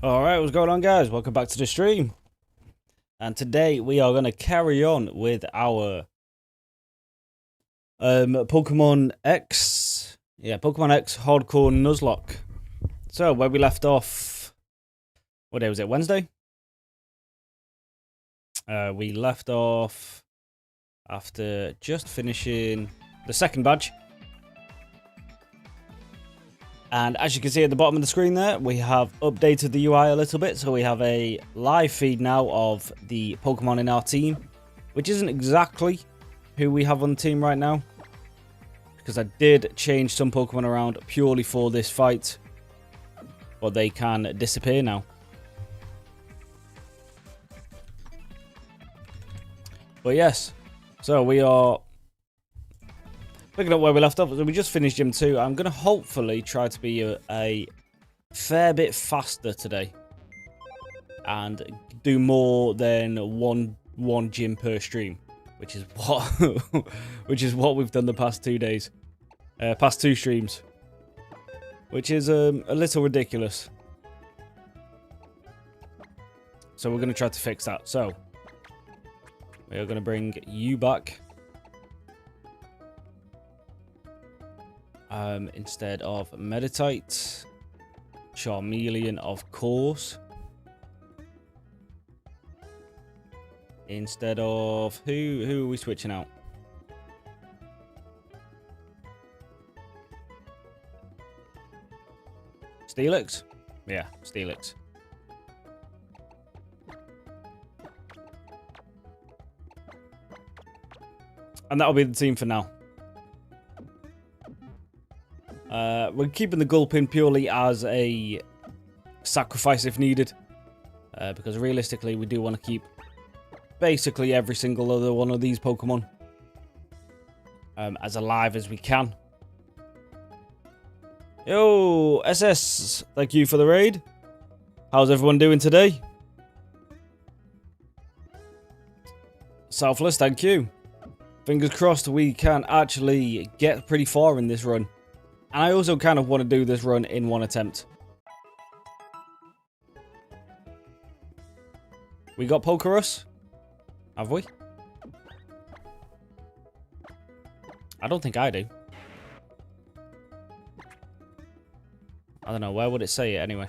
Alright, what's going on, guys? Welcome back to the stream. And today we are going to carry on with our Pokemon X. Yeah, Pokemon X Hardcore Nuzlocke. So, where we left off... What day was it? Wednesday? We left off after just finishing the second badge. And as you can see at the bottom of the screen there, we have updated the UI a little bit. So we have a live feed now of the Pokemon in our team, which isn't exactly who we have on the team right now, because I did change some Pokemon around purely for this fight, but they can disappear now. But yes, so we are picking up where we left off. So we just finished Gym 2. I'm going to hopefully try to be a fair bit faster today and do more than one gym per stream, which is what what we've done the past 2 days, past 2 streams, which is a little ridiculous. So we're going to try to fix that. So we are going to bring you back. Instead of Meditite, Charmeleon, of course. Instead of who are we switching out? Steelix? Yeah, Steelix. And that'll be the team for now. We're keeping the Gulpin purely as a sacrifice if needed, because realistically we do want to keep basically every single other one of these Pokemon as alive as we can. Yo, SS, thank you for the raid. How's everyone doing today? Selfless, thank you. Fingers crossed we can actually get pretty far in this run. And I also kind of want to do this run in one attempt. We got Pokerus? Have we? I don't think I do. I don't know, where would it say it anyway?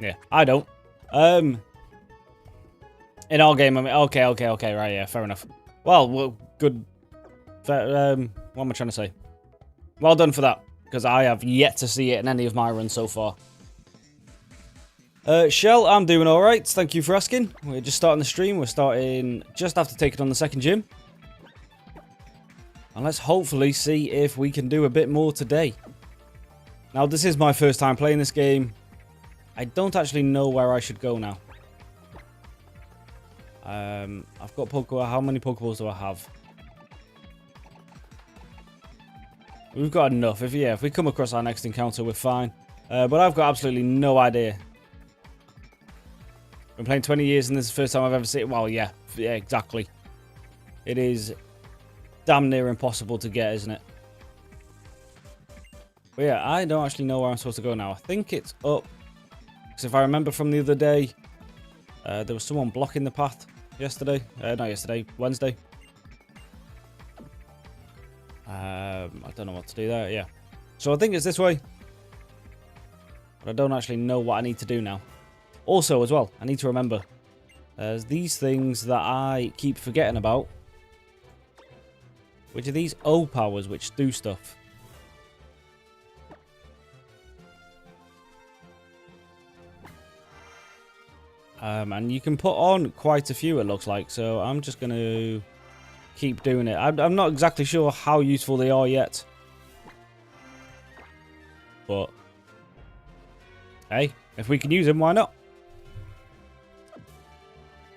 Yeah, I don't. In our game, I mean, okay, right, yeah, fair enough. Well, good. What am I trying to say? Well done for that, because I have yet to see it in any of my runs so far. Shell, I'm doing alright, thank you for asking. We're just starting the stream, we're starting just after taking on the second gym. And let's hopefully see if we can do a bit more today. Now, this is my first time playing this game. I don't actually know where I should go now. I've got Pokeball. How many Pokeballs do I have? We've got enough. If we come across our next encounter, we're fine. But I've got absolutely no idea. Been playing 20 years and this is the first time I've ever seen it. Well, yeah, exactly. It is damn near impossible to get, isn't it? But yeah, I don't actually know where I'm supposed to go now. I think it's up. Because if I remember from the other day, there was someone blocking the path yesterday. Not yesterday, Wednesday. I don't know what to do there. Yeah. So I think it's this way. But I don't actually know what I need to do now. Also, as well, I need to remember. There's these things that I keep forgetting about. Which are these O powers which do stuff. And you can put on quite a few, it looks like. So I'm just going to keep doing it. I'm not exactly sure how useful they are yet. But, hey, if we can use them, why not?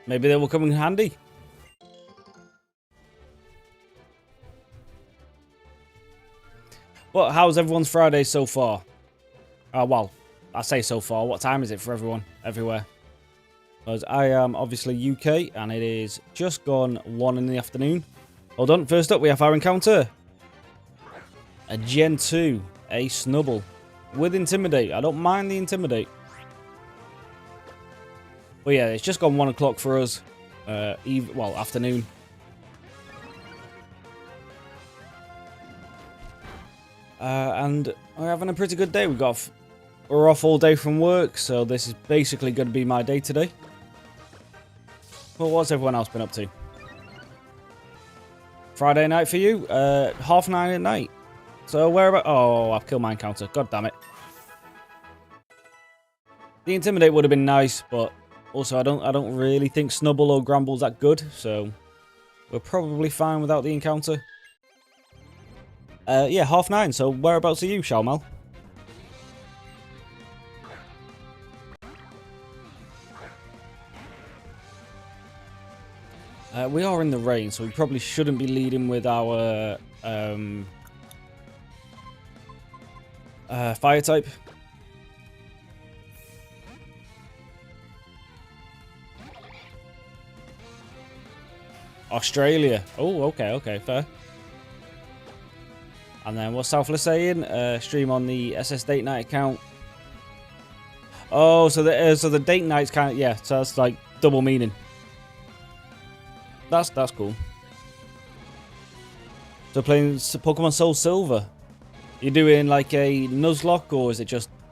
Maybe they will come in handy. Well, how's everyone's Friday so far? Well, I say so far. What time is it for everyone, everywhere? Because I am obviously UK, and it is just gone 1 in the afternoon. Hold on, first up we have our encounter. A Gen 2, a Snubble. With Intimidate. I don't mind the Intimidate. But yeah, it's just gone 1 o'clock for us. Well, afternoon. And we're having a pretty good day. We're off all day from work, so this is basically going to be my day today. Well, what's everyone else been up to? Friday night for you? 9:30 at night. So where about? Oh, I've killed my encounter. God damn it. The Intimidate would have been nice, but also I don't really think Snubble or Gramble's that good, so we're probably fine without the encounter. Yeah, 9:30. So whereabouts are you, Shalmel? We are in the rain, so we probably shouldn't be leading with our fire type. Australia. Oh, okay, fair. And then what's Southless saying? Stream on the SS Date Night account. Oh, so the date night's kind of, yeah, so that's like double meaning. That's cool. So playing Pokemon Soul Silver. You doing like a Nuzlocke, or is it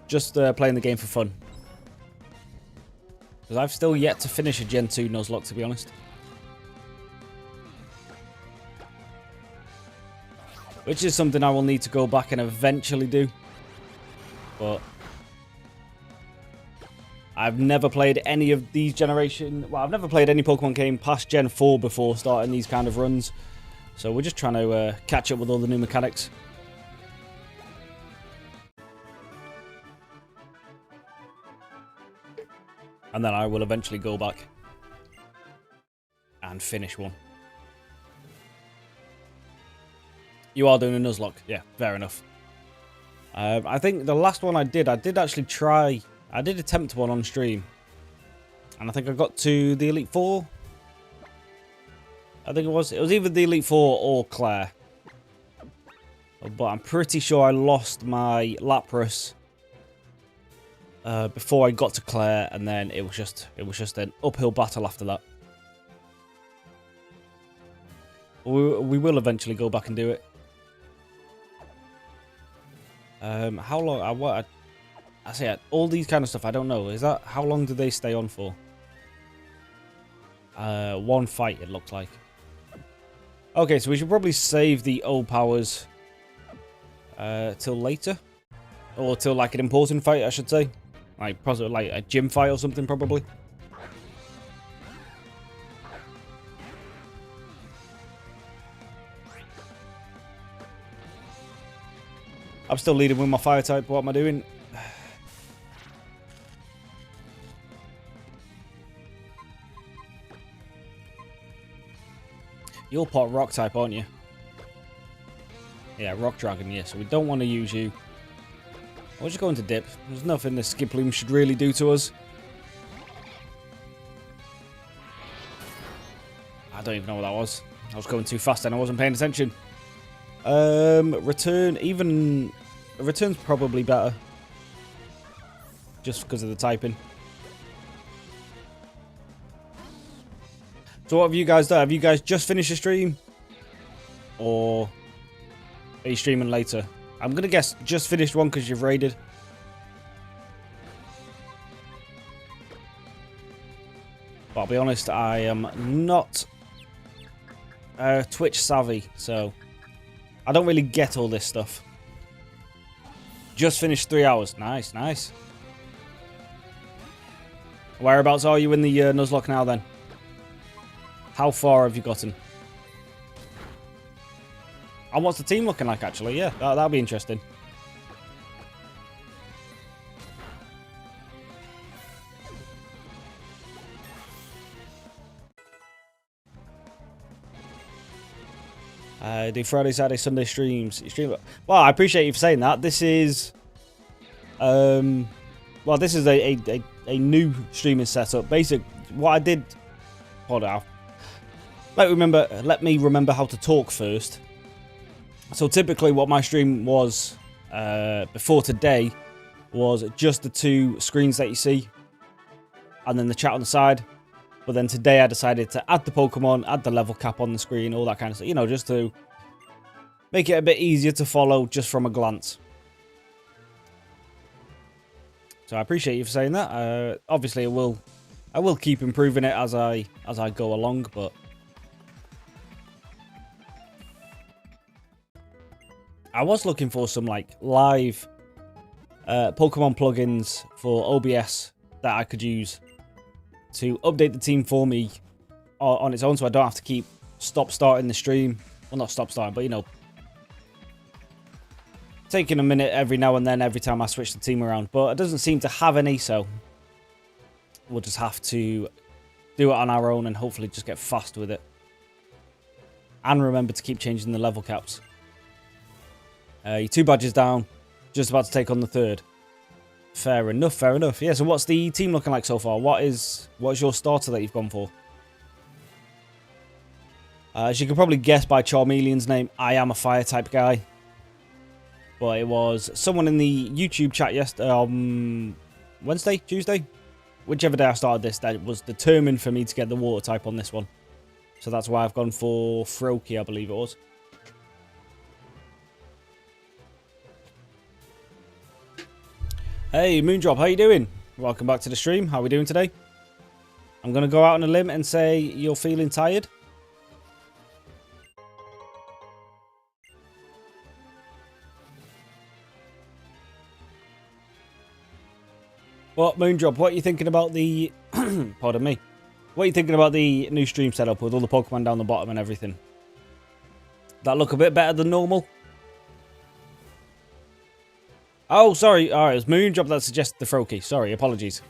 just playing the game for fun? Because I've still yet to finish a Gen 2 Nuzlocke, to be honest. Which is something I will need to go back and eventually do. But I've never played any of these generation... Well, I've never played any Pokemon game past Gen 4 before starting these kind of runs. So we're just trying to catch up with all the new mechanics. And then I will eventually go back and finish one. You are doing a Nuzlocke. Yeah, fair enough. I think the last one I did actually try... I did attempt one on stream. And I think I got to the Elite Four. I think it was either the Elite Four or Claire. But I'm pretty sure I lost my Lapras before I got to Claire, and then it was just an uphill battle after that. We will eventually go back and do it. How long? I say all these kind of stuff. I don't know. Is that how long do they stay on for? One fight. It looks like. Okay, so we should probably save the O powers till later, or till like an important fight, I should say, like possibly like a gym fight or something, probably. I'm still leading with my fire type. What am I doing? You're part rock type, aren't you? Yeah, rock dragon, yeah. So we don't want to use you. We're just going to dip. There's nothing this Skiploom should really do to us. I don't even know what that was. I was going too fast and I wasn't paying attention. Return, even... Return's probably better. Just because of the typing. So what have you guys done? Have you guys just finished your stream? Or are you streaming later? I'm going to guess just finished one because you've raided. But I'll be honest, I am not Twitch savvy, so I don't really get all this stuff. Just finished 3 hours. Nice, nice. Whereabouts are you in the Nuzlocke now then? How far have you gotten? And what's the team looking like, actually? Yeah, that'll be interesting. Do Friday, Saturday, Sunday streams. Well, I appreciate you for saying that. This is... well, this is a new streaming setup. Basically, what I did... Hold on. Let me remember how to talk first. So typically what my stream was before today was just the 2 screens that you see and then the chat on the side. But then today I decided to add the Pokemon, add the level cap on the screen, all that kind of stuff, you know, just to make it a bit easier to follow just from a glance. So I appreciate you for saying that. Obviously I will keep improving it as I go along, but I was looking for some like live Pokemon plugins for OBS that I could use to update the team for me on its own, so I don't have to keep stop-starting the stream. Well, not stop-starting, but, you know, taking a minute every now and then every time I switch the team around. But it doesn't seem to have any, so we'll just have to do it on our own and hopefully just get fast with it. And remember to keep changing the level caps. You're 2 badges down, just about to take on the 3rd. Fair enough, fair enough. Yeah, so what's the team looking like so far? What is your starter that you've gone for? As you can probably guess by Charmeleon's name, I am a fire type guy. But it was someone in the YouTube chat yesterday, Wednesday, Tuesday? Whichever day I started this, that was determined for me to get the water type on this one. So that's why I've gone for Froakie, I believe it was. Hey, Moondrop, how you doing? Welcome back to the stream. How are we doing today? I'm going to go out on a limb and say you're feeling tired. What, Moondrop, what are you thinking about the... Pardon me. What are you thinking about the new stream setup with all the Pokemon down the bottom and everything? That look a bit better than normal? Oh, sorry. Alright, it was Moondrop that suggested the Froakie. Sorry, apologies.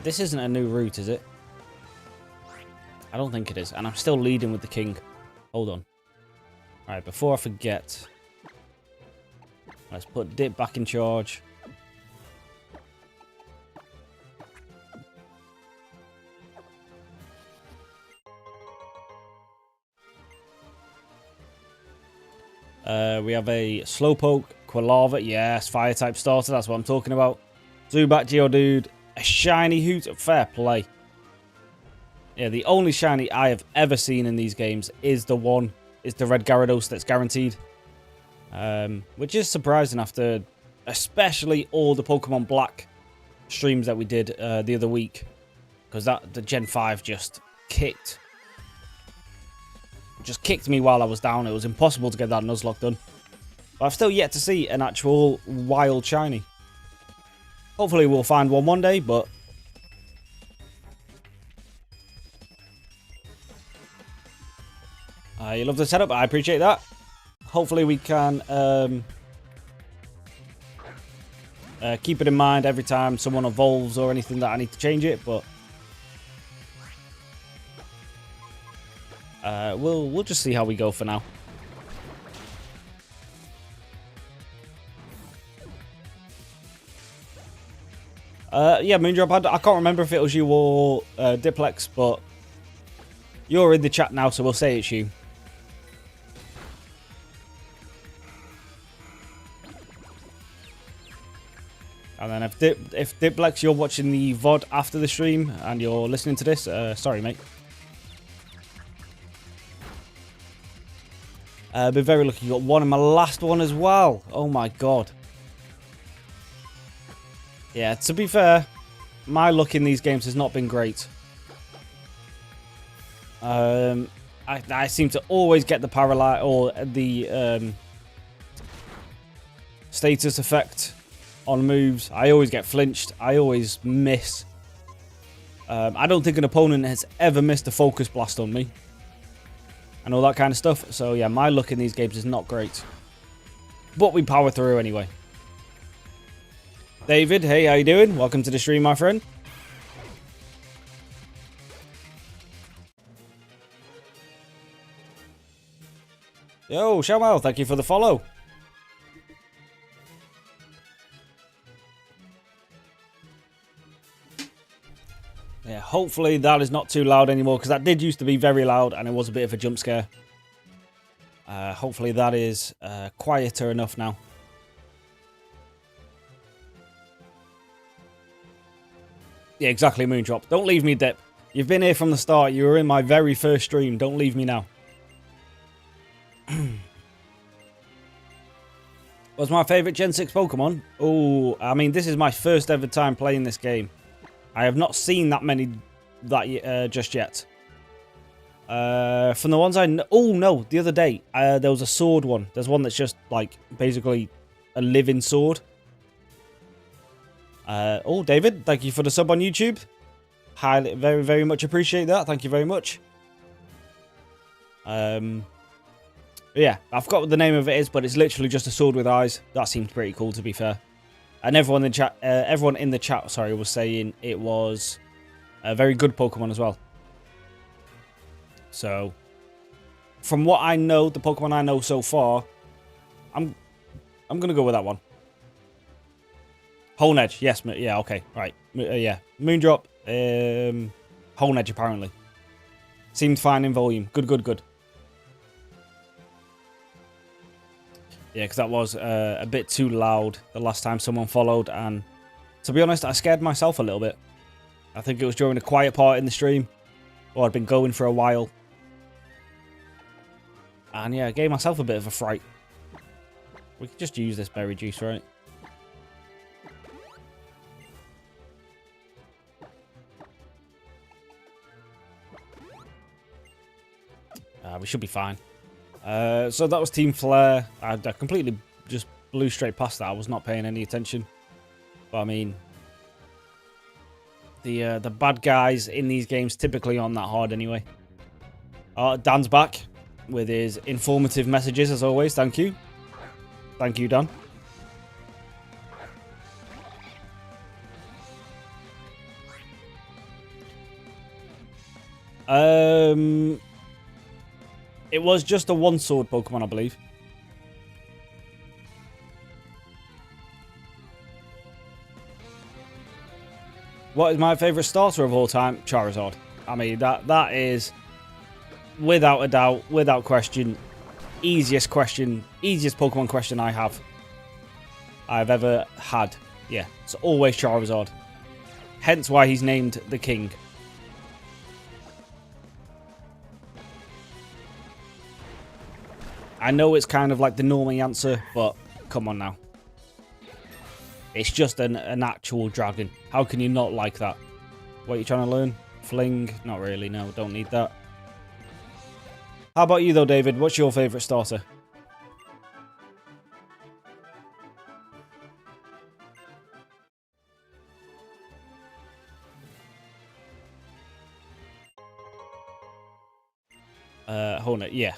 This isn't a new route, is it? I don't think it is. And I'm still leading with the king. Hold on. Alright, before I forget... Let's put Dip back in charge. We have a Slowpoke, Quilava, yes, fire type starter, that's what I'm talking about. Zubat, Geodude, a shiny Hoot, fair play. Yeah, the only shiny I have ever seen in these games is the red Gyarados that's guaranteed. Which is surprising after especially all the Pokemon Black streams that we did the other week. Because the Gen 5 just kicked me while I was down. It was impossible to get that Nuzlocke done. But I've still yet to see an actual wild shiny. Hopefully we'll find one day, but... you love the setup, I appreciate that. Hopefully we can keep it in mind every time someone evolves or anything that I need to change it, but... we'll just see how we go for now. Yeah, Moondrop, I can't remember if it was you or Diplex, but you're in the chat now, so we'll say it's you. And then if Diplex, you're watching the VOD after the stream and you're listening to this, sorry, mate. Been very lucky. Got one in my last one as well. Oh my god. Yeah, to be fair, my luck in these games has not been great. I seem to always get the paralyze or the status effect on moves. I always get flinched. I always miss. I don't think an opponent has ever missed a focus blast on me. And all that kind of stuff. So yeah, my luck in these games is not great. But we power through anyway. David, hey, how you doing? Welcome to the stream, my friend. Yo, Shamal, thank you for the follow. Yeah, hopefully that is not too loud anymore, because that did used to be very loud and it was a bit of a jump scare. Hopefully that is quieter enough now. Yeah, exactly, Moondrop. Don't leave me, Dip. You've been here from the start. You were in my very first stream. Don't leave me now. What's my favourite Gen 6 Pokemon? Oh, I mean, this is my first ever time playing this game. I have not seen that many just yet. From the ones I know... Oh, no, the other day, there was a sword one. There's one that's just, like, basically a living sword. Oh, David, thank you for the sub on YouTube. Highly, very, very much appreciate that. Thank you very much. Yeah, I forgot what the name of it is, but it's literally just a sword with eyes. That seems pretty cool, to be fair. And everyone in the chat, sorry, was saying it was a very good Pokemon as well. So, from what I know, the Pokemon I know so far, I'm gonna go with that one. Honedge, yes, yeah, okay, right, yeah, Moondrop, Honedge apparently. Seemed fine in volume. Good. Yeah, because that was a bit too loud the last time someone followed, and to be honest, I scared myself a little bit. I think it was during a quiet part in the stream, or I'd been going for a while. And yeah, I gave myself a bit of a fright. We could just use this berry juice, right? We should be fine. So that was Team Flare. I completely just blew straight past that. I was not paying any attention. But I mean, the bad guys in these games typically aren't that hard anyway. Dan's back with his informative messages as always. Thank you. Thank you, Dan. It was just a one-sword Pokemon, I believe. What is my favourite starter of all time? Charizard. I mean, that is, without a doubt, without question, easiest Pokemon question I've ever had. Yeah, it's always Charizard. Hence why he's named the King. I know it's kind of like the normie answer, but come on now. It's just an actual dragon. How can you not like that? What are you trying to learn? Fling? Not really, no, don't need that. How about you though, David? What's your favourite starter? Hornet, yeah.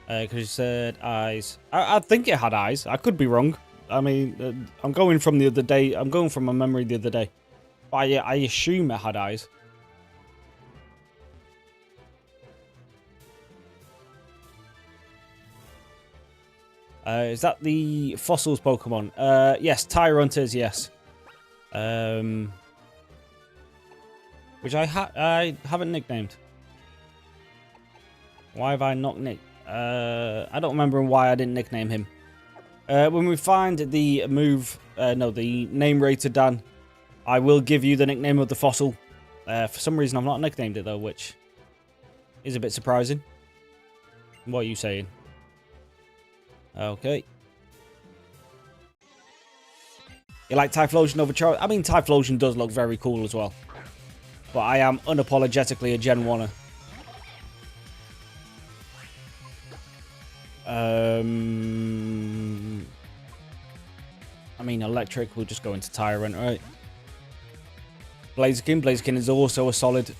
Because you said eyes. I think it had eyes. I could be wrong. I mean, I'm going from the other day. I'm going from my memory the other day. But I assume it had eyes. Is that the fossils Pokemon? Yes, Tyrunters, yes. Which I haven't nicknamed. Why have I not nicknamed? I don't remember why I didn't nickname him. When we find the the name rated Dan, I will give you the nickname of the fossil. For some reason, I've not nicknamed it though, which is a bit surprising. What are you saying? Okay. You like Typhlosion over Charizard? I mean, Typhlosion does look very cool as well. But I am unapologetically a Gen 1-er. I mean, electric, we'll just go into Tyrant, right? Blaziken. Blaziken is also a solid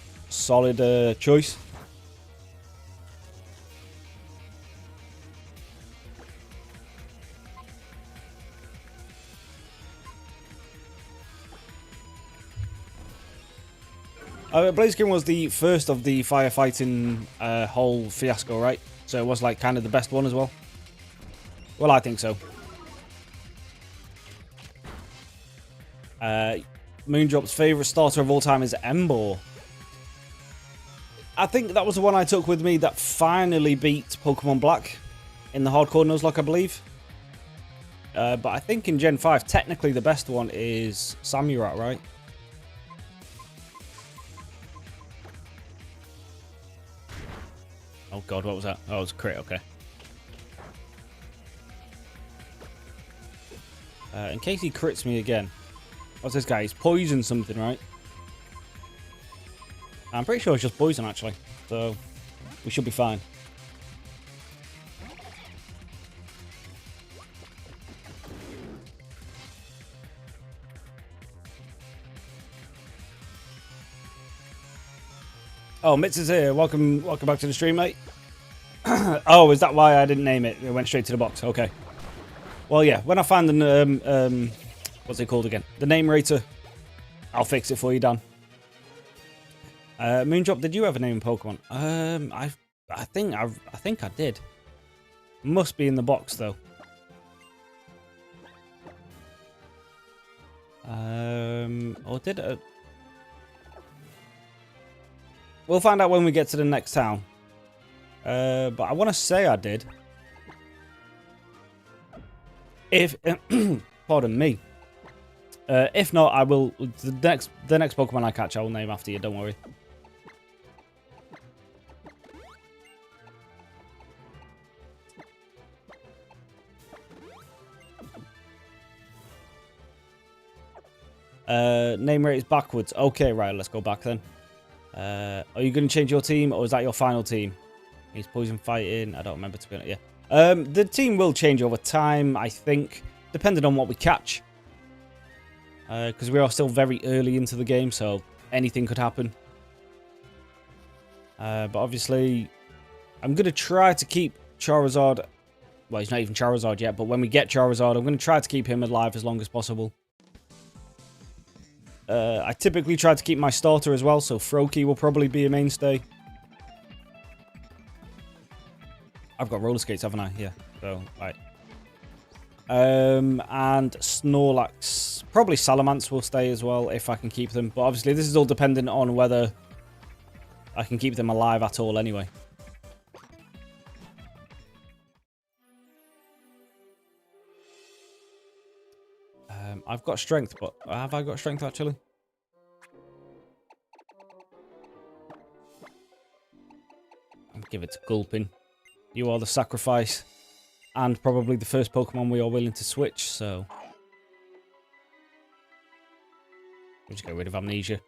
choice. Blaziken was the first of the firefighting whole fiasco, right? So it was like kind of the best one as well. Well, I think so. Moondrop's favourite starter of all time is Emboar. I think that was the one I took with me that finally beat Pokemon Black in the hardcore Nuzlocke, I believe. But I think in Gen 5, technically the best one is Samurai, right? Oh god, what was that? Oh, it was a crit, okay. In case he crits me again. What's this guy? He's poisoned something, right? I'm pretty sure it's just poison, actually. So, we should be fine. Oh, Mitz is here. Welcome back to the stream, mate. Oh, is that why I didn't name it? It went straight to the box. Okay. Well, yeah. When I find the what's it called again? The name rater. I'll fix it for you, Dan. Moondrop, did you ever name Pokemon? I think I did. Must be in the box though. Or did it? We'll find out when we get to the next town. But I want to say I did. If pardon me. If not, I will. The next Pokemon I catch, I will name after you. Don't worry. Name rate is backwards. Okay, right. Let's go back then. Are you going to change your team, or is that your final team? He's poison fighting. I don't remember, to be honest. Yeah. The team will change over time, I think, depending on what we catch. Because we are still very early into the game, so anything could happen. But obviously, I'm going to try to keep Charizard. Well, he's not even Charizard yet, but when we get Charizard, I'm going to try to keep him alive as long as possible. I typically try to keep my starter as well, so Froakie will probably be a mainstay. I've got roller skates, haven't I? Yeah. So, right. And Snorlax. Probably Salamence will stay as well, if I can keep them. But obviously, this is all dependent on whether I can keep them alive at all anyway. I've got strength, but have I got strength actually? I'll give it to Gulpin. You are the sacrifice. And probably the first Pokemon we are willing to switch, so... We'll just get rid of Amnesia.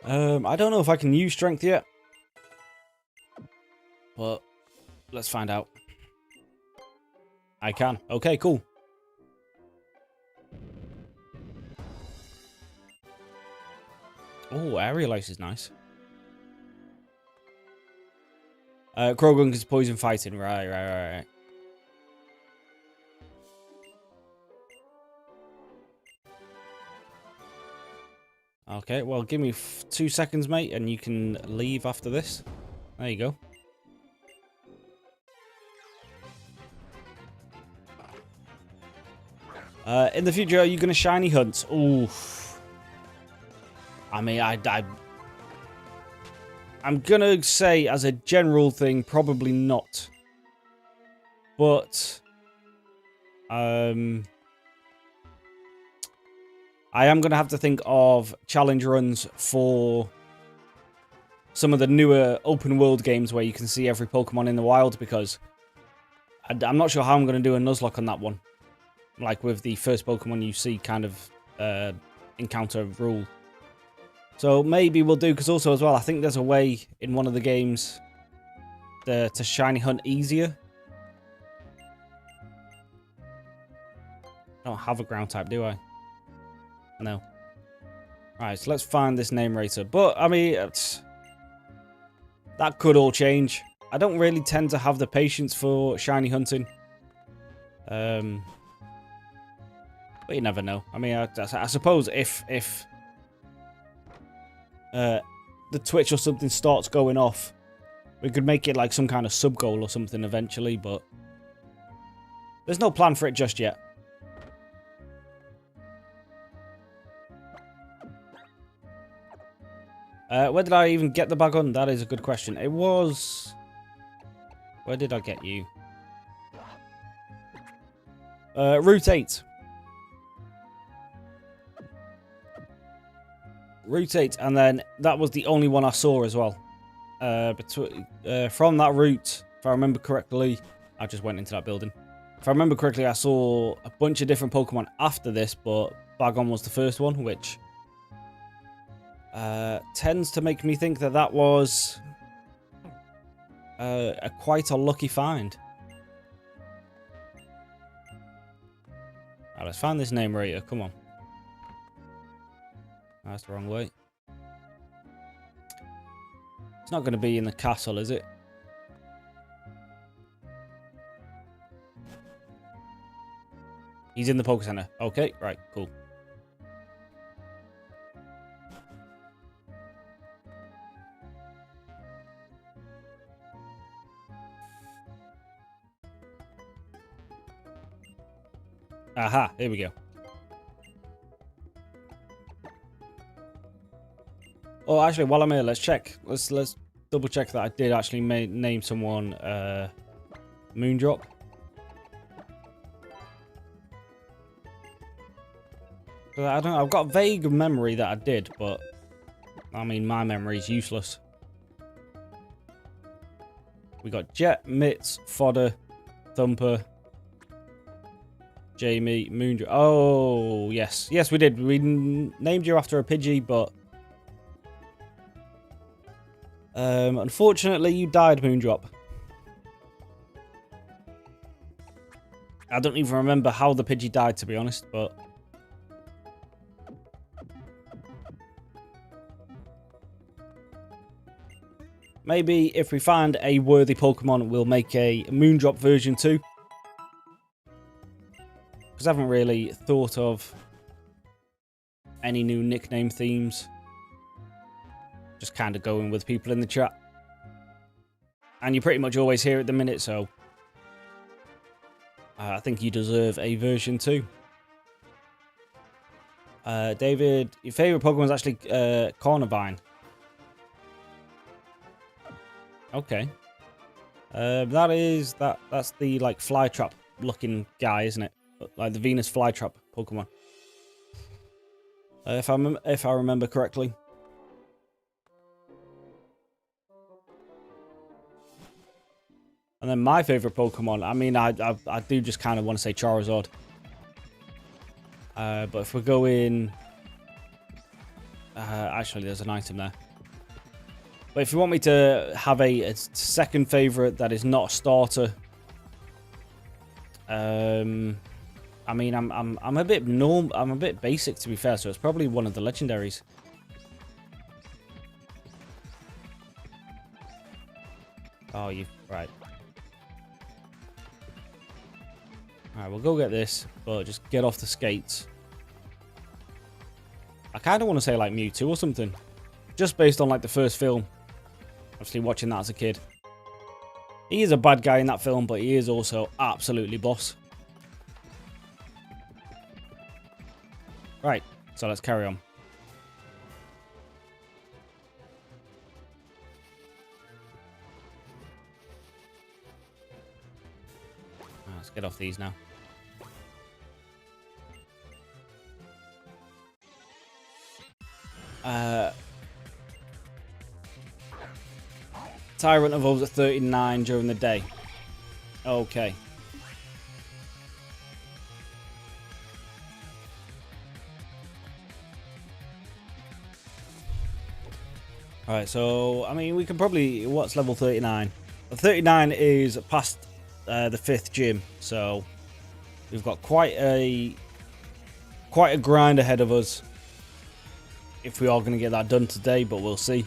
I don't know if I can use strength yet. But let's find out. I can. Okay, cool. Oh, Aerial Ice is nice. Krogan is poison fighting. Right. Okay, well, give me 2 seconds, mate, and you can leave after this. There you go. In the future, are you going to shiny hunt? Oof. I mean, I'm going to say, as a general thing, probably not. But... I am going to have to think of challenge runs for some of the newer open world games where you can see every Pokemon in the wild, because I'm not sure how I'm going to do a Nuzlocke on that one. Like with the first Pokemon you see kind of encounter rule. So maybe we'll do, because also as well, I think there's a way in one of the games to shiny hunt easier. I don't have a ground type, do I? No. Right, so let's find this name rater. But, I mean, that could all change. I don't really tend to have the patience for shiny hunting. But you never know. I mean, I suppose if the Twitch or something starts going off, we could make it like some kind of sub-goal or something eventually, but there's no plan for it just yet. Where did I even get the bag on? That is a good question. It was... Where did I get you? Route 8. Route 8, and then that was the only one I saw as well. From that route, if I remember correctly, I just went into that building. If I remember correctly, I saw a bunch of different Pokemon after this, but Bagon was the first one, which tends to make me think that that was quite a lucky find. Right, let's find this name rater. Come on. That's the wrong way. It's not going to be in the castle, is it? He's in the Poke Center. Okay, right, cool. Aha, here we go. Oh, actually, while I'm here, let's check. Let's double check that I did actually name someone Moondrop. I don't know, I've got a vague memory that I did, but I mean, my memory is useless. We got Jet, Mitts, Fodder, Thumper, Jamie, Moondrop. Oh, yes. Yes, we did. We named you after a Pidgey, but unfortunately, you died, Moondrop. I don't even remember how the Pidgey died, to be honest, but maybe if we find a worthy Pokemon, we'll make a Moondrop version 2. Because I haven't really thought of any new nickname themes. Just kind of going with people in the chat. And you're pretty much always here at the minute, so I think you deserve a version 2. David, your favourite Pokemon is actually Cornivine. Okay. That's the like Flytrap looking guy, isn't it? Like the Venus Flytrap Pokemon. If I remember correctly. And then my favourite Pokemon, I mean, I do just kind of want to say Charizard. But if we're going... actually, there's an item there. But if you want me to have a second favourite that is not a starter... I mean, I'm a bit basic, to be fair, so it's probably one of the legendaries. Oh, right. Alright, we'll go get this, but just get off the skates. I kind of want to say like Mewtwo or something. Just based on like the first film. Obviously watching that as a kid. He is a bad guy in that film, but he is also absolutely boss. Right, so let's carry on. Let's get off these now. Tyrant evolves at 39 during the day. Okay. Alright, so, I mean, we can probably... What's level 39? 39 is past the 5th gym, so we've got quite a grind ahead of us if we are going to get that done today, but we'll see.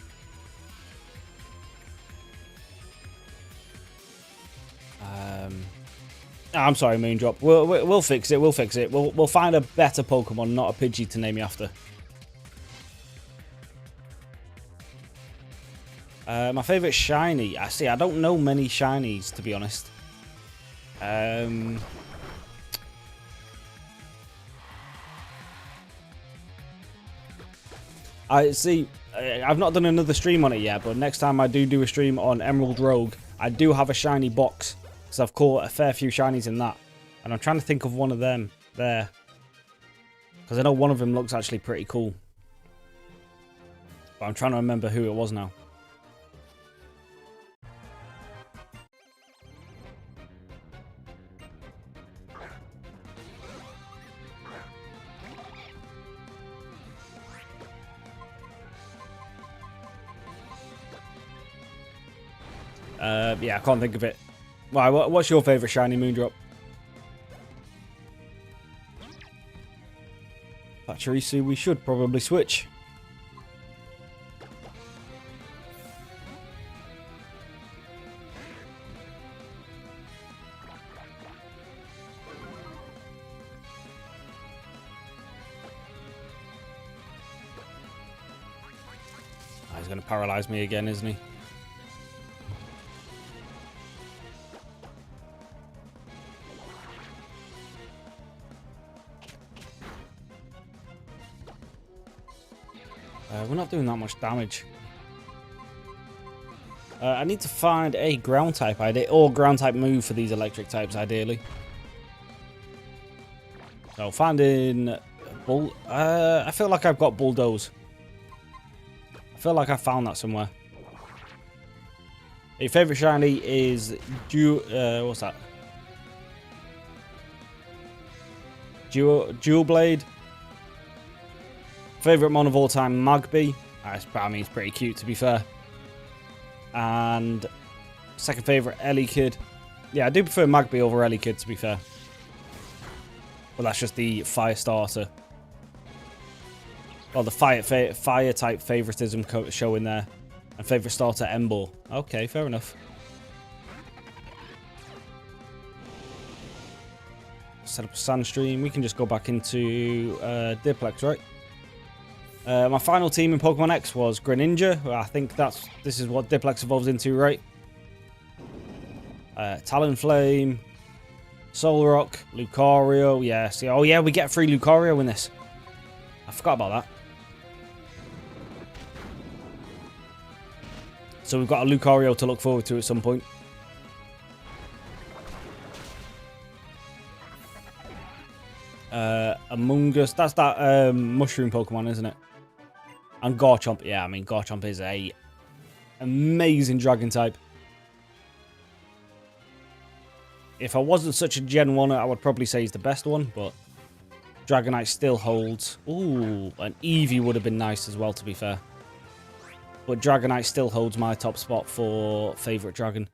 I'm sorry, Moondrop. We'll fix it. We'll fix it. We'll find a better Pokemon, not a Pidgey, to name you after. My favourite shiny. I don't know many shinies, to be honest. I see. I've not done another stream on it yet, but next time I do a stream on Emerald Rogue, I do have a shiny box, because I've caught a fair few shinies in that. And I'm trying to think of one of them there, because I know one of them looks actually pretty cool. But I'm trying to remember who it was now. Yeah, I can't think of it. Why? What's your favourite shiny Moondrop? Pachirisu, we should probably switch. Oh, he's going to paralyze me again, isn't he? We're not doing that much damage. I need to find a ground type or ground type move for these electric types, ideally. So finding bull. I feel like I've got bulldoze. I feel like I found that somewhere. Your favorite shiny is what's that? Dual Blade. Favorite mon of all time, Magby. I mean, it's pretty cute, to be fair. And second favorite, Elekid. Yeah, I do prefer Magby over Elekid, to be fair. But that's just the fire starter. Well, the fire type favoritism showing there. And favorite starter, Ember. Okay, fair enough. Set up a Sandstream. We can just go back into Diplex, right? My final team in Pokemon X was Greninja. I think this is what Diplex evolves into, right? Talonflame, Solrock, Lucario. Yeah, see, oh yeah, we get free Lucario in this. I forgot about that. So we've got a Lucario to look forward to at some point. Among Us. That's that mushroom Pokemon, isn't it? And Garchomp. Yeah, I mean, Garchomp is a amazing dragon type. If I wasn't such a Gen 1, I would probably say he's the best one, but Dragonite still holds. Ooh, an Eevee would have been nice as well, to be fair. But Dragonite still holds my top spot for favourite dragon.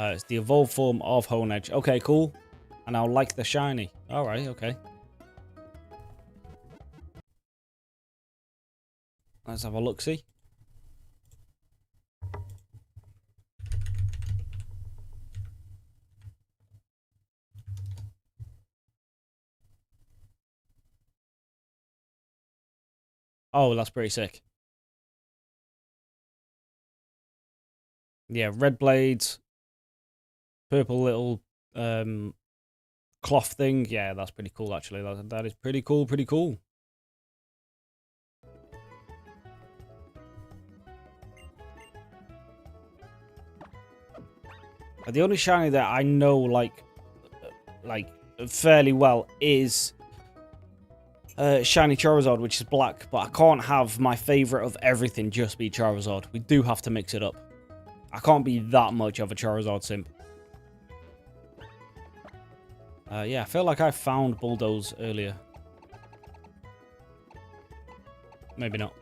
It's the evolved form of Honedge. Okay, cool. And I'll like the shiny. Alright, okay. Let's have a look-see. Oh, that's pretty sick. Yeah, red blades. Purple little cloth thing. Yeah, that's pretty cool, actually. That is pretty cool, pretty cool. The only shiny that I know, like fairly well is shiny Charizard, which is black. But I can't have my favourite of everything just be Charizard. We do have to mix it up. I can't be that much of a Charizard simp. Yeah, I feel like I found Bulldoze earlier. Maybe not.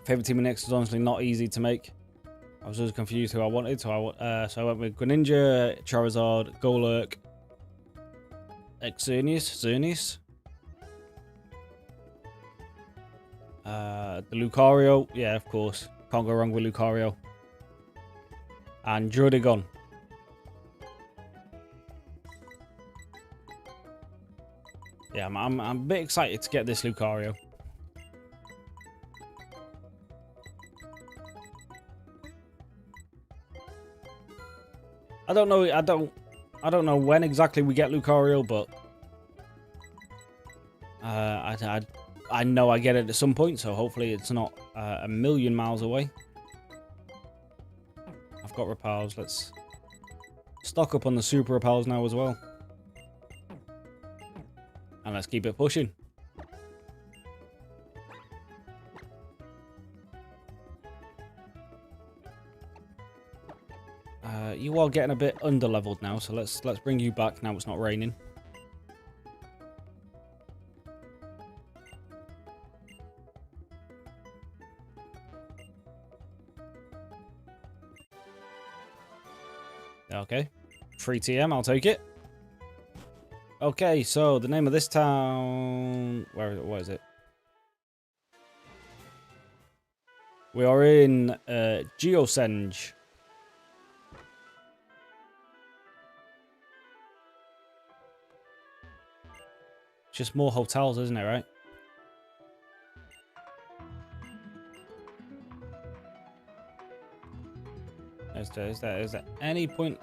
Favorite team in X is honestly not easy to make. I was just confused who I wanted, so I went with Greninja, Charizard, Golurk, Xerneas. The Lucario, yeah, of course. Can't go wrong with Lucario. And Druddigon. Yeah, I'm a bit excited to get this Lucario. I don't know. I don't know when exactly we get Lucario, but I know I get it at some point. So hopefully it's not a million miles away. I've got repels. Let's stock up on the super repels now as well, and let's keep it pushing. You are getting a bit under-leveled now, so let's bring you back now it's not raining. Okay. Free TM, I'll take it. Okay, so the name of this town... Where is it? We are in Geosenge. Just more hotels, isn't it, right? Is there any point?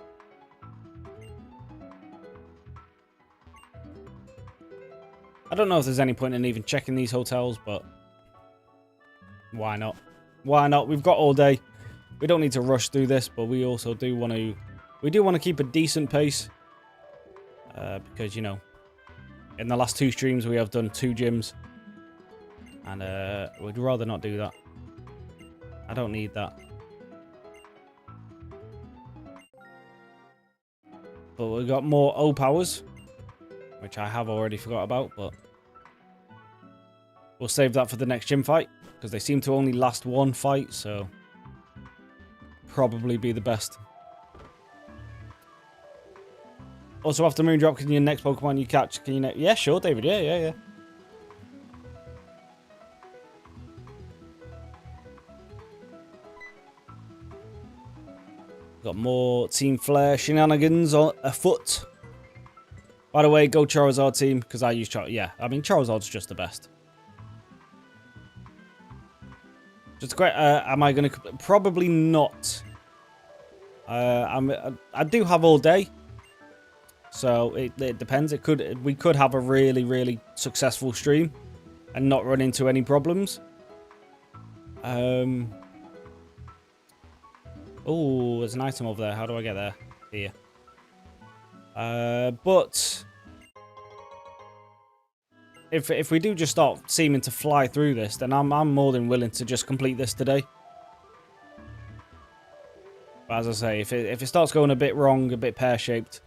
I don't know if there's any point in even checking these hotels, but why not? Why not? We've got all day. We don't need to rush through this, but we also do want to... We do want to keep a decent pace. Because, you know, in the last 2 streams, we have done 2 gyms. And we'd rather not do that. I don't need that. But we've got more O powers, which I have already forgot about, but we'll save that for the next gym fight, because they seem to only last 1 fight, so probably be the best. Also, after Moondrop, can your next Pokemon you catch, can you... Yeah, sure, David, yeah. Got more Team Flare shenanigans afoot. By the way, go Charizard team, because I use Charizard. Yeah, I mean, Charizard's just the best. Just great. Am I going to... Probably not. I do have all day. So, it depends. We could have a really, really successful stream and not run into any problems. Oh, there's an item over there. How do I get there? Here. But if we do just start seeming to fly through this, then I'm more than willing to just complete this today. But as I say, if it starts going a bit wrong, a bit pear-shaped,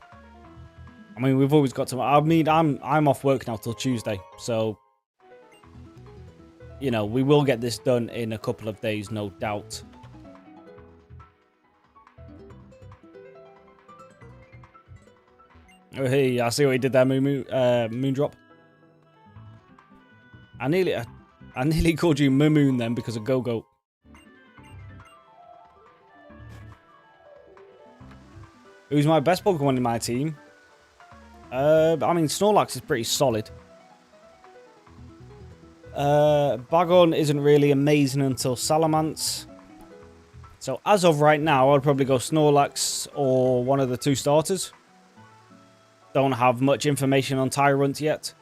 I mean, we've always got to... I mean, I'm off work now till Tuesday, so you know, we will get this done in a couple of days, no doubt. Oh, hey, I see what he did there, Moondrop. I nearly called you Moon then because of Go-Go. Who's my best Pokemon in my team? I mean, Snorlax is pretty solid. Bagon isn't really amazing until Salamence. So as of right now, I'd probably go Snorlax or one of the 2 starters. Don't have much information on Tyrant yet.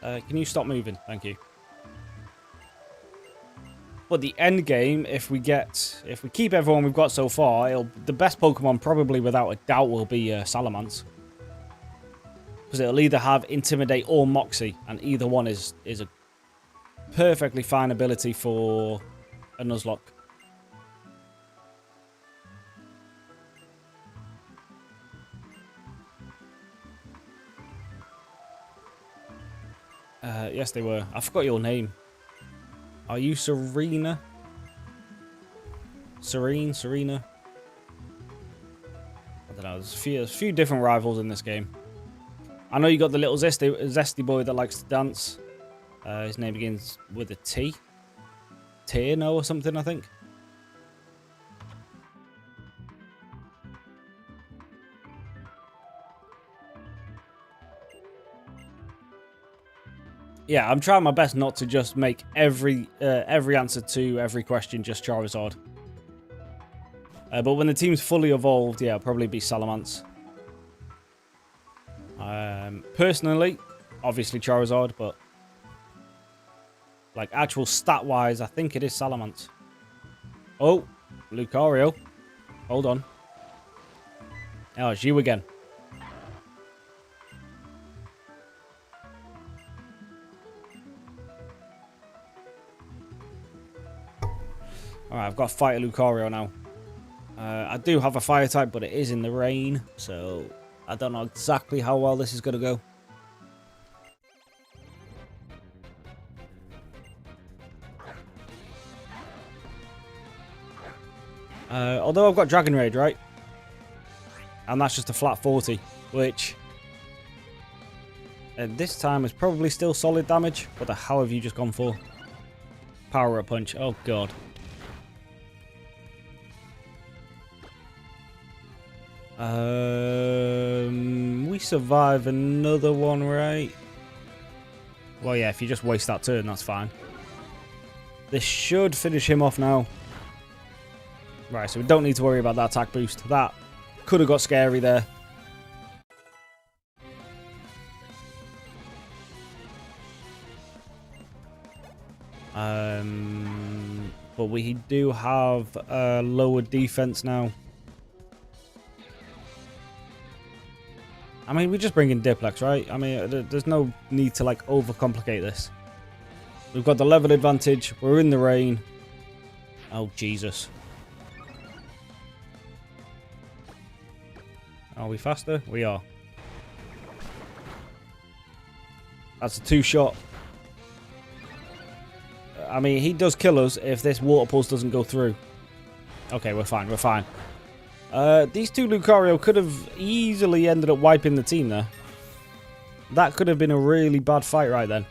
Can you stop moving? Thank you. But the end game, if we keep everyone we've got so far, the best Pokemon probably without a doubt will be Salamence. Because it'll either have Intimidate or Moxie, and either one is a perfectly fine ability for a Nuzlocke. Yes, they were. I forgot your name. Are you Serena? Serena? I don't know. There's a few different rivals in this game. I know you got the little zesty boy that likes to dance. His name begins with a T. Tierno or something, I think. Yeah, I'm trying my best not to just make every answer to every question just Charizard. But when the team's fully evolved, yeah, it'll probably be Salamence. Personally, obviously Charizard, but like actual stat-wise, I think it is Salamence. Oh, Lucario. Hold on. Oh, it's you again. Alright, I've got to fight a Lucario now. I do have a fire type, but it is in the rain, so I don't know exactly how well this is going to go. Although I've got Dragon Rage, right? And that's just a flat 40, which at this time is probably still solid damage. What the hell have you just gone for? Power Up Punch. Oh, God. We survive another one, right? Well, yeah, if you just waste that turn, that's fine. This should finish him off now. Right, so we don't need to worry about that attack boost. That could have got scary there. But we do have lower defense now. I mean, we just bring in Diplex, right? I mean, there's no need to, like, overcomplicate this. We've got the level advantage. We're in the rain. Oh, Jesus. Are we faster? We are. That's a 2-shot. I mean, he does kill us if this water pulse doesn't go through. Okay, we're fine. We're fine. These two Lucario could have easily ended up wiping the team there. That could have been a really bad fight right then.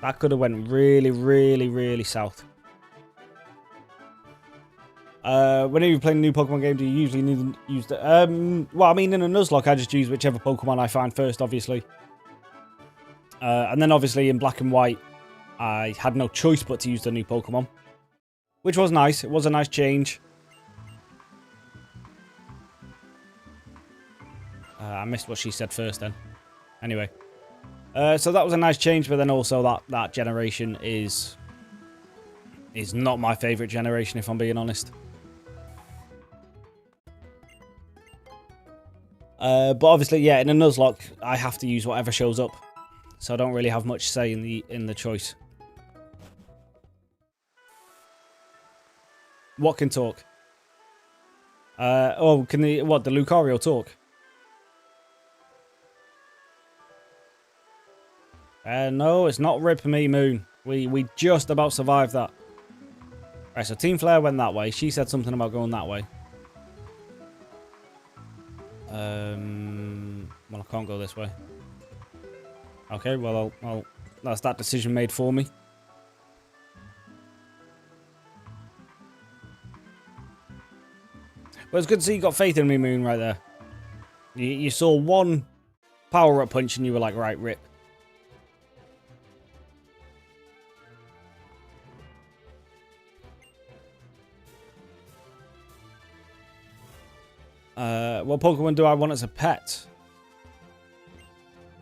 That could have went really, really, really south. Whenever you play a new Pokemon game, do you usually need to use the... well, I mean, in a Nuzlocke, I just use whichever Pokemon I find first, obviously. And then, obviously, in Black and White, I had no choice but to use the new Pokemon. Which was nice. It was a nice change. I missed what she said first then. Anyway. So that was a nice change, but then also that generation is not my favourite generation, if I'm being honest. But obviously, yeah, in a Nuzlocke, I have to use whatever shows up. So I don't really have much say in the choice. What can talk? Oh, can the Lucario talk? No, it's not Rip Me Moon. We just about survived that. Right, so Team Flare went that way. She said something about going that way. Well, I can't go this way. Okay, well, that's that decision made for me. But it's good to see you got faith in me, Moon, right there. You saw one power-up punch and you were like, right, Rip. What Pokemon do I want as a pet?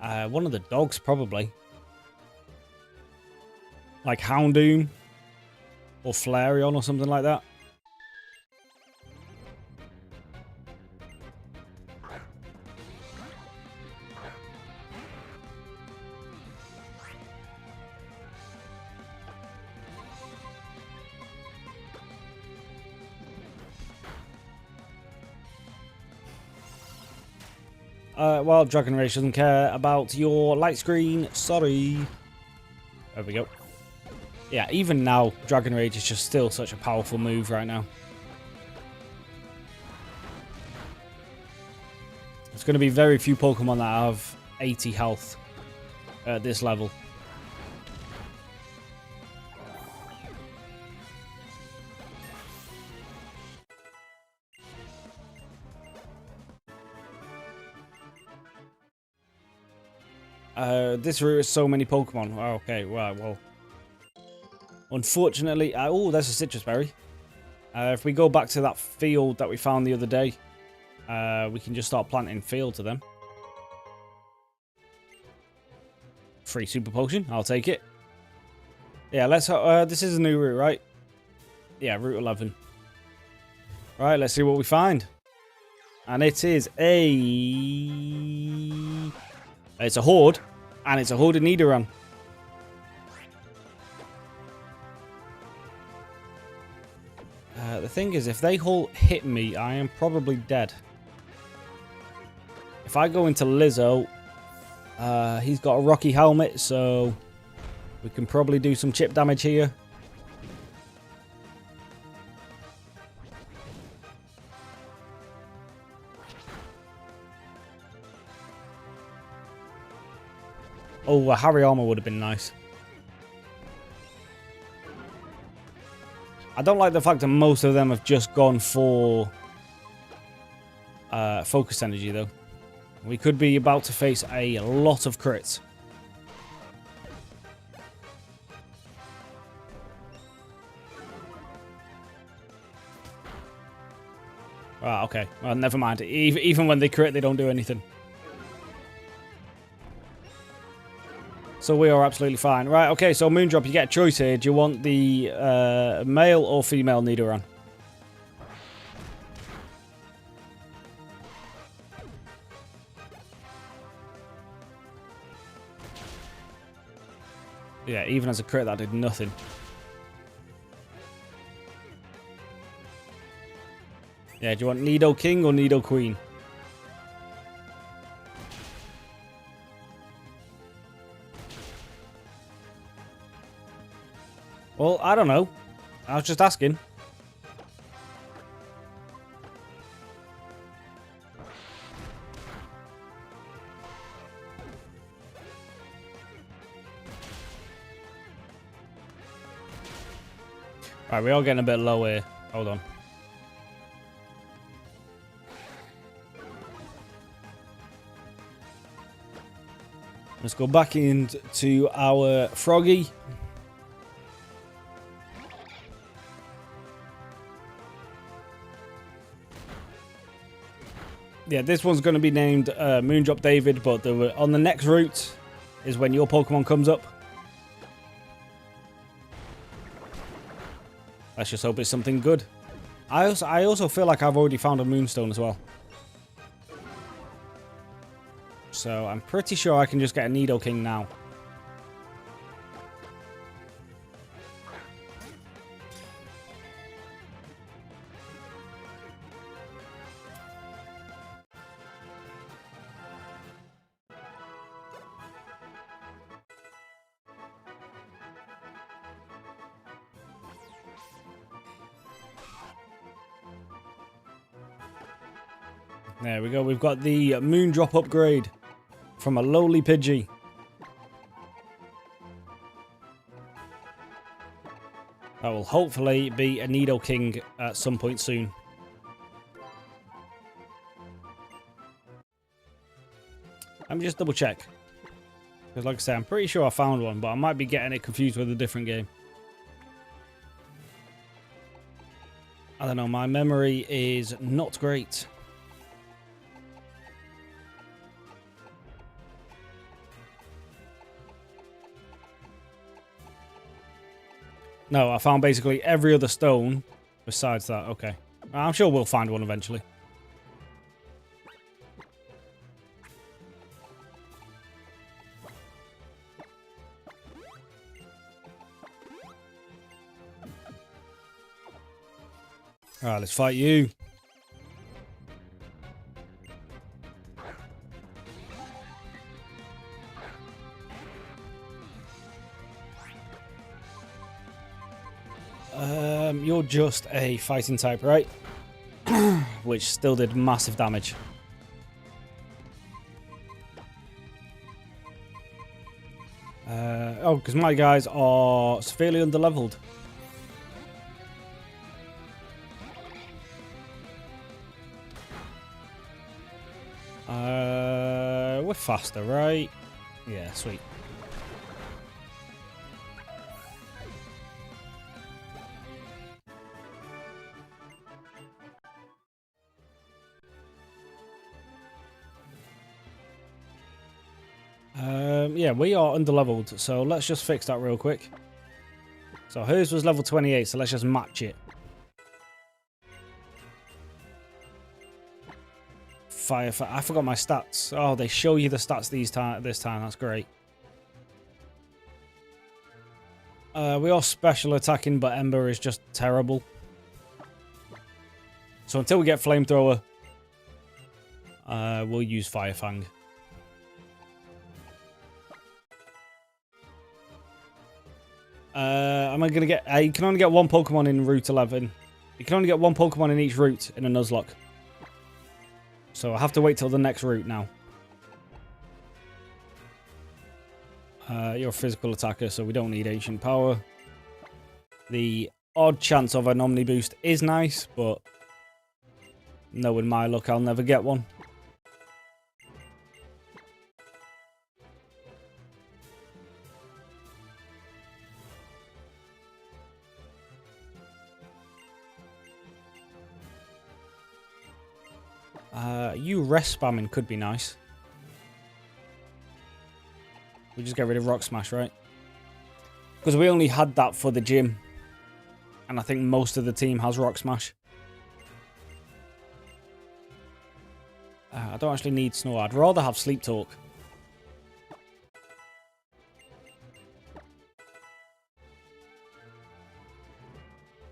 One of the dogs, probably. Like Houndoom. Or Flareon or something like that. Well, Dragon Rage doesn't care about your light screen. Sorry. There we go. Yeah, even now, Dragon Rage is just still such a powerful move right now. There's going to be very few Pokemon that have 80 health at this level. This route is so many Pokemon. Oh, okay, well. Unfortunately, oh, there's a citrus berry. If we go back to that field that we found the other day, we can just start planting field to them. Free super potion. I'll take it. Yeah, let's... this is a new route, right? Yeah, Route 11. Right, let's see what we find. And it is a... It's a horde. And it's a horde in Nidoran. The thing is, if they all hit me, I am probably dead. If I go into Lizzo, he's got a rocky helmet, so we can probably do some chip damage here. Oh, a Harry armor would have been nice. I don't like the fact that most of them have just gone for focus energy, though. We could be about to face a lot of crits. Ah, okay. Well, never mind. Even when they crit, they don't do anything. So we are absolutely fine. Right, okay, so Moondrop, you get a choice here. Do you want the male or female Nidoran? Yeah, even as a crit, that did nothing. Yeah, do you want Nido King or Nido Queen? Well, I don't know. I was just asking. Right, we're all getting a bit low here. Hold on. Let's go back into our Froggy. Yeah, this one's going to be named Moondrop David, but on the next route is when your Pokemon comes up. Let's just hope it's something good. I also feel like I've already found a Moonstone as well. So I'm pretty sure I can just get a Nidoking now. There we go. We've got the Moondrop upgrade from a lowly Pidgey. That will hopefully be a Nidoking at some point soon. Let me just double check. Because like I say, I'm pretty sure I found one, but I might be getting it confused with a different game. I don't know, my memory is not great. No, I found basically every other stone besides that. Okay. I'm sure we'll find one eventually. Alright, let's fight you. You're just a fighting type, right? Which still did massive damage. Oh, because my guys are severely underleveled. We're faster, right? Yeah, sweet. Yeah, we are underleveled, so let's just fix that real quick. So hers was level 28, so let's just match it. I forgot my stats. Oh, they show you the stats this time. That's great. We are special attacking, but Ember is just terrible. So until we get Flamethrower, we'll use Fire Fang. Am I going to get... you can only get one Pokemon in Route 11. You can only get one Pokemon in each route in a Nuzlocke. So I have to wait till the next route now. You're a physical attacker, so we don't need Ancient Power. The odd chance of an Omni Boost is nice, but knowing my luck, I'll never get one. You rest spamming could be nice. We just get rid of Rock Smash, right? Because we only had that for the gym. And I think most of the team has Rock Smash. I don't actually need Snow. I'd rather have Sleep Talk.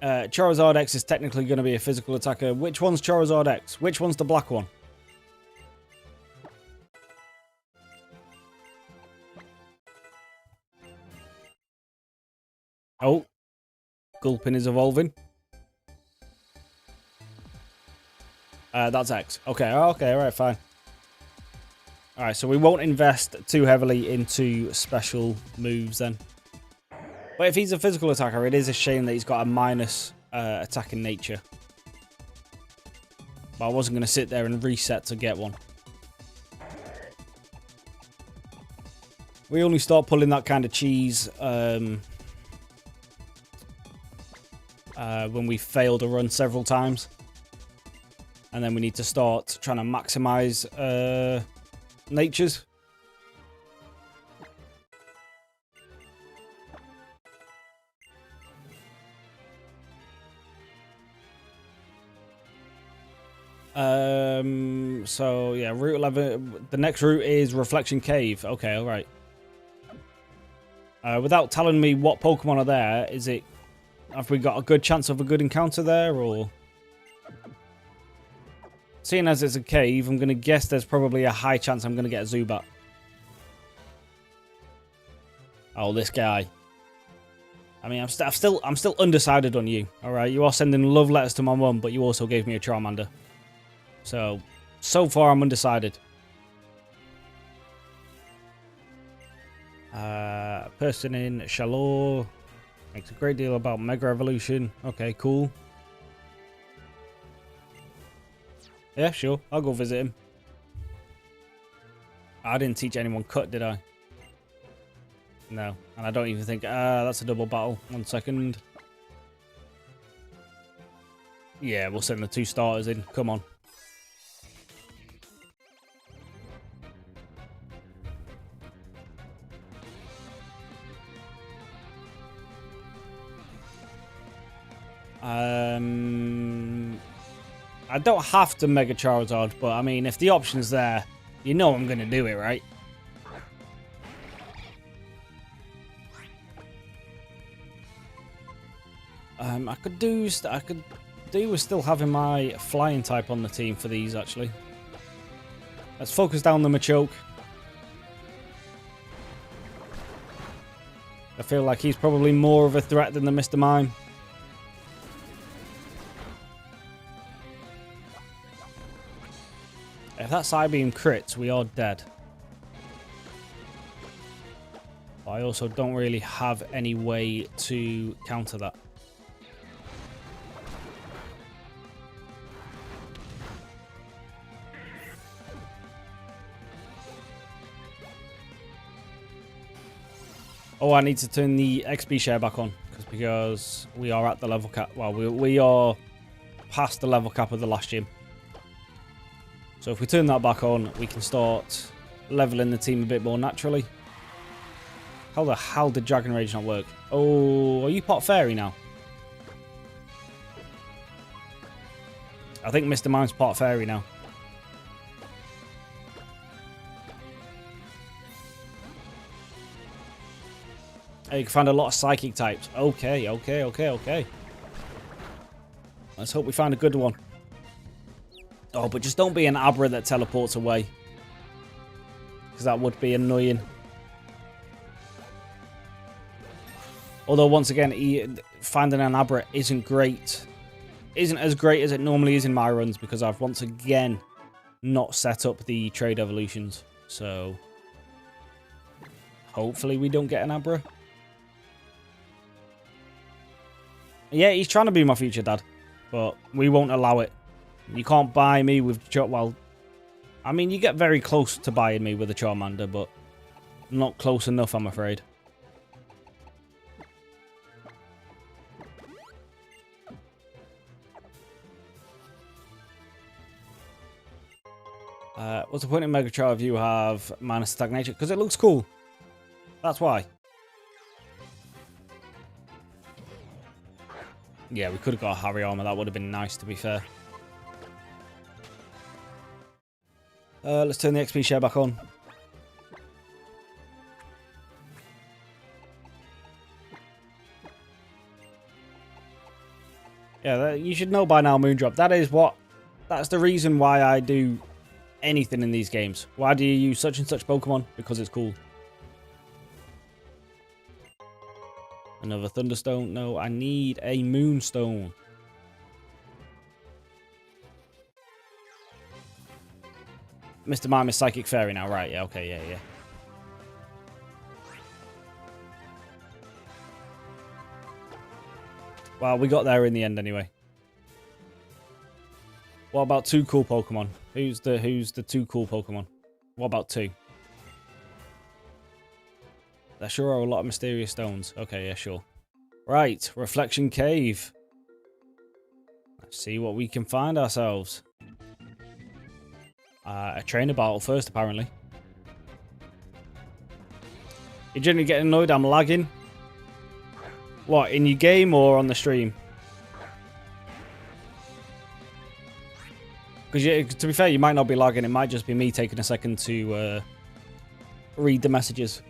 Charizard X is technically going to be a physical attacker. Which one's Charizard X? Which one's the black one? Oh. Gulpin is evolving. That's X. Okay, alright, fine. Alright, so we won't invest too heavily into special moves then. But if he's a physical attacker, it is a shame that he's got a minus attacking nature. But I wasn't going to sit there and reset to get one. We only start pulling that kind of cheese when we fail to run several times. And then we need to start trying to maximize natures. So yeah, Route 11. The next route is Reflection Cave. Okay, all right. Without telling me what Pokemon are there, is it? Have we got a good chance of a good encounter there, or? Seeing as it's a cave, I'm going to guess there's probably a high chance I'm going to get a Zubat. Oh, this guy. I mean, I'm still undecided on you. All right, you are sending love letters to my mum, but you also gave me a Charmander. So far I'm undecided. Person in Shalor makes a great deal about Mega Evolution. Okay, cool. Yeah, sure. I'll go visit him. I didn't teach anyone cut, did I? No. And I don't even think... that's a double battle. 1 second. Yeah, we'll send the 2 starters in. Come on. I don't have to Mega Charizard, but I mean, if the option's there, you know I'm going to do it, right? I could do with still having my flying type on the team for these, actually. Let's focus down the Machoke. I feel like he's probably more of a threat than the Mr. Mime. If that Psybeam crits, we are dead. But I also don't really have any way to counter that. Oh, I need to turn the XP share back on because we are at the level cap. Well, we are past the level cap of the last gym. So if we turn that back on, we can start leveling the team a bit more naturally. How the hell did Dragon Rage not work? Oh, are you Pot Fairy now? I think Mr. Mime's Pot Fairy now. Oh, you can find a lot of Psychic types. Okay, okay, okay, okay. Let's hope we find a good one. Oh, but just don't be an Abra that teleports away. Because that would be annoying. Although, once again, finding an Abra isn't great. Isn't as great as it normally is in my runs, because I've once again not set up the trade evolutions. So, hopefully we don't get an Abra. Yeah, he's trying to be my future dad, but we won't allow it. You can't buy me with... Well, I mean, you get very close to buying me with a Charmander, but not close enough, I'm afraid. What's the point in Mega Char if you have minus stagnation? Because it looks cool. That's why. Yeah, we could have got a Harry Armor. That would have been nice, to be fair. Let's turn the XP share back on. Yeah, you should know by now, Moondrop. That's the reason why I do anything in these games. Why do you use such and such Pokemon? Because it's cool. Another Thunderstone. No, I need a Moonstone. Mr. Mime is Psychic Fairy now. Right, yeah, okay, yeah. Well, we got there in the end anyway. What about two cool Pokemon? Who's the two cool Pokemon? What about two? There sure are a lot of mysterious stones. Okay, yeah, sure. Right, Reflection Cave. Let's see what we can find ourselves. A trainer battle first, apparently. You're generally getting annoyed I'm lagging. What, in your game or on the stream? Because to be fair, you might not be lagging. It might just be me taking a second to read the messages.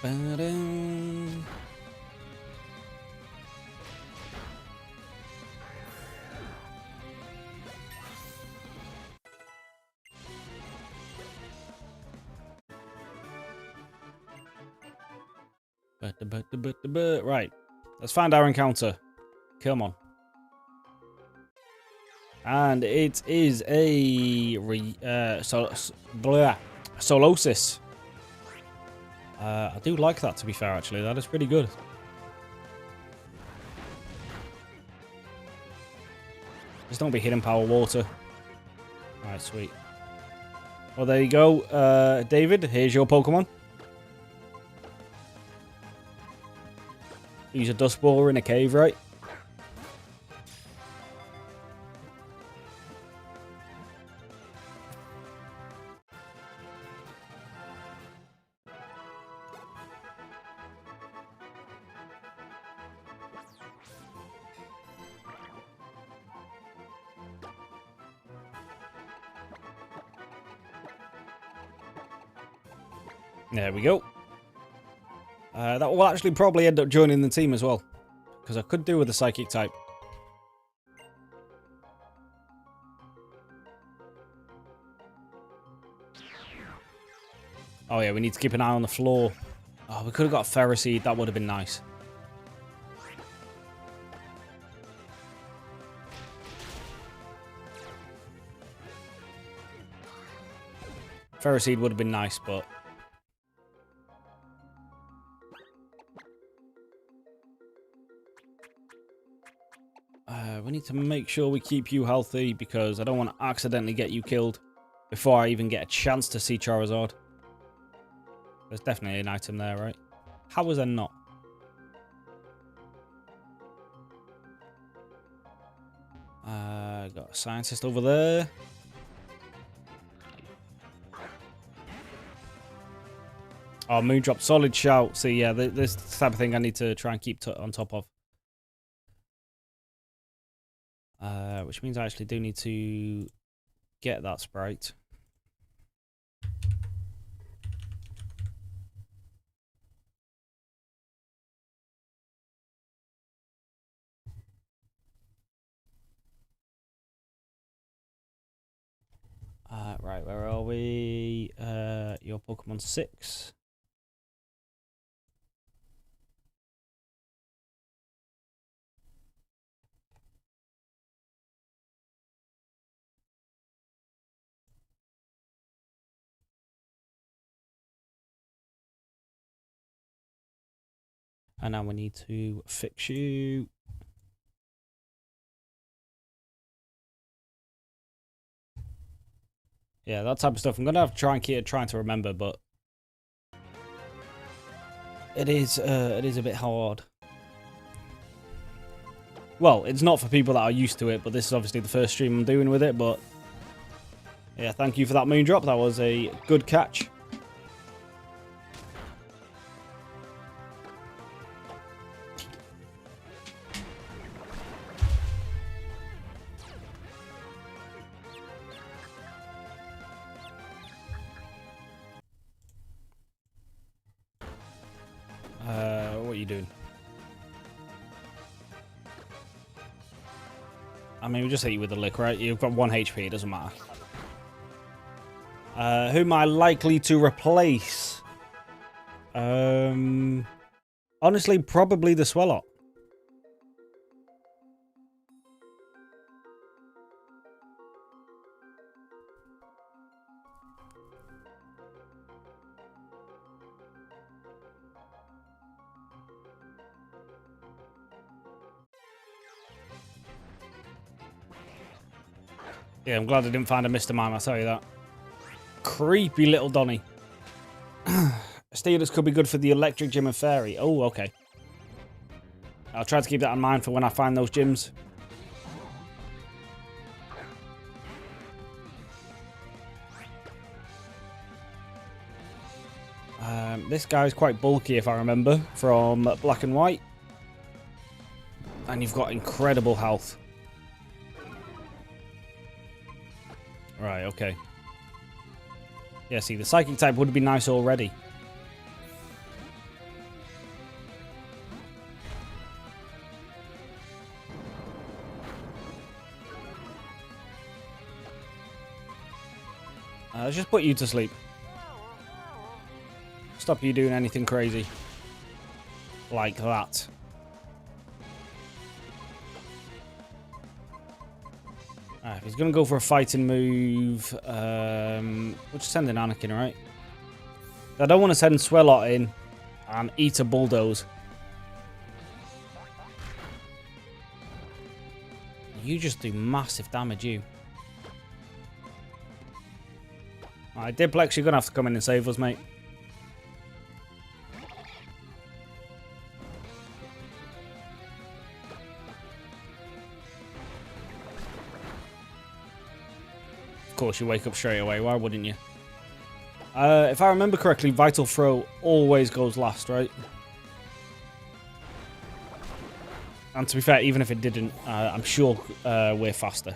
Ba-dum. Right, let's find our encounter. Come on. And it is a Solosis. I do like that, to be fair, actually. That is pretty good. Just don't be hidden power water. Alright, sweet. Well, there you go. David, here's your Pokemon. Use a Dust Borer in a cave, right? There we go. That will actually probably end up joining the team as well. Because I could do with a Psychic type. Oh yeah, we need to keep an eye on the floor. Oh, we could have got Ferroseed. That would have been nice. Ferroseed would have been nice, but... we need to make sure we keep you healthy, because I don't want to accidentally get you killed before I even get a chance to see Charizard. There's definitely an item there, right? How was there not? Got a scientist over there. Oh, Moondrop, solid shout. See, yeah, this type of thing I need to try and keep on top of. Which means I actually do need to get that sprite. Right, where are we? Your Pokemon 6. And now we need to fix you. Yeah, that type of stuff. I'm gonna have to try and keep trying to remember, but it is a bit hard. Well, it's not for people that are used to it, but this is obviously the first stream I'm doing with it. But yeah, thank you for that Moondrop. That was a good catch. What are you doing? I mean, we just hit you with a lick, right? You've got 1 HP, it doesn't matter. Who am I likely to replace? Honestly, probably the Swellot. Yeah, I'm glad I didn't find a Mr. Mime, I'll tell you that. Creepy little Donny. Steelers could be good for the Electric Gym and Fairy. Oh, okay. I'll try to keep that in mind for when I find those gyms. This guy's quite bulky, if I remember, from Black and White. And you've got incredible health. Right, okay. Yeah, see, the Psychic type would be nice already. Let's just put you to sleep. Stop you doing anything crazy. Like that. If he's going to go for a fighting move, we'll just send in Anakin, right? I don't want to send Swellot in and eat a Bulldoze. You just do massive damage, you. Alright, Diplex, you're going to have to come in and save us, mate. Of course, you wake up straight away. Why wouldn't you? If I remember correctly, Vital Throw always goes last, right? And to be fair, even if it didn't, I'm sure we're faster.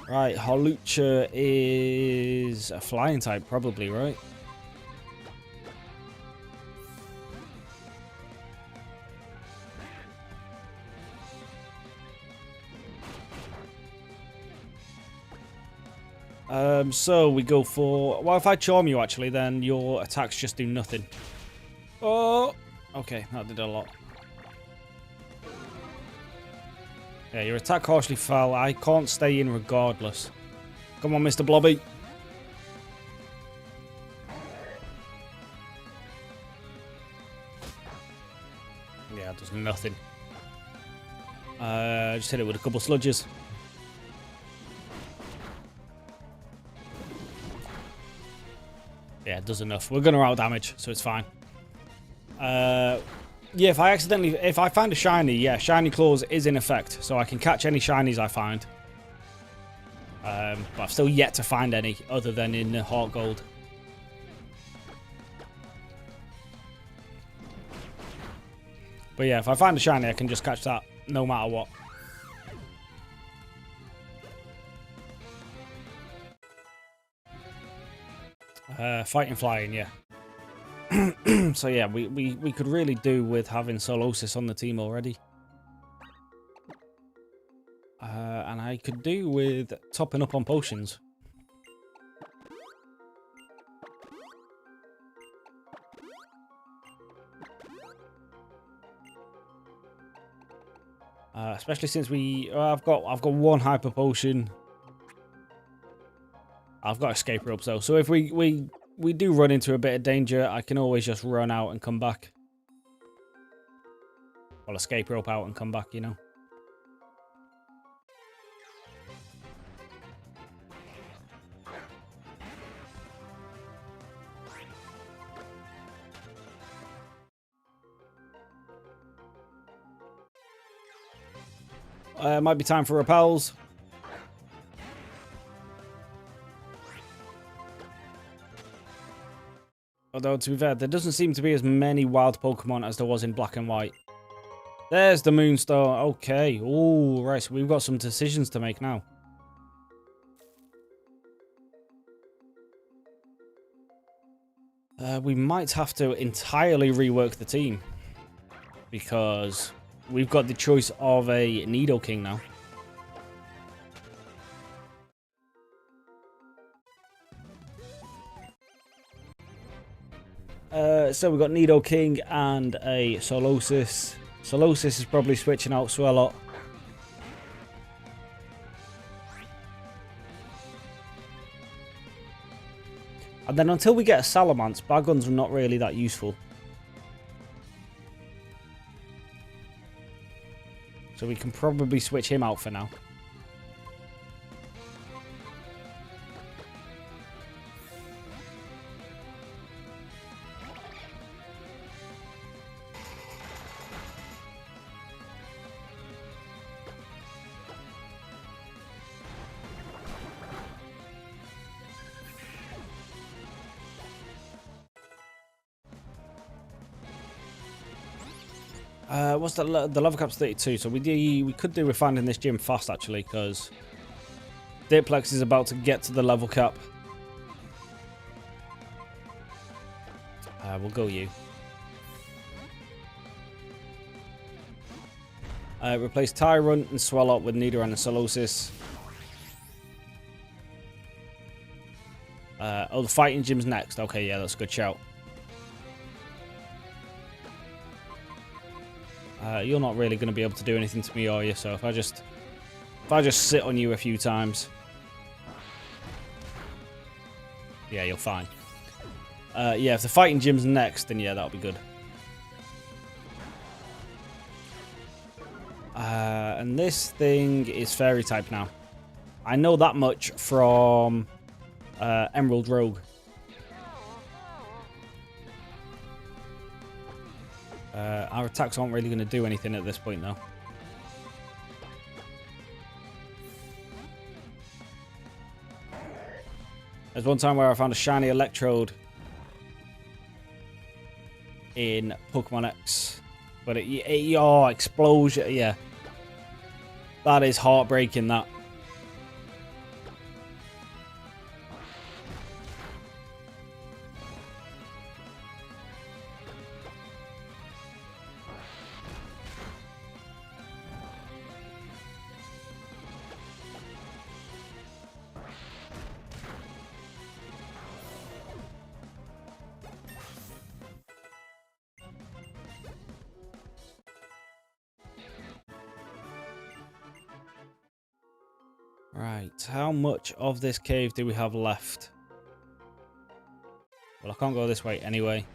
Right, Hawlucha is a flying type, probably, right? So we go for... Well, if I charm you, actually, then your attacks just do nothing. Oh! Okay, that did a lot. Yeah, your attack harshly fell. I can't stay in regardless. Come on, Mr. Blobby. Yeah, it does nothing. Just hit it with a couple sludges. Yeah, it does enough. We're going to out damage, so it's fine. Yeah, if I find a shiny, yeah, shiny claws is in effect, so I can catch any shinies I find. But I've still yet to find any other than in Heart Gold. But yeah, if I find a shiny, I can just catch that no matter what. Fighting flying, yeah. So yeah, we could really do with having Solosis on the team already. And I could do with topping up on potions. Especially since I've got one hyper potion. I've got escape ropes though, so if we do run into a bit of danger, I can always just run out and come back. Or escape rope out and come back, you know. Might be time for repels. Although, to be fair, there doesn't seem to be as many wild Pokemon as there was in Black and White. There's the Moonstone. Okay. Oh, right. So we've got some decisions to make now. We might have to entirely rework the team. Because we've got the choice of a Nidoking now. So we've got Nidoking and a Solosis. Solosis is probably switching out Swellow. And then until we get a Salamence, Bagon's not really that useful. So we can probably switch him out for now. What's the level cap's 32? So we could do with finding this gym fast actually, because Diplex is about to get to the level cap. We'll go you. Replace Tyrant and Swallow with Nidoran and Solosis. Oh, the fighting gym's next. Okay, yeah, that's a good shout. You're not really going to be able to do anything to me, are you? So if I just sit on you a few times, yeah, you're fine. Yeah, if the fighting gym's next, then yeah, that'll be good. And this thing is fairy type now. I know that much from Emerald Rogue. Our attacks aren't really going to do anything at this point, though. There's one time where I found a shiny Electrode in Pokemon X. But oh, explosion, yeah. That is heartbreaking, that. Right, how much of this cave do we have left? Well, I can't go this way anyway.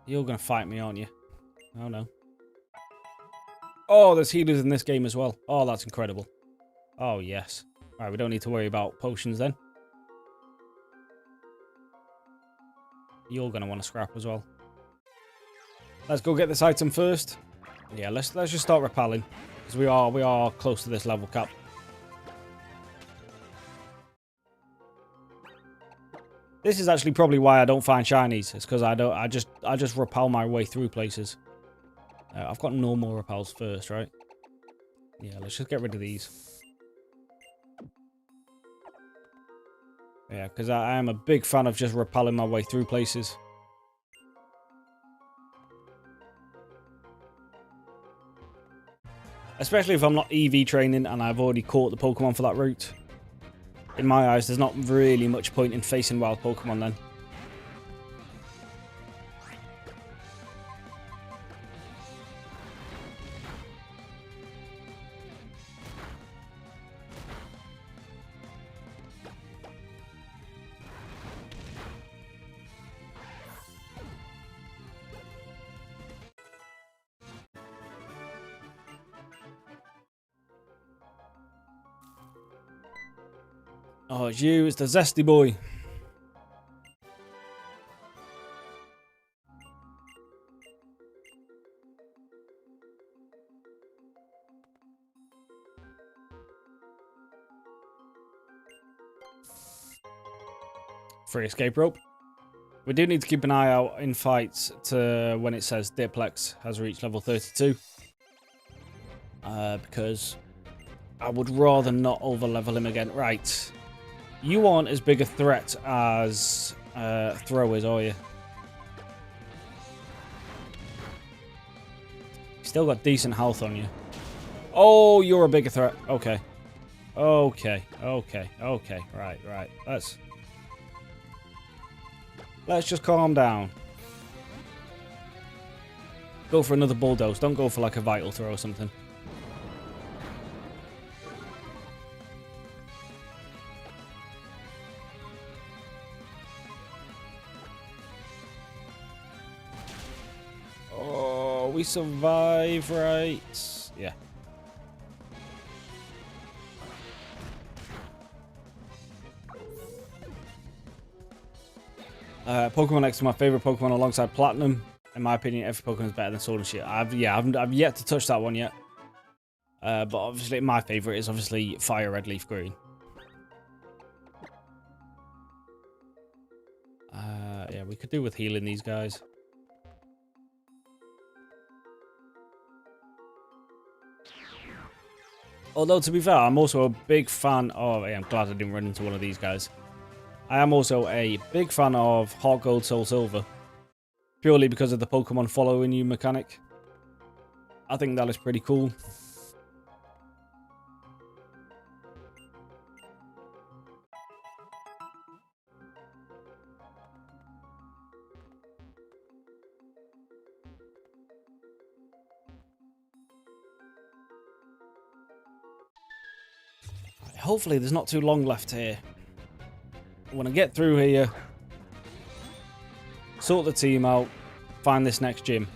You're going to fight me, aren't you? Oh, no. Oh, there's healers in this game as well. Oh, that's incredible. Oh, yes. All right, we don't need to worry about potions then. You're going to want to scrap as well. Let's go get this item first. Yeah, let's just start repelling. Because we are close to this level cap. This is actually probably why I don't find shinies. It's because I just repel my way through places. I've got normal repels first, right? Yeah, let's just get rid of these. Yeah, because I am a big fan of just repelling my way through places. Especially if I'm not EV training and I've already caught the Pokemon for that route. In my eyes, there's not really much point in facing wild Pokemon then. Oh, it's you. It's the zesty boy. Free escape rope. We do need to keep an eye out in fights to when it says Diplex has reached level 32. Because I would rather not over-level him again. Right. You aren't as big a threat as Throw is, are you? Still got decent health on you. Oh, you're a bigger threat. Okay. Okay. Right. Let's just calm down. Go for another bulldoze. Don't go for like a vital throw or something. Oh, we survive, right? Yeah. Pokemon X is my favorite Pokemon alongside Platinum. In my opinion, every Pokemon is better than Sword and Shield. I've yet to touch that one yet. But obviously, my favorite is obviously Fire Red Leaf Green. Yeah, we could do with healing these guys. Although, to be fair, I'm also a big fan of... I'm glad I didn't run into one of these guys. I am also a big fan of Heart Gold, Soul Silver. Purely because of the Pokemon following you mechanic. I think that is pretty cool. Hopefully there's not too long left here. I want to get through here, sort the team out, find this next gym.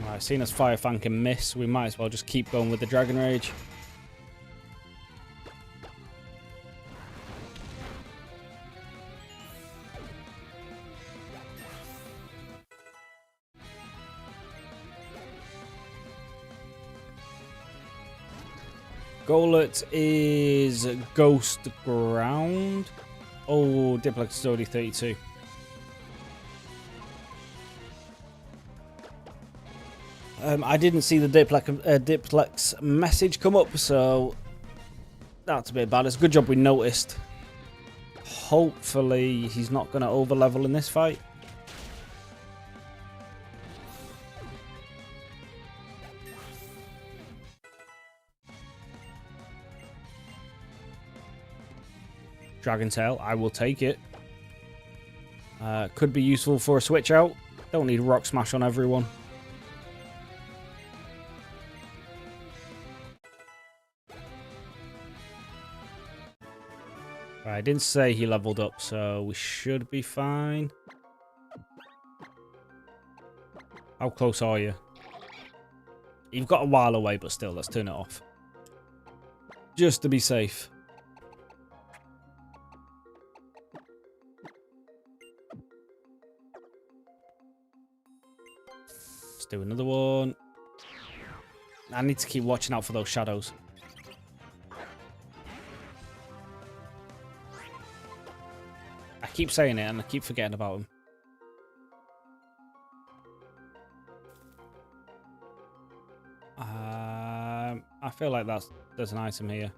Right, seeing as Fire Fan can miss, we might as well just keep going with the Dragon Rage. Golett is Ghost Ground. Oh, Diplex is already 32. I didn't see the Diplex message come up, so that's a bit bad. It's a good job we noticed. Hopefully he's not going to over-level in this fight. Dragon Tail, I will take it. Could be useful for a switch out. Don't need Rock Smash on everyone. I didn't say he leveled up, so we should be fine. How close are you? You've got a while away, but still, let's turn it off. Just to be safe. Let's do another one. I need to keep watching out for those shadows. I keep saying it and I keep forgetting about them. I feel like there's an item here.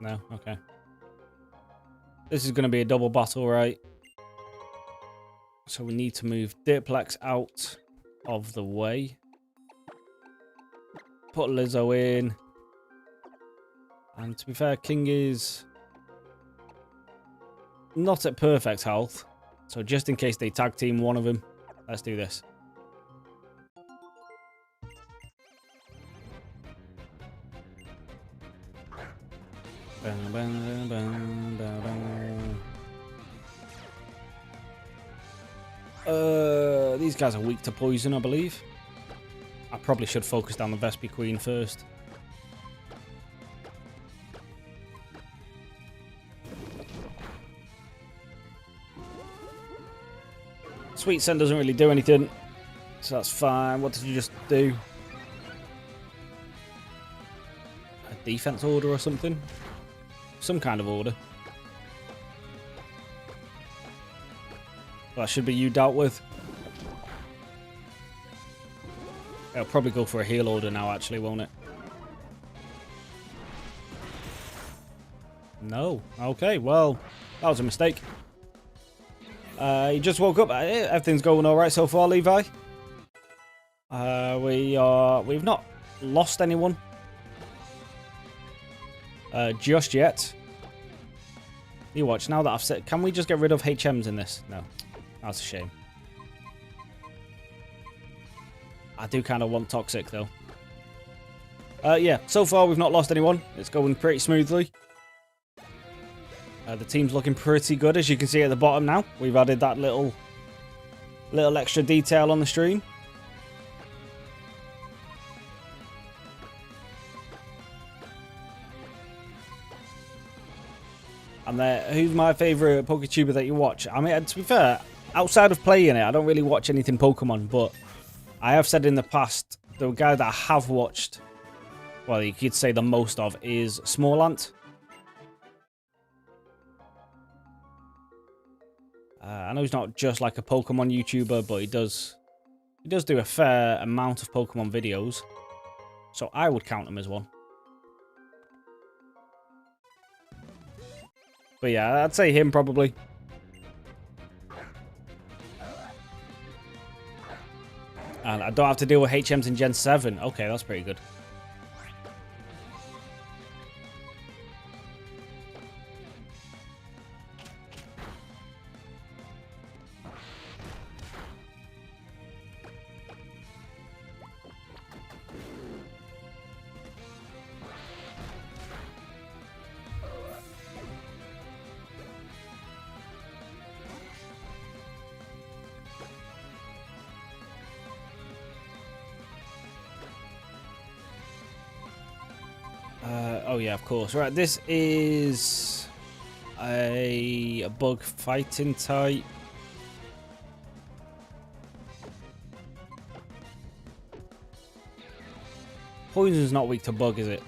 No? Okay. This is going to be a double battle, right? So we need to move Dirtplex out of the way. Put Lizzo in. And to be fair, King is not at perfect health. So just in case they tag team one of them, let's do this. These guys are weak to poison, I believe. I probably should focus down the Vespi Queen first. Sweet Scent doesn't really do anything, so that's fine. What did you just do? A defense order or something? Some kind of order. That should be you dealt with. It'll probably go for a heal order now, actually, won't it? No. Okay, well, that was a mistake. You just woke up. Everything's going all right so far, Levi. We've not lost anyone just yet. You watch now that I've said. Can we just get rid of HMs in this? No, that's a shame. I do kind of want Toxic though. Yeah, so far we've not lost anyone. It's going pretty smoothly. The team's looking pretty good, as you can see at the bottom now. We've added that little extra detail on the stream. And who's my favourite PokeTuber that you watch? I mean, to be fair, outside of playing it, I don't really watch anything Pokemon, but I have said in the past, the guy that I have watched, well, you could say the most of, is Smallant. I know he's not just like a Pokemon YouTuber, but he does do a fair amount of Pokemon videos. So I would count him as one. But yeah, I'd say him probably. And I don't have to deal with HMs in Gen 7. Okay, that's pretty good. Oh yeah, of course. Right, this is a bug fighting type. Poison's not weak to bug, is it?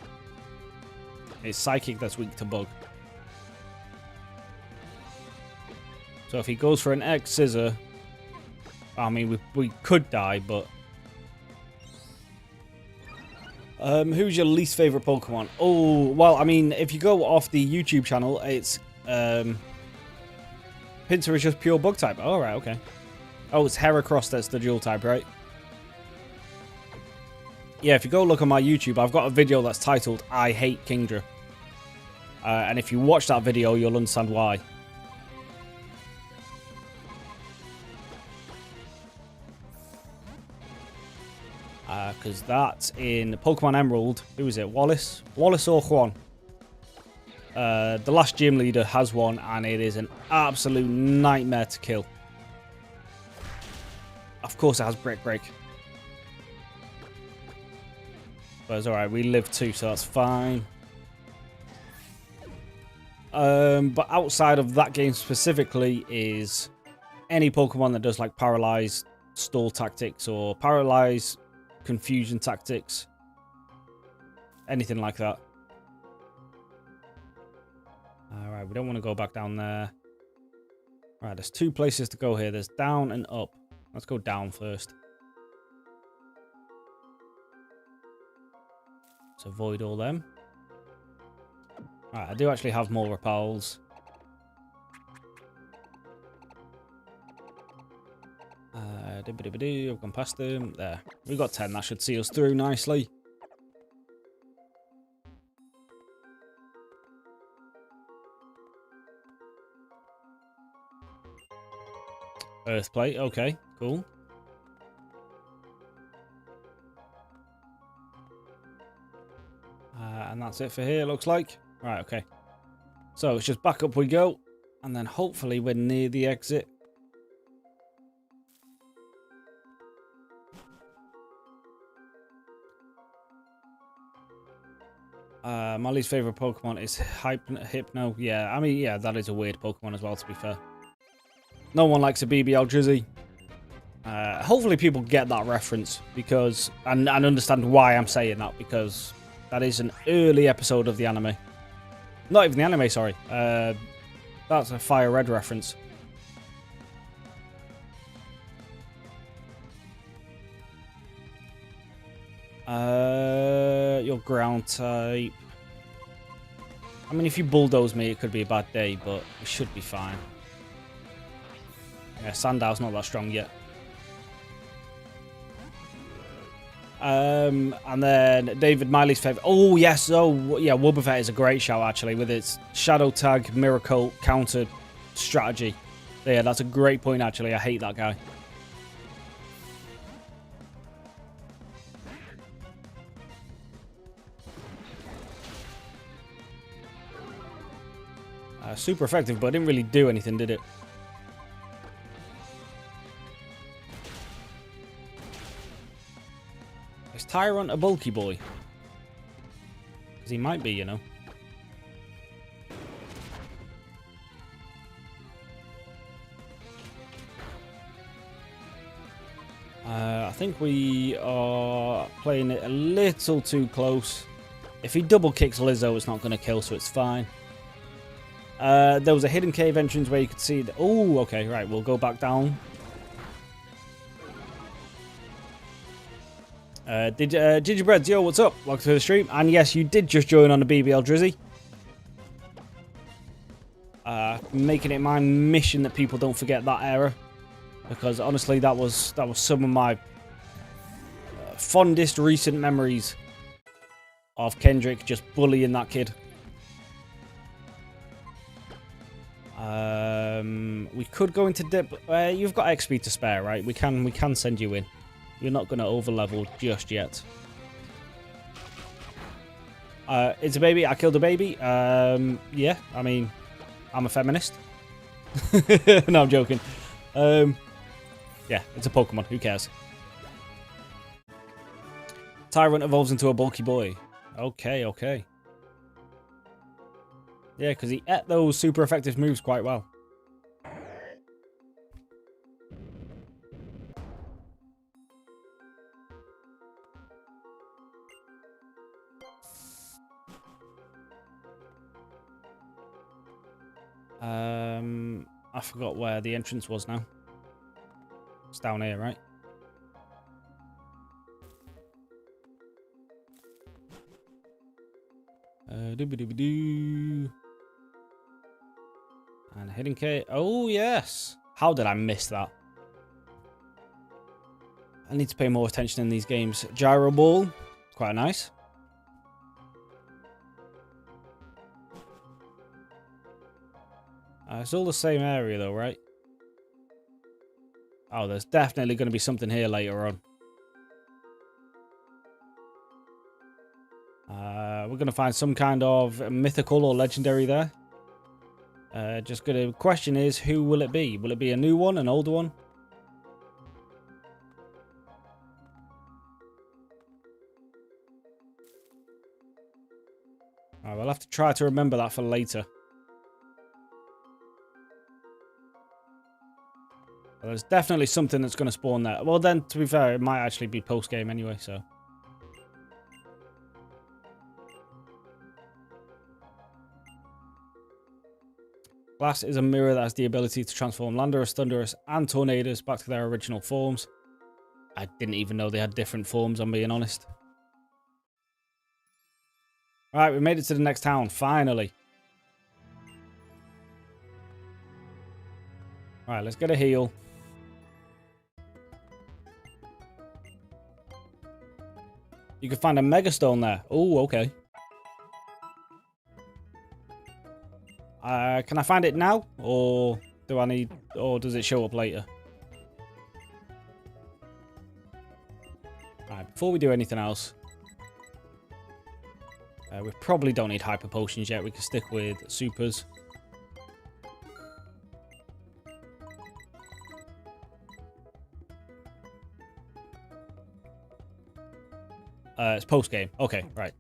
It's Psychic that's weak to bug. So if he goes for an X Scissor, I mean, we could die, but... who's your least favourite Pokemon? Oh, well, I mean, if you go off the YouTube channel, it's... Pinsir is just pure bug type. Oh, right, okay. Oh, it's Heracross that's the dual type, right? Yeah, if you go look on my YouTube, I've got a video that's titled, I Hate Kingdra. And if you watch that video, you'll understand why. Because that's in Pokemon Emerald. Who is it? Wallace? Wallace or Juan? The last gym leader has one, and it is an absolute nightmare to kill. Of course it has Brick Break. But it's alright, we live 2, so that's fine. But outside of that game specifically is any Pokemon that does like Paralyze, Stall Tactics, or Paralyze, Confusion Tactics. Anything like that. Alright, we don't want to go back down there. Alright, there's 2 places to go here. There's down and up. Let's go down first. Let's avoid all them. Alright, I do actually have more repels. I've gone past them. There. We've got 10. That should see us through nicely. Earthplate. Okay, cool. And that's it for here, looks like. Right, okay. So it's just back up we go. And then hopefully we're near the exit. My least favorite Pokemon is Hypno. Yeah, I mean, yeah, that is a weird Pokemon as well, to be fair. No one likes a BBL Drizzy. Hopefully people get that reference because and understand why I'm saying that, because that is an early episode of the anime. Not even the anime, sorry. That's a Fire Red reference. Your ground type. I mean, if you bulldoze me, it could be a bad day, but it should be fine. Yeah, Sandow's not that strong yet. And then David Miley's favorite. Oh, yes. Oh, yeah. Wobbuffet is a great shout, actually, with its Shadow Tag, Miracle, counter strategy. Yeah, that's a great point, actually. I hate that guy. Super effective, but it didn't really do anything, did it? Is Tyrant a bulky boy? Because he might be, you know. I think we are playing it a little too close. If he double kicks Lizzo, it's not going to kill, so it's fine. There was a hidden cave entrance where you could see... Oh, okay, right, we'll go back down. Gingerbread, yo, what's up? Welcome to the stream. And yes, you did just join on the BBL Drizzy. Making it my mission that people don't forget that era. Because honestly, that was some of my fondest recent memories of Kendrick just bullying that kid. We could go into dip. You've got XP to spare, right? We can send you in. You're not going to overlevel just yet. It's a baby. I killed a baby. Yeah, I mean, I'm a feminist. No, I'm joking. Yeah, it's a Pokemon. Who cares? Tyrant evolves into a bulky boy. Okay, okay. Yeah, because he ate those super effective moves quite well. I forgot where the entrance was now. It's down here, right? Dooby-dooby-doo. And hidden K. Oh, yes. How did I miss that? I need to pay more attention in these games. Gyro Ball. Quite nice. It's all the same area, though, right? Oh, there's definitely going to be something here later on. We're going to find some kind of mythical or legendary there. Question is, who will it be? Will it be a new one, an older one? Alright, we'll have to try to remember that for later. Well, there's definitely something that's going to spawn there. Well, then, to be fair, it might actually be post-game anyway, so... Glass is a mirror that has the ability to transform Landorus, Thunderous, and Tornadus back to their original forms. I didn't even know they had different forms, I'm being honest. Alright, we made it to the next town, finally. Alright, let's get a heal. You can find a Megastone there. Oh, okay. Can I find it now? Or do I need... Or does it show up later? Alright, before we do anything else... we probably don't need Hyper Potions yet. We can stick with Supers. It's post-game. Okay, right.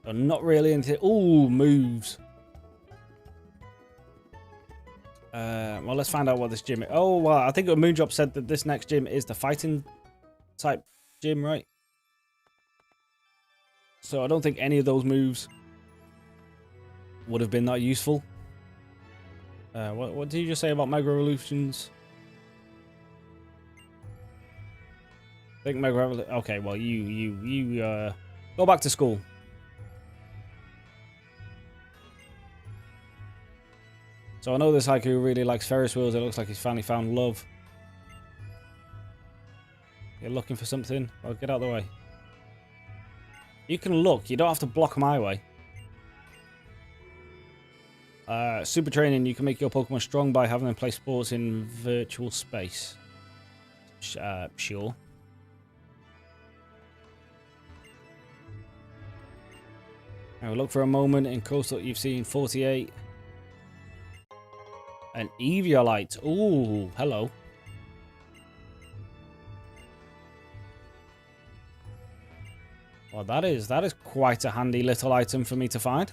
So not really into... Ooh, moves. Well, let's find out what this gym is. Oh, well, I think Moondrop said that this next gym is the fighting type gym, right? So I don't think any of those moves would have been that useful. What did you just say about Mega Revolutions? I think Mega Revolution... Okay, well, you go back to school. So I know this haiku really likes Ferris wheels. It looks like he's finally found love. You're looking for something? Well, get out of the way. You can look. You don't have to block my way. Super training. You can make your Pokemon strong by having them play sports in virtual space. Sure. Now look for a moment in Coastal. You've seen 48. An Eviolite. Ooh, hello. Well, that is quite a handy little item for me to find.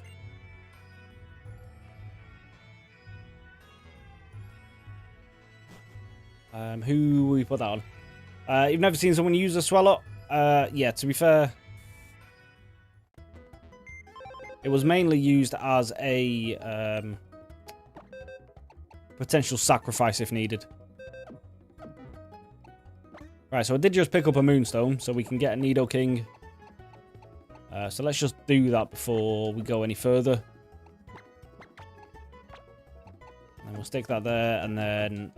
Who will we put that on? You've never seen someone use a Swallow? Yeah, to be fair, it was mainly used as a potential sacrifice if needed. Right, so I did just pick up a Moonstone, so we can get a Nidoking. So let's just do that before we go any further. And we'll stick that there, and then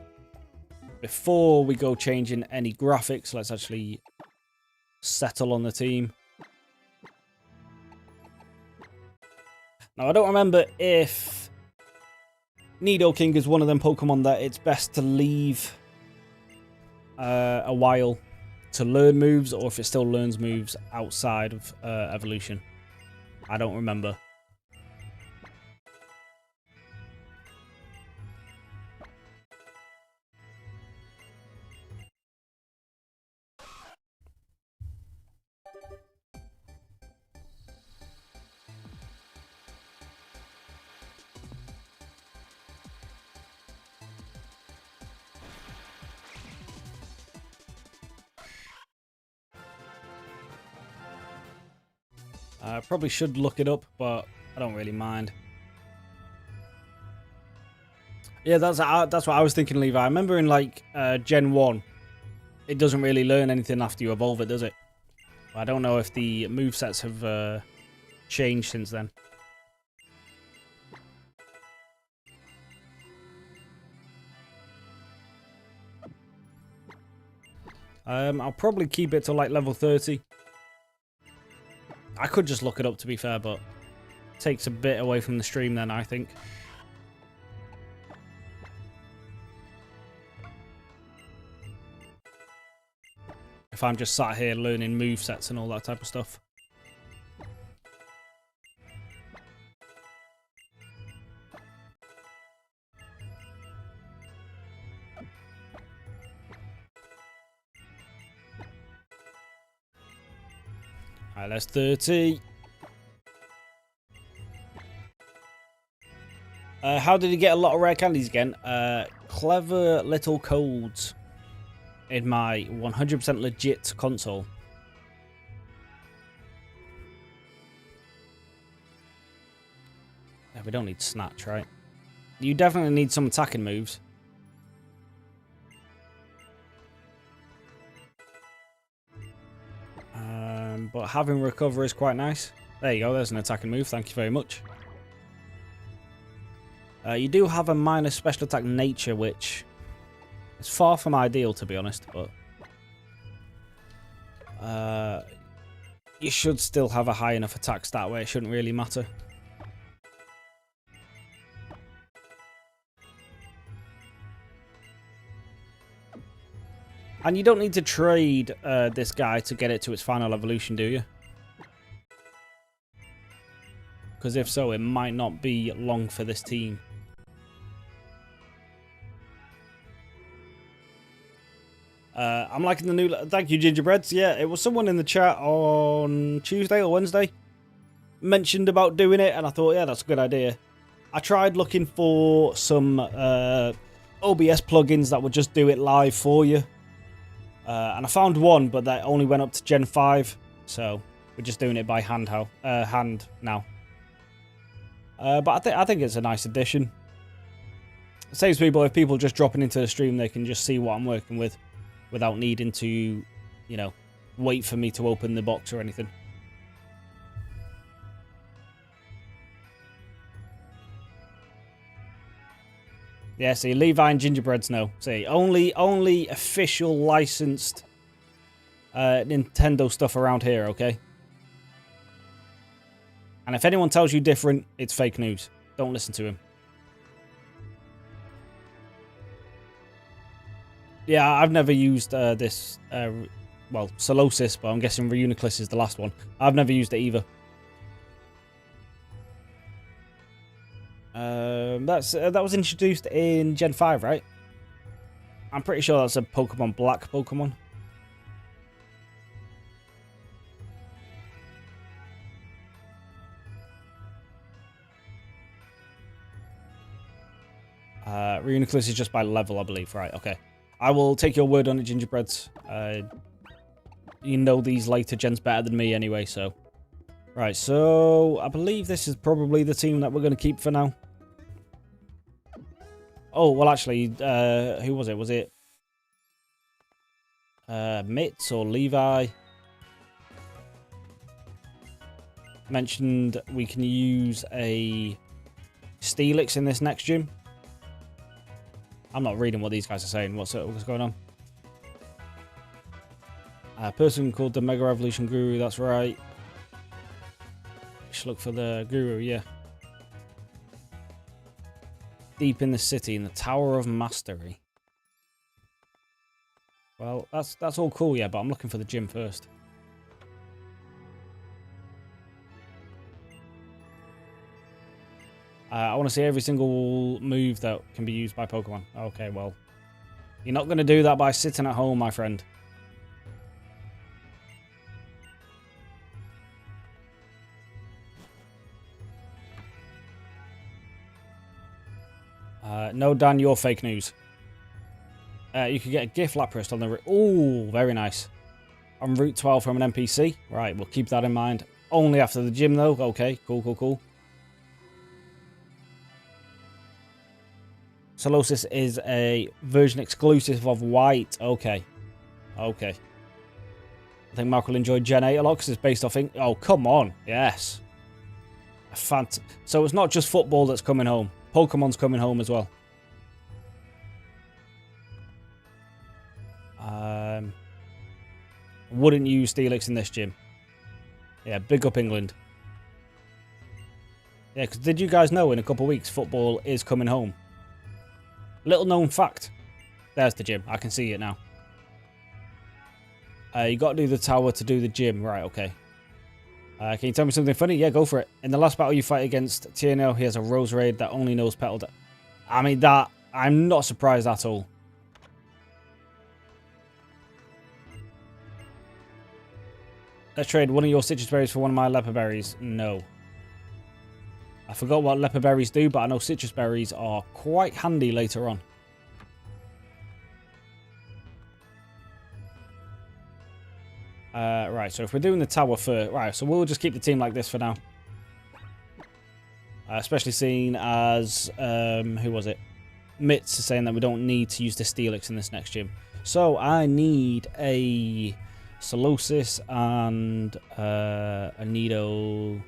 before we go changing any graphics, let's actually settle on the team. Now, I don't remember if Nidoking is one of them Pokemon that it's best to leave a while to learn moves, or if it still learns moves outside of evolution. I don't remember. I probably should look it up, but I don't really mind. Yeah, that's what I was thinking, Levi. I remember in like Gen 1, it doesn't really learn anything after you evolve it, does it? I don't know if the movesets have changed since then. I'll probably keep it to like level 30. I could just look it up, to be fair, but it takes a bit away from the stream then, I think. if I'm just sat here learning movesets and all that type of stuff. Alright, that's 30. How did you get a lot of rare candies again? Clever little codes in my 100% legit console. Yeah, we don't need snatch, right? You definitely need some attacking moves. But having recover is quite nice. There you go, there's an attacking move, thank you very much. You do have a minor special attack nature, which is far from ideal, to be honest, but you should still have a high enough attack stat where it shouldn't really matter. And you don't need to trade this guy to get it to its final evolution, do you? Because if so, it might not be long for this team. I'm liking the new... Thank you, Gingerbreads. Yeah, it was someone in the chat on Tuesday or Wednesday mentioned about doing it, and I thought, yeah, that's a good idea. I tried looking for some OBS plugins that would just do it live for you. And I found one, but that only went up to Gen 5, so we're just doing it by hand now. But I think it's a nice addition. It saves people, if people just dropping into the stream, they can just see what I'm working with without needing to, you know, wait for me to open the box or anything. Yeah, see, Levi and Gingerbreads know. See, only official licensed Nintendo stuff around here, okay? And if anyone tells you different, it's fake news. Don't listen to him. Yeah, I've never used this, well, Solosis, but I'm guessing Reuniclus is the last one. I've never used it either. That was introduced in Gen 5, right? I'm pretty sure that's a Pokemon Black Pokemon. Reuniclus is just by level, I believe. Right, okay. I will take your word on it, Gingerbreads. You know these later gens better than me anyway, so... Right, so I believe this is probably the team that we're going to keep for now. Oh, well, actually, who was it? Was it Mitz or Levi? Mentioned we can use a Steelix in this next gym. I'm not reading what these guys are saying. What's going on? A person called the Mega Evolution Guru, that's right. Should look for the Guru, yeah. Deep in the city, in the Tower of Mastery. Well, that's all cool, yeah, but I'm looking for the gym first. I want to see every single move that can be used by Pokemon. Okay, well, you're not going to do that by sitting at home, my friend. No, Dan, you're fake news. You could get a gift Lapras on the... Ooh, very nice. On Route 12 from an NPC. Right, we'll keep that in mind. Only after the gym, though. Okay, cool. Solosis is a version exclusive of White. Okay. I think Mark will enjoy Gen 8 a lot because it's based off... Oh, come on. Yes. So it's not just football that's coming home. Pokemon's coming home as well. Wouldn't use Steelix in this gym. Yeah, big up England. Yeah, because did you guys know in a couple of weeks football is coming home? Little known fact. There's the gym. I can see it now. You got to do the tower to do the gym. Right, okay. Can you tell me something funny? Yeah, go for it. In the last battle you fight against TNL, he has a Rose Raid that only knows Petal. I mean, that... I'm not surprised at all. Let's trade one of your citrus berries for one of my leopard berries. No. I forgot what leopard berries do, but I know citrus berries are quite handy later on. Right, so if we're doing the tower first... Right, so we'll just keep the team like this for now. Especially seeing as... who was it? Mitz is saying that we don't need to use the Steelix in this next gym. So I need a Solosis and a Nido...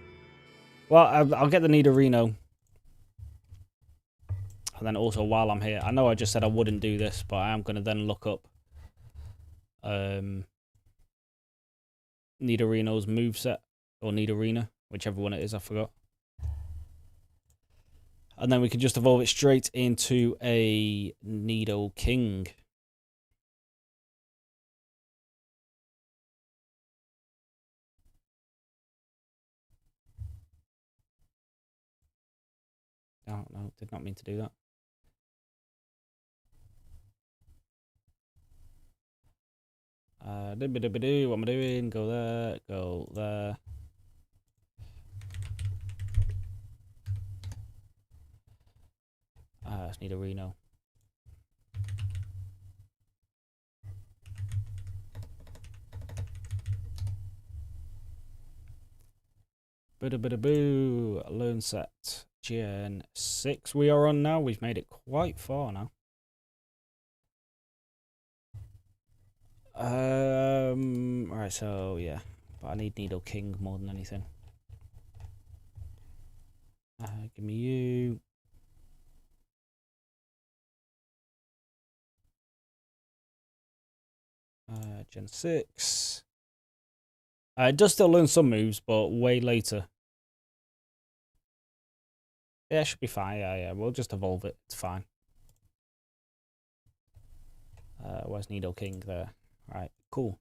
Well, I'll get the Nidorino. And then also while I'm here... I know I just said I wouldn't do this, but I am going to then look up... Nidorino's moveset, or Nidorina, whichever one it is, I forgot. And then we can just evolve it straight into a Nido King. Oh, no, did not mean to do that. What am I doing? Go there, go there. I just need a Reno. Boo. Learn set. Gen 6 we are on now. We've made it quite far now. Alright, so yeah. But I need Nido King more than anything. Give me you. Gen 6. It does still learn some moves, but way later. Yeah, it should be fine. Yeah. We'll just evolve it. It's fine. Where's Nido King there? Right, cool.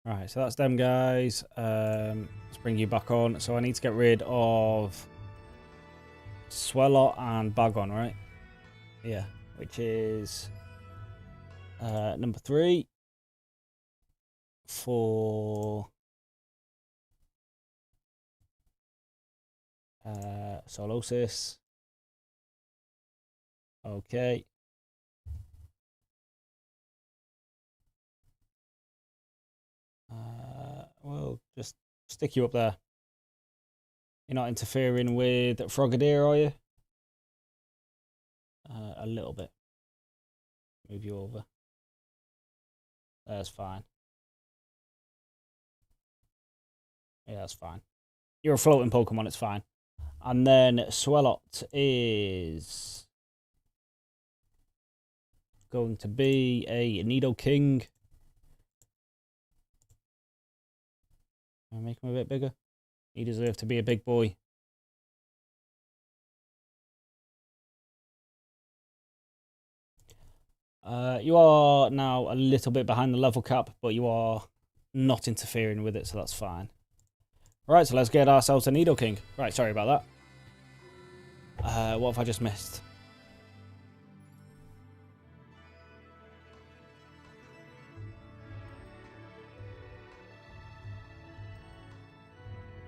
Right, so that's them guys. Let's bring you back on. So I need to get rid of Swellot and Bagon, right? Yeah, which is number 3 for Solosis. Okay. We'll just stick you up there. You're not interfering with Frogadier, are you? A little bit. Move you over. That's fine. Yeah, that's fine. You're a floating Pokemon, it's fine. And then Swellot is going to be a Nido King. Can I make him a bit bigger? He deserves to be a big boy. You are now a little bit behind the level cap, but you are not interfering with it, so that's fine. Right, so let's get ourselves a Nido King. Right, sorry about that. What have I just missed?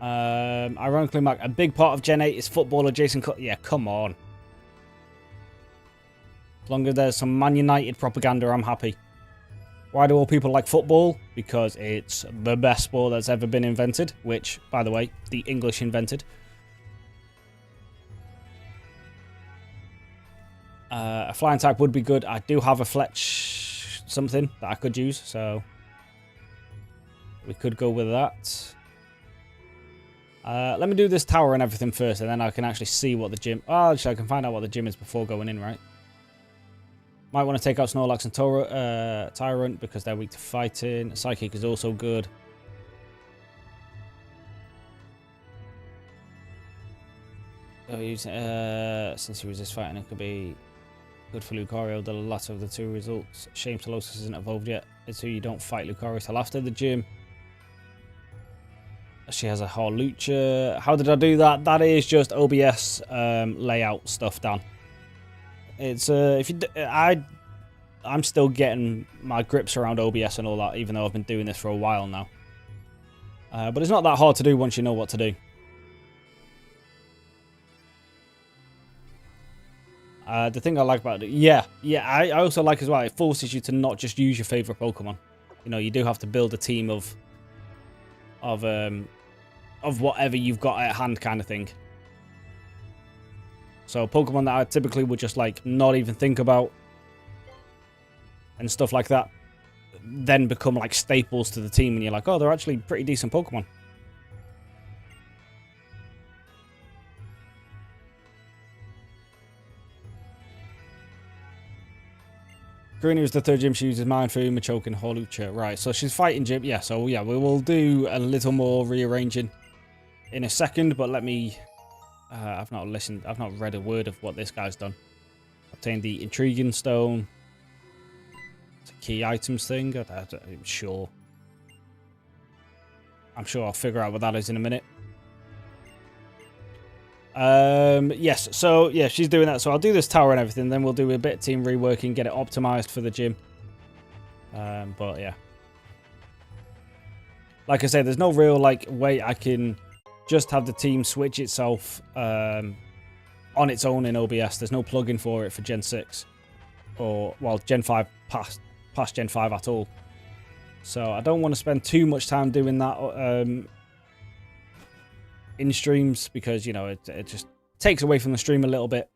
Ironically, Mark, a big part of Gen 8 is football adjacent. Yeah, come on. As long as there's some Man United propaganda, I'm happy. Why do all people like football? Because it's the best sport that's ever been invented. Which, by the way, the English invented. A flying type would be good. I do have a Fletch something that I could use, so we could go with that. Let me do this tower and everything first, and then I can actually see what the gym... Oh, actually, I can find out what the gym is before going in, right? Might want to take out Snorlax and Tyrant because they're weak to fighting. Psychic is also good. Since he resists fighting, it could be Good for Lucario, the latter of the two results. Shame Solosis isn't evolved yet. It's who you don't fight Lucario till after the gym. She has a Hawlucha. How did I do that? That is just OBS layout stuff, Dan. It's if you I'm still getting my grips around OBS and all that, even though I've been doing this for a while now. But it's not that hard to do once you know what to do. The thing I like about it, yeah, I also like as well, it forces you to not just use your favorite Pokemon. You know, you do have to build a team of whatever you've got at hand, kind of thing. So Pokemon that I typically would just like not even think about and stuff like that, then become like staples to the team, and you're like, oh, they're actually pretty decent Pokemon. Karina is the third gym she uses Mind Food, Machoke, and Hawlucha. Right, so she's fighting gym. Yeah, so yeah, we will do a little more rearranging in a second, but let me... I've not read a word of what this guy's done. Obtained the Intriguing Stone. It's a key items thing. I'm sure. I'm sure I'll figure out what that is in a minute. Yes, so yeah, she's doing that. So I'll do this tower and everything, then we'll do a bit of team reworking, get it optimized for the gym. But yeah. Like I said, there's no real like way I can just have the team switch itself on its own in OBS. There's no plugin for it for Gen 6. Or, well, Gen 5 past Gen 5 at all. So I don't want to spend too much time doing that in streams, because, you know, it just takes away from the stream a little bit.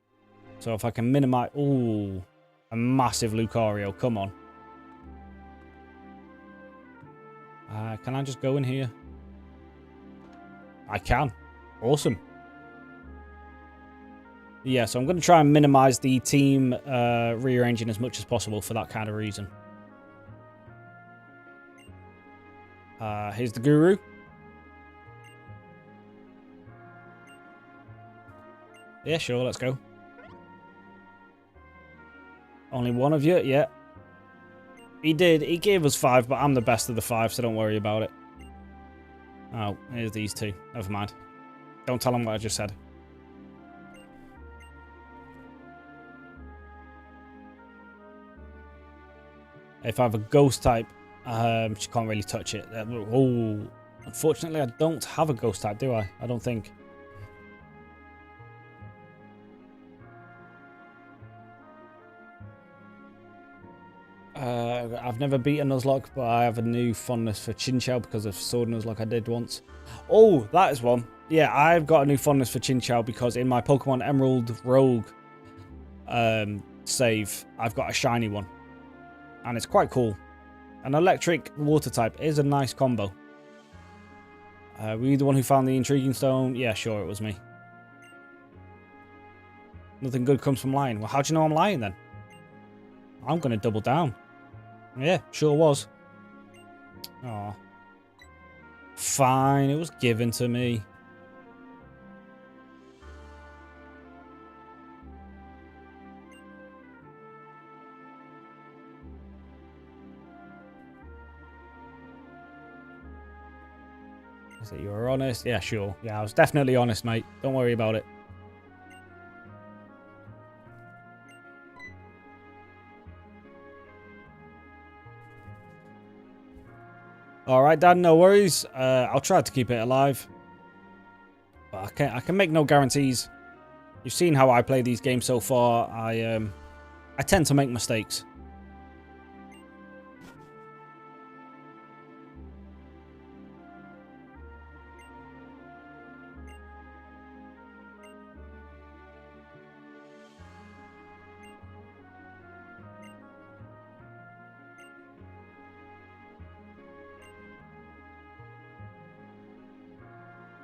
So if I can minimize... Ooh, a massive Lucario. Come on. Can I just go in here? I can. Awesome. Yeah, so I'm going to try and minimize the team rearranging as much as possible for that kind of reason. Here's the Guru. Yeah, sure, let's go. Only one of you? Yeah. He did. He gave us 5, but I'm the best of the 5, so don't worry about it. Oh, here's these 2. Never mind. Don't tell him what I just said. If I have a ghost type, she can't really touch it. Oh, unfortunately, I don't have a ghost type, do I? I don't think. I've never beaten Nuzlocke, but I have a new fondness for Chinchou because of Sword Nuzlocke I did once. Oh, that is one. Yeah, I've got a new fondness for Chinchou because in my Pokemon Emerald Rogue save, I've got a shiny one. And it's quite cool. An electric water type is a nice combo. Were you the one who found the Intriguing Stone? Yeah, sure, it was me. Nothing good comes from lying. Well, how do you know I'm lying then? I'm going to double down. Yeah, sure was. Aw. Fine, it was given to me. Is it you were honest? Yeah, sure. Yeah, I was definitely honest, mate. Don't worry about it. All right, Dan, no worries. I'll try to keep it alive. But I can make no guarantees. You've seen how I play these games so far. I tend to make mistakes.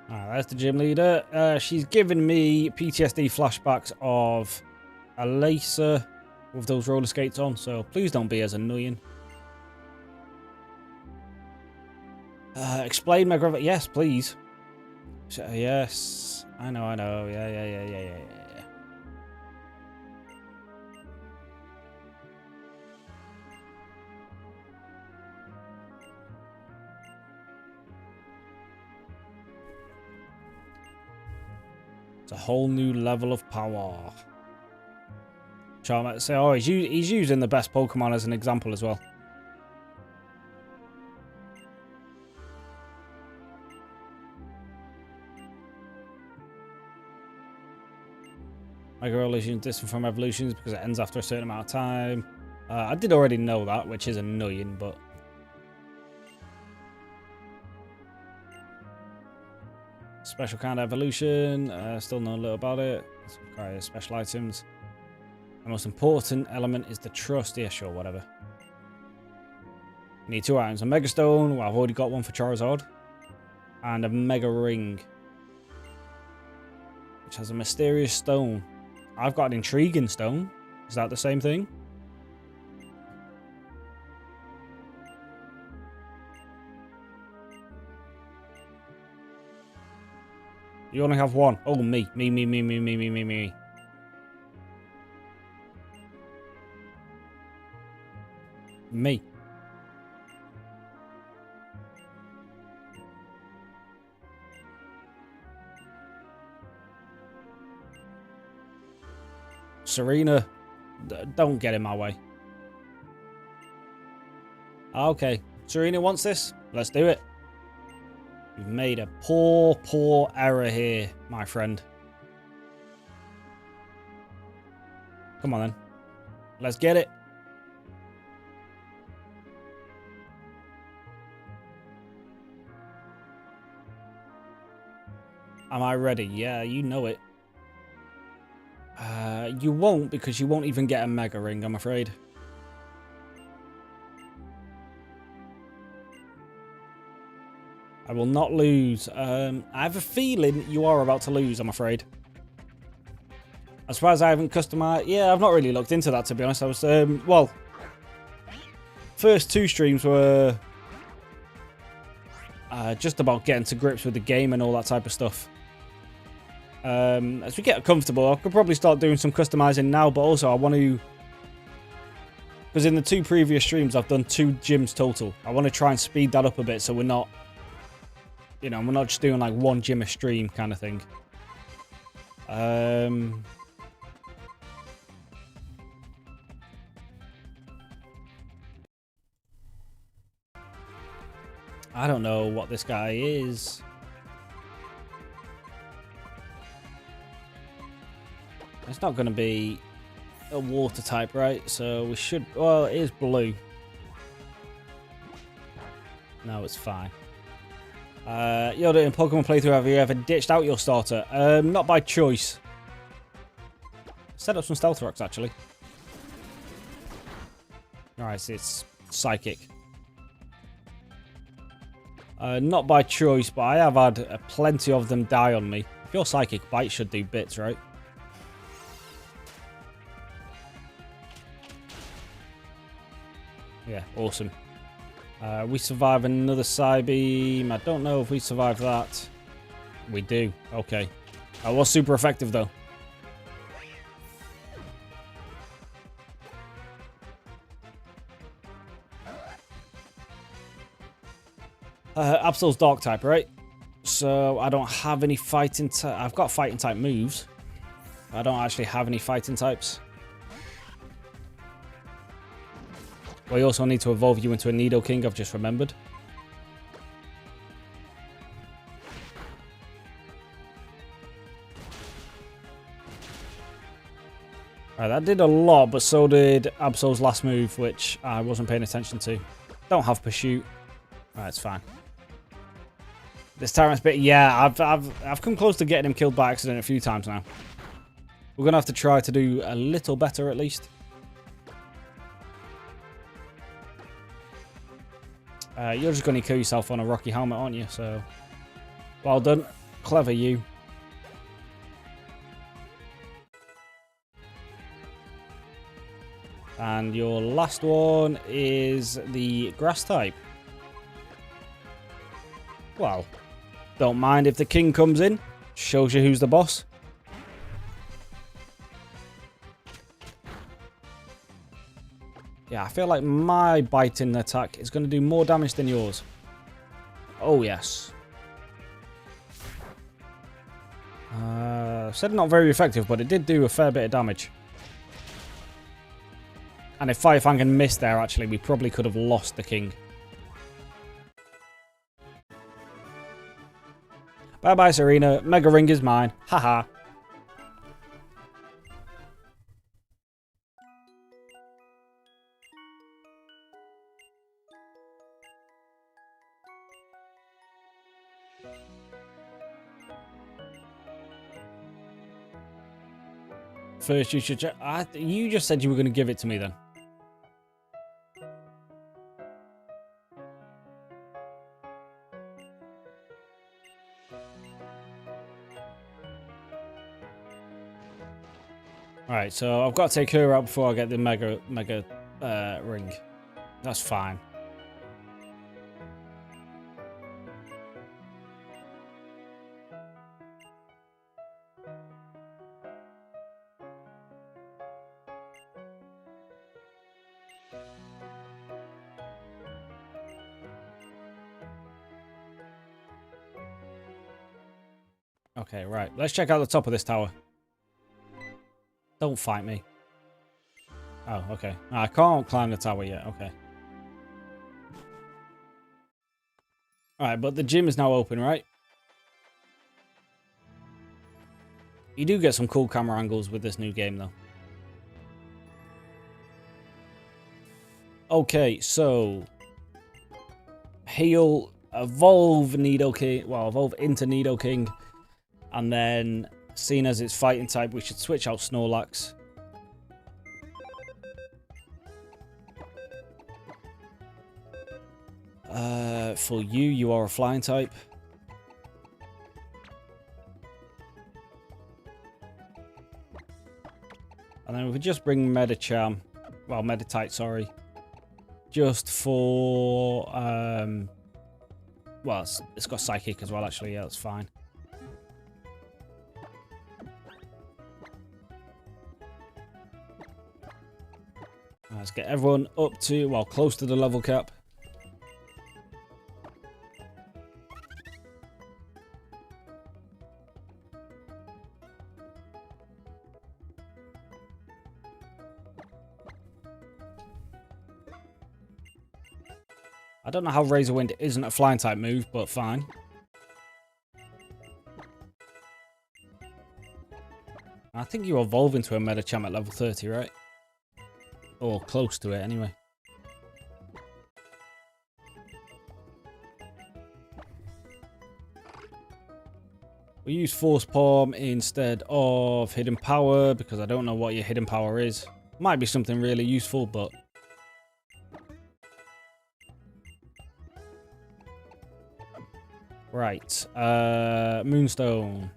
That's the gym leader. She's given me PTSD flashbacks of a lacer with those roller skates on, so please don't be as annoying. Explain my gravity. Yes, please. Yes. I know. Yeah. It's a whole new level of power. Charmander. So, oh, he's using the best Pokemon as an example as well. Mega Evolution is different from evolutions because it ends after a certain amount of time. I did already know that, which is annoying, but... Special kind of evolution. Still know a little about it. This requires special items. The most important element is the trust. Yeah, sure, whatever. You need 2 items. A Mega Stone. Well, I've already got one for Charizard. And a Mega Ring. Which has a mysterious stone. I've got an intriguing stone. Is that the same thing? You only have one. Oh, me. Me. Me. Serena, don't get in my way. Okay, Serena wants this. Let's do it. You've made a poor error here, my friend. Come on then. Let's get it. Am I ready? Yeah, you know it. You won't, because you won't even get a Mega Ring, I'm afraid. I will not lose. I have a feeling you are about to lose, I'm afraid. I'm surprised I haven't customized. Yeah, I've not really looked into that, to be honest. I was, well, first 2 streams were just about getting to grips with the game and all that type of stuff. As we get comfortable, I could probably start doing some customizing now, but also I want to, because in the 2 previous streams I've done 2 gyms total. I want to try and speed that up a bit so we're not, you know, we're not just doing like 1 gym a stream kind of thing. I don't know what this guy is. It's not going to be a water type, right? So we should... Well, it is blue. No, it's fine. You're doing Pokemon playthrough. Have you ever ditched out your starter? Not by choice. Set up some Stealth Rocks, actually. Alright, so it's Psychic. Not by choice, but I have had plenty of them die on me. If you're Psychic, Bite should do bits, right? Yeah, awesome. We survive another Psybeam. I don't know if we survive that. We do. Okay. That was super effective, though. Absol's Dark type, right? So I don't have any fighting type. I've got fighting type moves. I don't actually have any fighting types. We also need to evolve you into a Nidoking, I've just remembered. Alright, that did a lot, but so did Absol's last move, which I wasn't paying attention to. Don't have Pursuit. Alright, it's fine. This Tyrant's bit, yeah, I've come close to getting him killed by accident a few times now. We're going to have to try to do a little better at least. You're just going to kill yourself on a rocky helmet, aren't you? So, well done. Clever you. And your last one is the grass type. Well, don't mind if the king comes in. Shows you who's the boss. Yeah, I feel like my biting attack is going to do more damage than yours. Oh, yes. I've said not very effective, but it did do a fair bit of damage. And if Firefang had missed there, actually, we probably could have lost the king. Bye-bye, Serena. Mega Ring is mine. Haha. First, you should check. You just said you were going to give it to me then. Alright, so I've got to take her out before I get the mega ring. That's fine. Okay, right. Let's check out the top of this tower. Don't fight me. Oh, okay. I can't climb the tower yet. Okay. Alright, but the gym is now open, right? You do get some cool camera angles with this new game, though. Okay, so... he'll evolve Nidoking. Well, evolve into Nidoking. And then, seeing as it's fighting type, we should switch out Snorlax. For you, you are a flying type. And then we could just bring Medicham. Well, Meditite, sorry. Just for... well, it's got Psychic as well, actually. Yeah, that's fine. Let's get everyone up to, well, close to the level cap. I don't know how Razor Wind isn't a flying type move, but fine. I think you evolve into a Medicham at level 30, right? Or close to it, anyway. We use Force Palm instead of Hidden Power, because I don't know what your Hidden Power is. Might be something really useful, but... Right. Moonstone.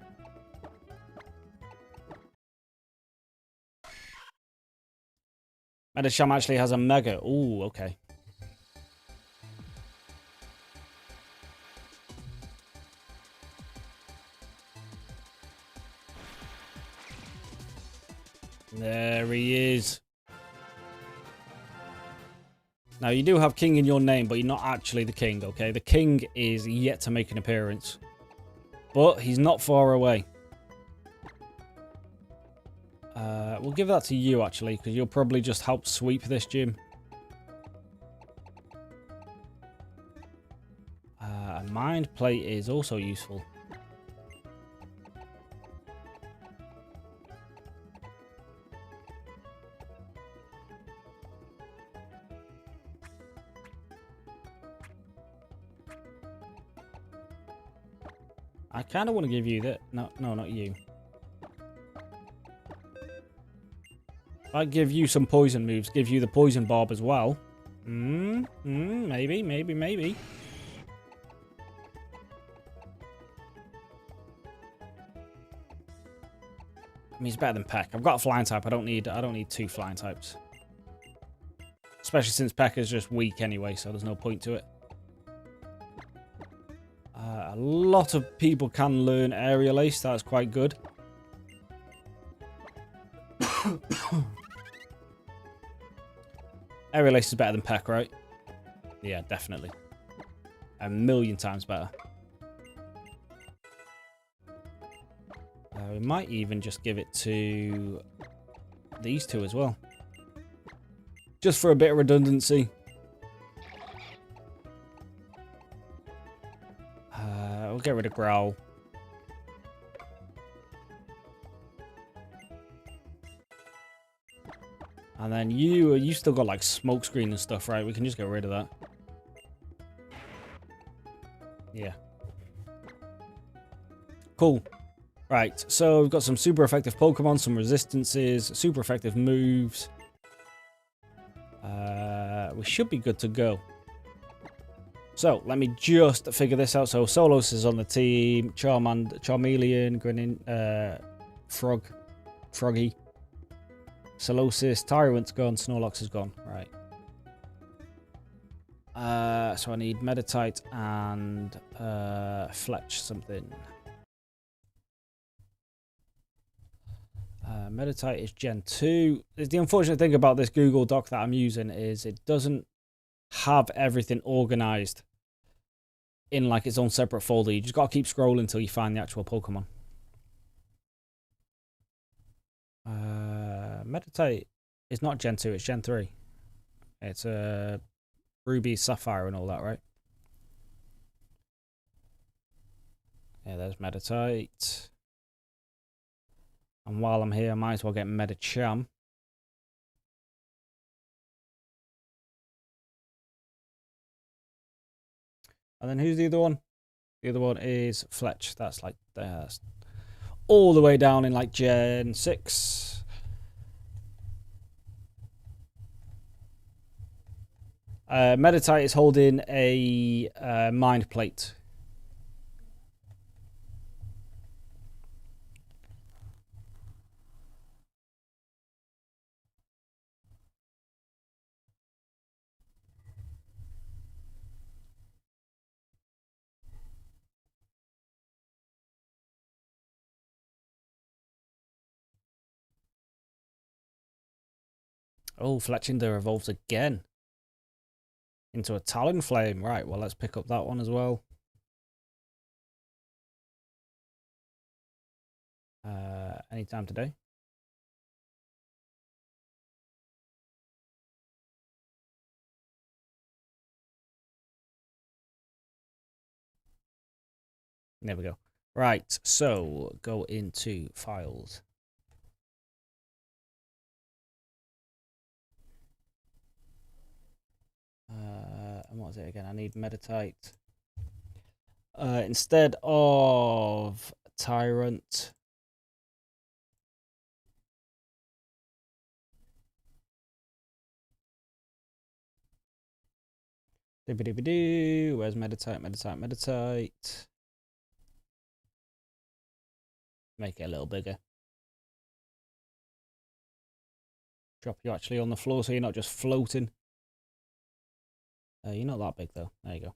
Medicham actually has a Mega. Ooh, okay. There he is. Now, you do have King in your name, but you're not actually the King, okay? The King is yet to make an appearance. But he's not far away. We'll give that to you, actually, because you'll probably just help sweep this gym. Mind Plate is also useful. I kind of want to give you that. No, not you. I'd give you some poison moves. Give you the poison barb as well. Maybe. I mean, he's better than Peck. I've got a flying type. I don't need two flying types. Especially since Peck is just weak anyway, so there's no point to it. A lot of people can learn Aerial Ace. That's quite good. Aerial Ace is better than Peck, right? Yeah, definitely. A million times better. we might even just give it to these two as well. Just for a bit of redundancy. We'll get rid of Growl. And then you still got like smoke screen and stuff, right? We can just get rid of that. Yeah. Cool. Right, so we've got some super effective Pokemon, some resistances, super effective moves. We should be good to go. So, let me just figure this out. So, Solos is on the team, Charmeleon, Froggy, Solosis, Tyrant's gone, Snorlax is gone. Right. So I need Meditite and Fletch something. Meditite is Gen 2. The unfortunate thing about this Google Doc that I'm using is it doesn't have everything organized in like its own separate folder. You just got to keep scrolling until you find the actual Pokemon. Meditite is not Gen 2, it's Gen 3. It's Ruby, Sapphire and all that, right? Yeah, there's Meditite. And while I'm here, I might as well get Medicham. And then who's the other one? The other one is Fletch. That's like all the way down in like Gen 6. Meditite is holding a Mind Plate. Oh, Fletchinder evolves again into a Talonflame. Right, well, let's pick up that one as well. Anytime today. There we go. Right, so go into files. And what was it again? I need Meditite. Instead of Tyrant. Where's Meditite? Meditite. Make it a little bigger. Drop you actually on the floor so you're not just floating. You're not that big though. There you go.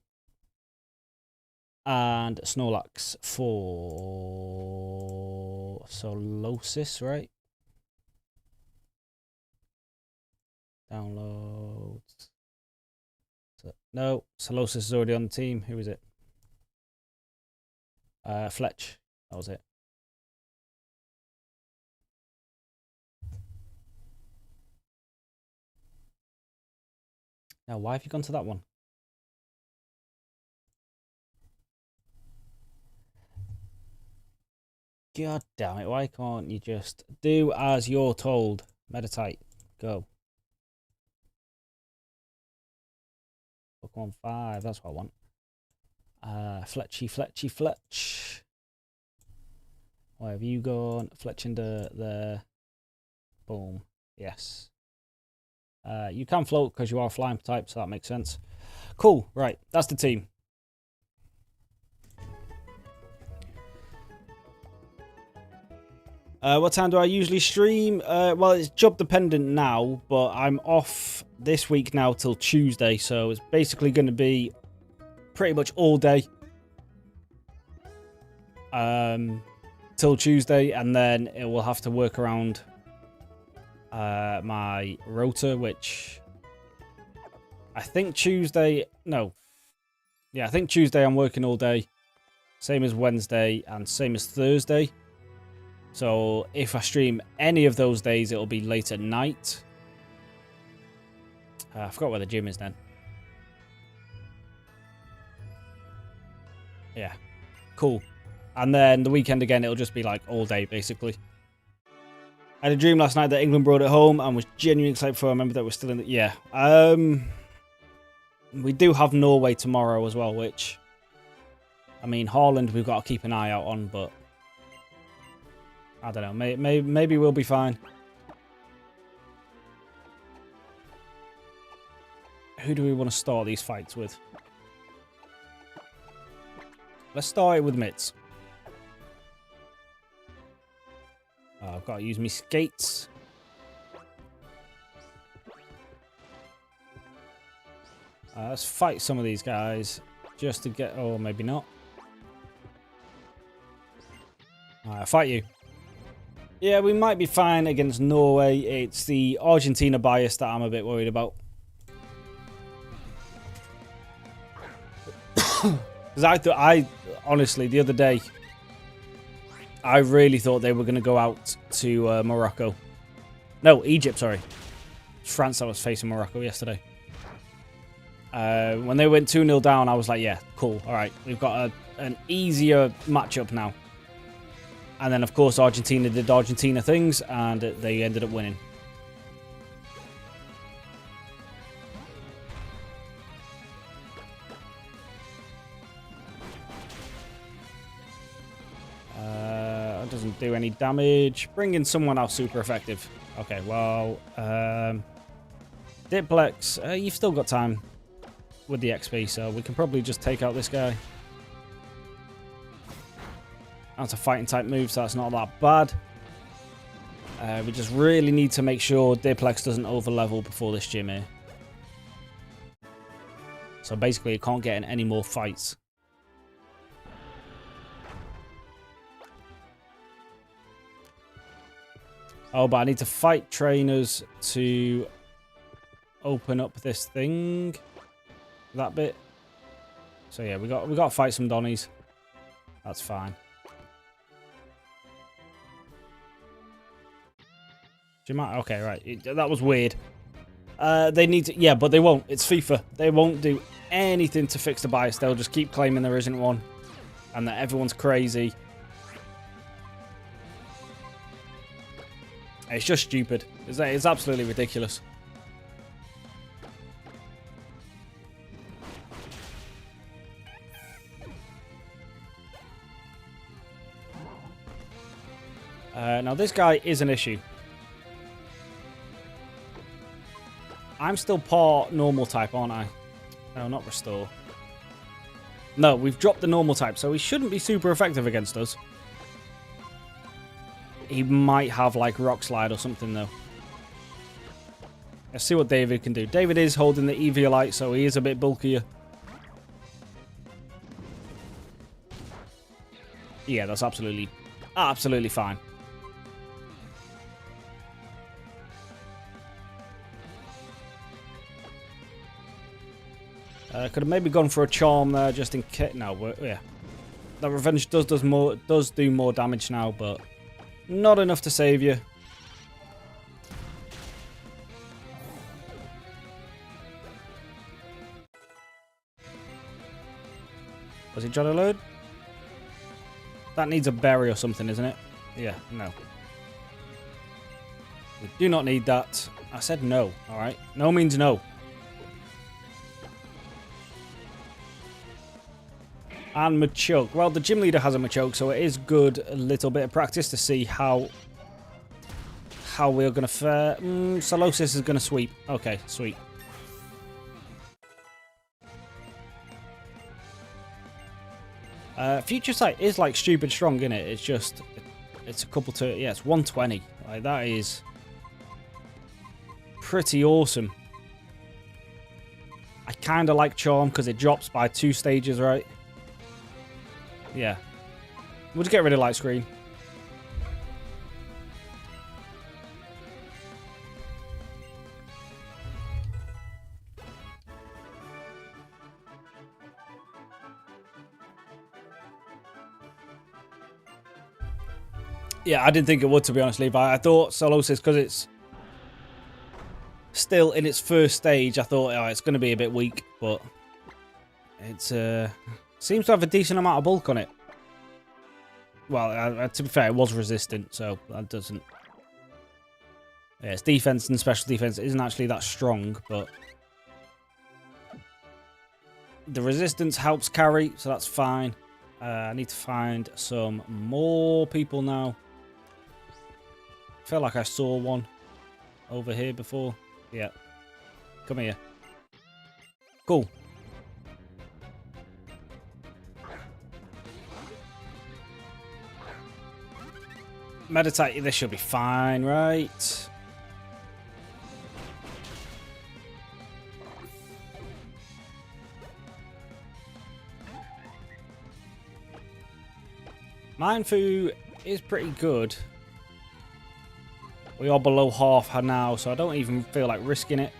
And Snorlax for Solosis, right? Downloads. No, Solosis is already on the team. Who is it? Fletch. That was it. Now, why have you gone to that one? God damn it, why can't you just do as you're told? Meditite, go. Pokemon 5, that's what I want. Fletch. Where have you gone? Fletchinder there. Boom. Yes. You can float because you are a flying type, so that makes sense. Cool, right, that's the team. What time do I usually stream? Well, it's job dependent now, but I'm off this week now till Tuesday, so it's basically going to be pretty much all day till Tuesday, and then it will have to work around my rota, which I think Tuesday, no. Yeah, I think Tuesday I'm working all day. Same as Wednesday and same as Thursday. So if I stream any of those days, it'll be late at night. I forgot where the gym is then. Yeah, cool. And then the weekend again, it'll just be like all day, basically. I had a dream last night that England brought it home and was genuinely excited for. I remember that we're still in the... Yeah. We do have Norway tomorrow as well, which... I mean, Haaland we've got to keep an eye out on, but... I don't know. Maybe we'll be fine. Who do we want to start these fights with? Let's start it with Mitz. Oh, I've got to use my skates. Let's fight some of these guys just to get... Oh, maybe not. Alright, fight you. Yeah, we might be fine against Norway. It's the Argentina bias that I'm a bit worried about. Because I honestly, the other day, I really thought they were going to go out to Morocco. No, Egypt, sorry. France that was facing Morocco yesterday. When they went 2-0 down, I was like, yeah, cool. All right, we've got an easier matchup now. And then, of course, Argentina did Argentina things, and they ended up winning. Doesn't do any damage. Bring in someone else super effective. Okay, well, Diplex, you've still got time with the XP, so we can probably just take out this guy. That's a fighting type move, so that's not that bad. We just really need to make sure Diplex doesn't overlevel before this gym here. So basically, it can't get in any more fights. Oh, but I need to fight trainers to open up this thing. That bit. So yeah, we got to fight some Donnies. That's fine. Okay, right. That was weird. They need to... Yeah, but they won't. It's FIFA. They won't do anything to fix the bias. They'll just keep claiming there isn't one. And that everyone's crazy. It's just stupid. It's absolutely ridiculous. Now, this guy is an issue. I'm still part normal type, aren't I? No, not restore. No, we've dropped the normal type, so he shouldn't be super effective against us. He might have, like, Rock Slide or something, though. Let's see what David can do. David is holding the Eviolite, so he is a bit bulkier. Yeah, that's absolutely fine. Could have maybe gone for a charm there, just in case. No, yeah. That revenge does do more damage now, but not enough to save you. Was he trying to load? That needs a berry or something, isn't it? Yeah, no. We do not need that. I said no, alright? No means no. And Machoke. Well, the gym leader has a Machoke, so it is good a little bit of practice to see how we're going to fare. Solosis is going to sweep. Okay, sweet. Future Sight is like stupid strong, isn't it? It's just, it's a couple to, yeah, it's 120. Like, that is pretty awesome. I kind of like Charm because it drops by 2 stages, right? Yeah. We'll just get rid of Light Screen. Yeah, I didn't think it would, to be honest, Levi. I thought Solosis, because it's still in its first stage, I thought, oh, it's going to be a bit weak, but it seems to have a decent amount of bulk on it. Well, to be fair, it was resistant, so that doesn't... Yeah, its defense and special defense isn't actually that strong, but the resistance helps carry, so that's fine. I need to find some more people now. I feel like I saw one over here before. Yeah. Come here. Cool. Meditate. This should be fine, right? Mindfu is pretty good. We are below half now, so I don't even feel like risking it.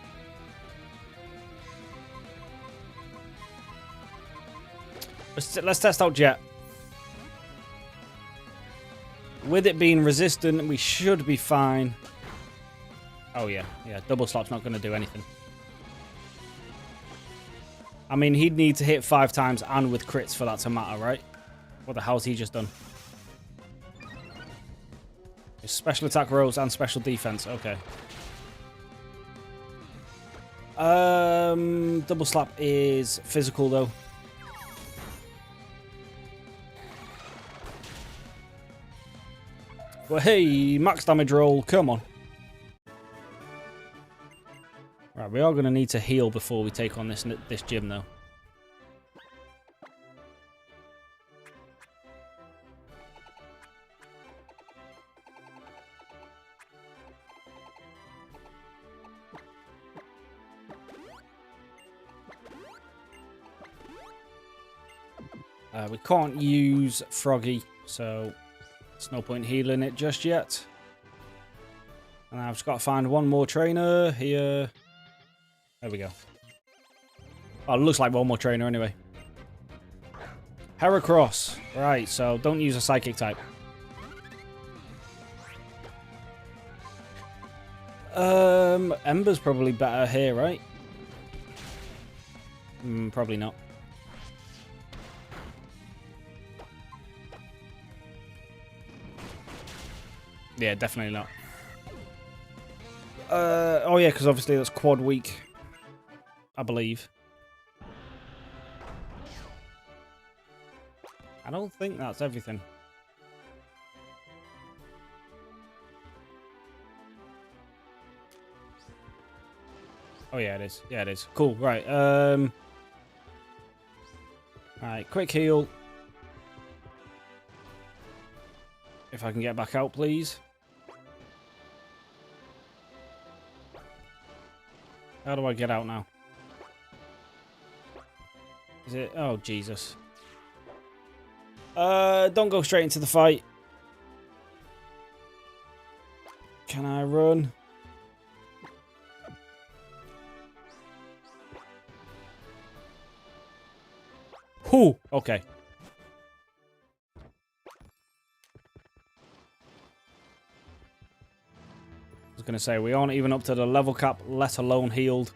Let's test out Jet. With it being resistant, we should be fine. Oh, yeah. Yeah, double slap's not going to do anything. I mean, he'd need to hit 5 times and with crits for that to matter, right? What the hell's he just done? Special attack rolls and special defense. Okay. Double slap is physical, though. Well, hey, max damage roll. Come on. Right, we are going to need to heal before we take on this gym, though. We can't use Froggy, so there's no point healing it just yet. And I've just got to find one more trainer here. There we go. Oh, it looks like one more trainer anyway. Heracross. Right, so don't use a psychic type. Ember's probably better here, right? Probably not. Yeah, definitely not. Oh yeah, because obviously that's quad weak, I believe. I don't think that's everything. Oh yeah, it is. Yeah, it is. Cool. Right. Alright, quick heal. If I can get back out, please. How do I get out now? Is it? Oh, Jesus. Don't go straight into the fight. Can I run? Whew. Okay. I was going to say, we aren't even up to the level cap, let alone healed.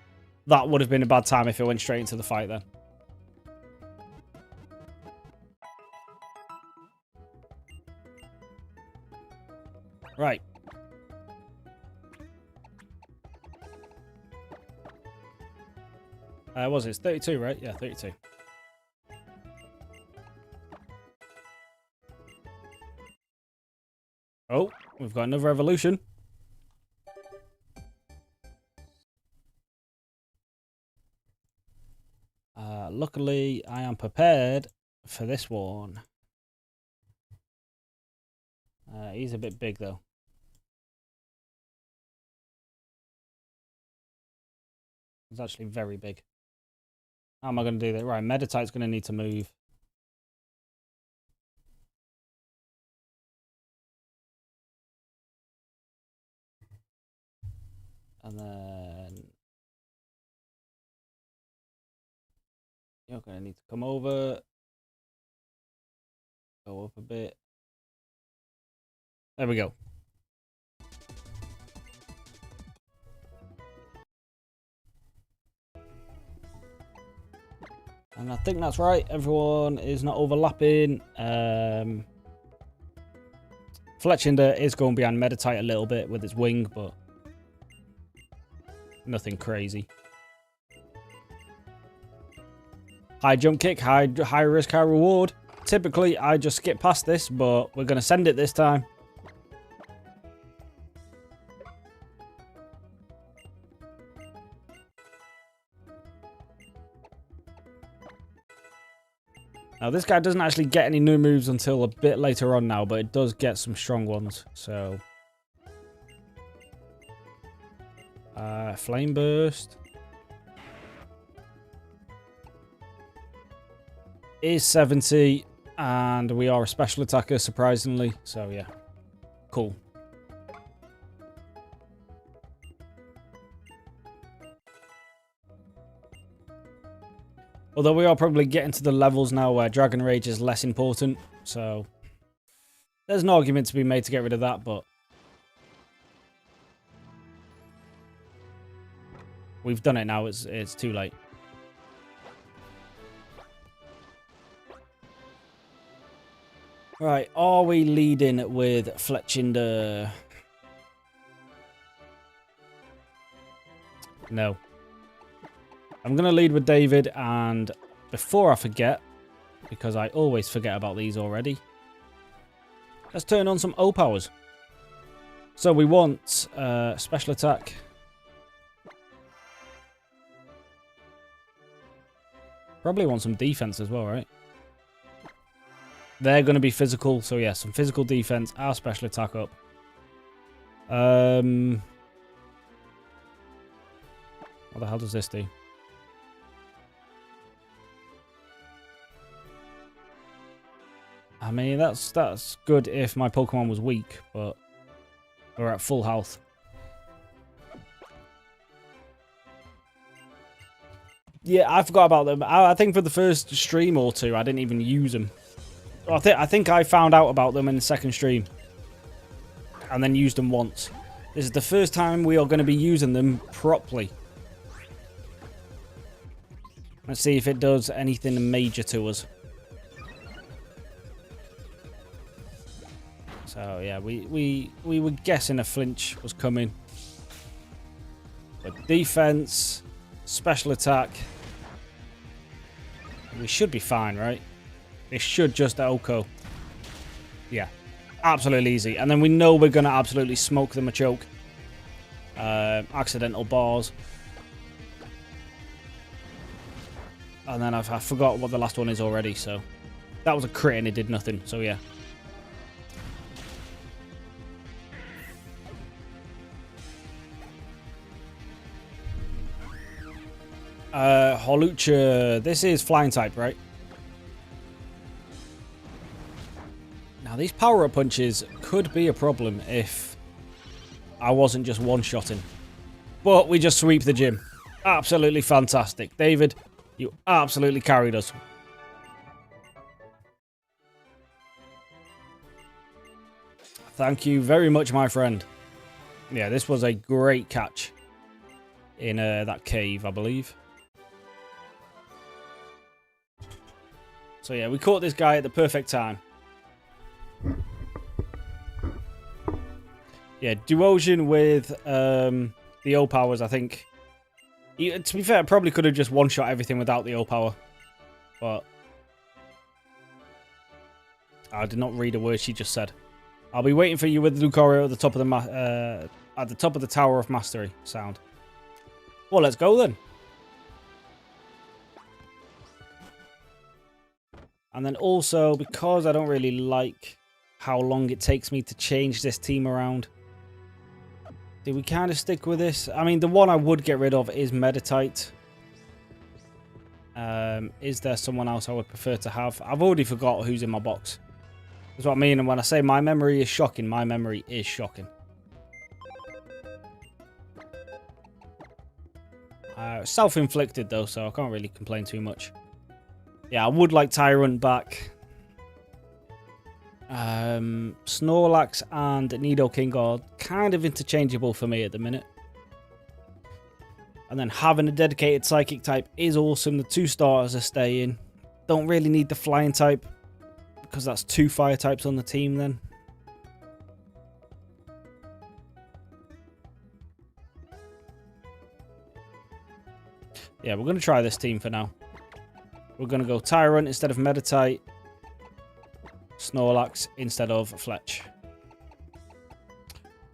That would have been a bad time if it went straight into the fight then. Right. Was it? It's 32, right? Yeah, 32. Oh, we've got another evolution. Luckily, I am prepared for this one. He's a bit big, though. He's actually very big. How am I going to do that? Right, Meditite's going to need to move. And then you're going to need to come over. Go up a bit. There we go. And I think that's right. Everyone is not overlapping. Fletchinder is going behind Meditite a little bit with its wing, but nothing crazy. High jump kick, high risk, high reward. Typically, I just skip past this, but we're going to send it this time. Now, this guy doesn't actually get any new moves until a bit later on now, but it does get some strong ones, so... Flame Burst. Is 70, and we are a special attacker, surprisingly, so yeah. Cool. Although we are probably getting to the levels now where Dragon Rage is less important, so there's an argument to be made to get rid of that, but we've done it now, it's too late. Right, are we leading with Fletchinder? No. I'm going to lead with David, and before I forget, because I always forget about these already, let's turn on some O powers. So we want special attack. Probably want some defense as well, right? They're going to be physical, so yeah, some physical defense, our special attack up. What the hell does this do? I mean, that's good if my Pokemon was weak, but we're at full health. Yeah, I forgot about them. I think for the first stream or two, I didn't even use them. I think I found out about them in the second stream. And then used them once. This is the first time we are going to be using them properly. Let's see if it does anything major to us. So yeah, we were guessing a flinch was coming. But defense, special attack. We should be fine, right? It should just Oko. Yeah, absolutely easy. And then we know we're going to absolutely smoke them a choke. Accidental bars. And then I forgot what the last one is already, so... That was a crit and it did nothing, so yeah. Holucha. This is flying type, right? Now, these power-up punches could be a problem if I wasn't just one-shotting. But we just sweep the gym. Absolutely fantastic. David, you absolutely carried us. Thank you very much, my friend. Yeah, this was a great catch in that cave, I believe. So yeah, we caught this guy at the perfect time. Yeah, Duosion with the O powers, I think. To be fair, I probably could have just one-shot everything without the O power. But I did not read a word she just said. I'll be waiting for you with Lucario at the top of the Tower of Mastery sound. Well, let's go then. And then also, because I don't really like how long it takes me to change this team around, do we kind of stick with this? I mean, the one I would get rid of is Meditite. Is there someone else I would prefer to have? I've already forgot who's in my box. That's what I mean, and when I say my memory is shocking, my memory is shocking. Self-inflicted though, so I can't really complain too much. Yeah, I would like Tyrant back. Snorlax and Nidoking are kind of interchangeable for me at the minute. And then having a dedicated Psychic type is awesome. The 2 starters are staying. Don't really need the Flying type, because that's 2 Fire types on the team then. Yeah, we're going to try this team for now. We're going to go Tyrant instead of Meditite. Snorlax instead of Fletch.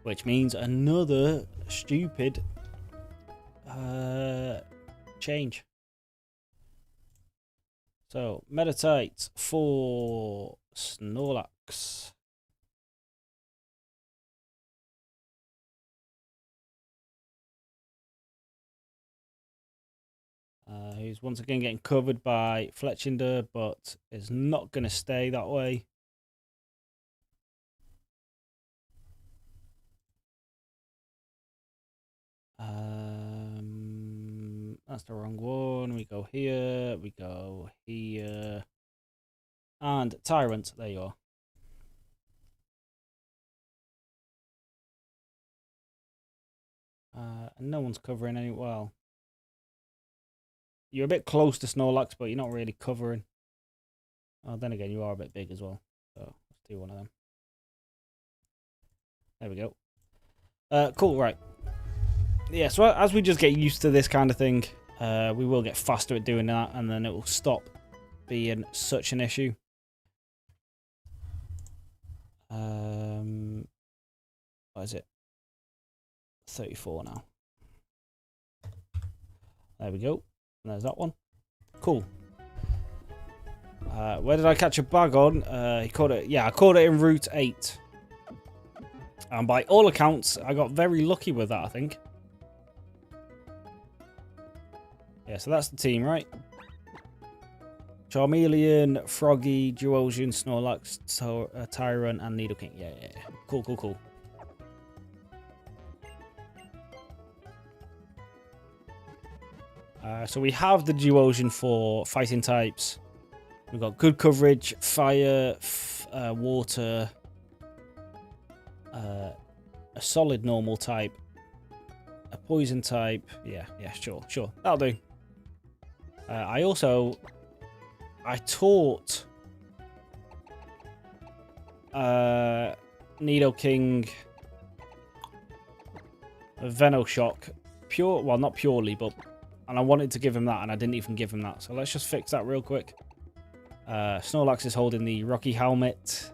Which means another stupid change. So, Meditite for Snorlax. Who's once again getting covered by Fletchinder, but is not going to stay that way. That's the wrong one. We go here, we go here. And Tyrant, there you are. And no one's covering any, well. You're a bit close to Snorlax, but you're not really covering. Oh, then again, you are a bit big as well. So let's do one of them. There we go. Cool, right. Yeah, so as we just get used to this kind of thing, we will get faster at doing that, and then it will stop being such an issue. What is it? 34 now. There we go. And there's that one. Cool. Where did I catch a bag on? He caught it. Yeah, I caught it in Route 8. And by all accounts, I got very lucky with that, I think. Yeah, so that's the team, right? Charmeleon, Froggy, Duosian, Snorlax, Tyrant, and Nidoking. Yeah. Cool. So we have the Duosian for fighting types. We've got good coverage, fire, water, a solid normal type, a poison type. Yeah, sure. That'll do. I taught Nidoking Venoshock. Well, not purely, but... And I wanted to give him that, and I didn't even give him that. So let's just fix that real quick. Snorlax is holding the Rocky Helmet.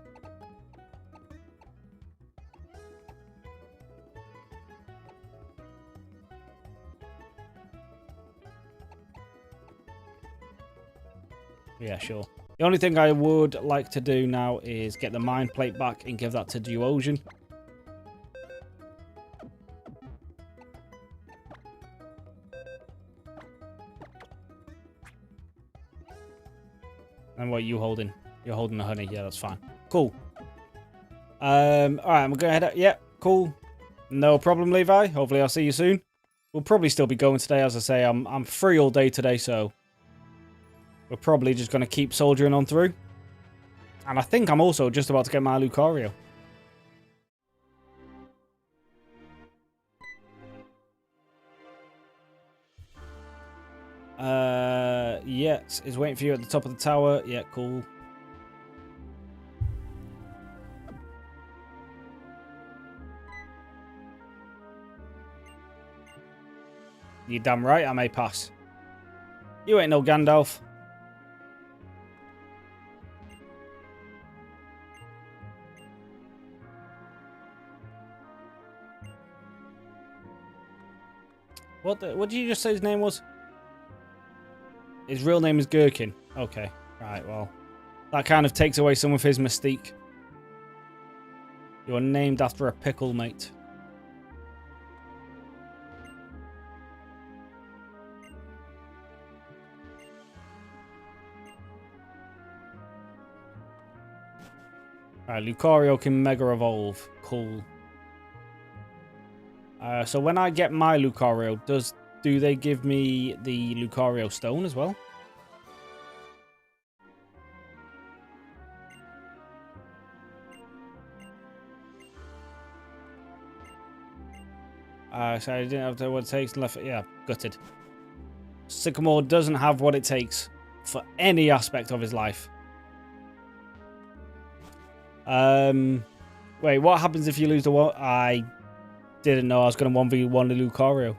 Yeah, sure. The only thing I would like to do now is get the Mind Plate back and give that to Duosian. And what are you holding? You're holding the honey. Yeah, that's fine. Cool. Alright, I'm going to head out. Yeah, cool. No problem, Levi. Hopefully I'll see you soon. We'll probably still be going today. As I say, I'm free all day today, so we're probably just going to keep soldiering on through. And I think I'm also just about to get my Lucario. Yes, is waiting for you at the top of the tower. Yeah, cool. You damn right I may pass. You ain't no Gandalf. What did you just say his name was? His real name is Gherkin. Okay. Right, well. That kind of takes away some of his mystique. You are named after a pickle, mate. Right, Lucario can Mega Evolve. Cool. So when I get my Lucario, do they give me the Lucario Stone as well? So I didn't have what it takes left. Yeah, gutted. Sycamore doesn't have what it takes for any aspect of his life. Wait, what happens if you lose the one? I didn't know I was going to 1v1 the Lucario.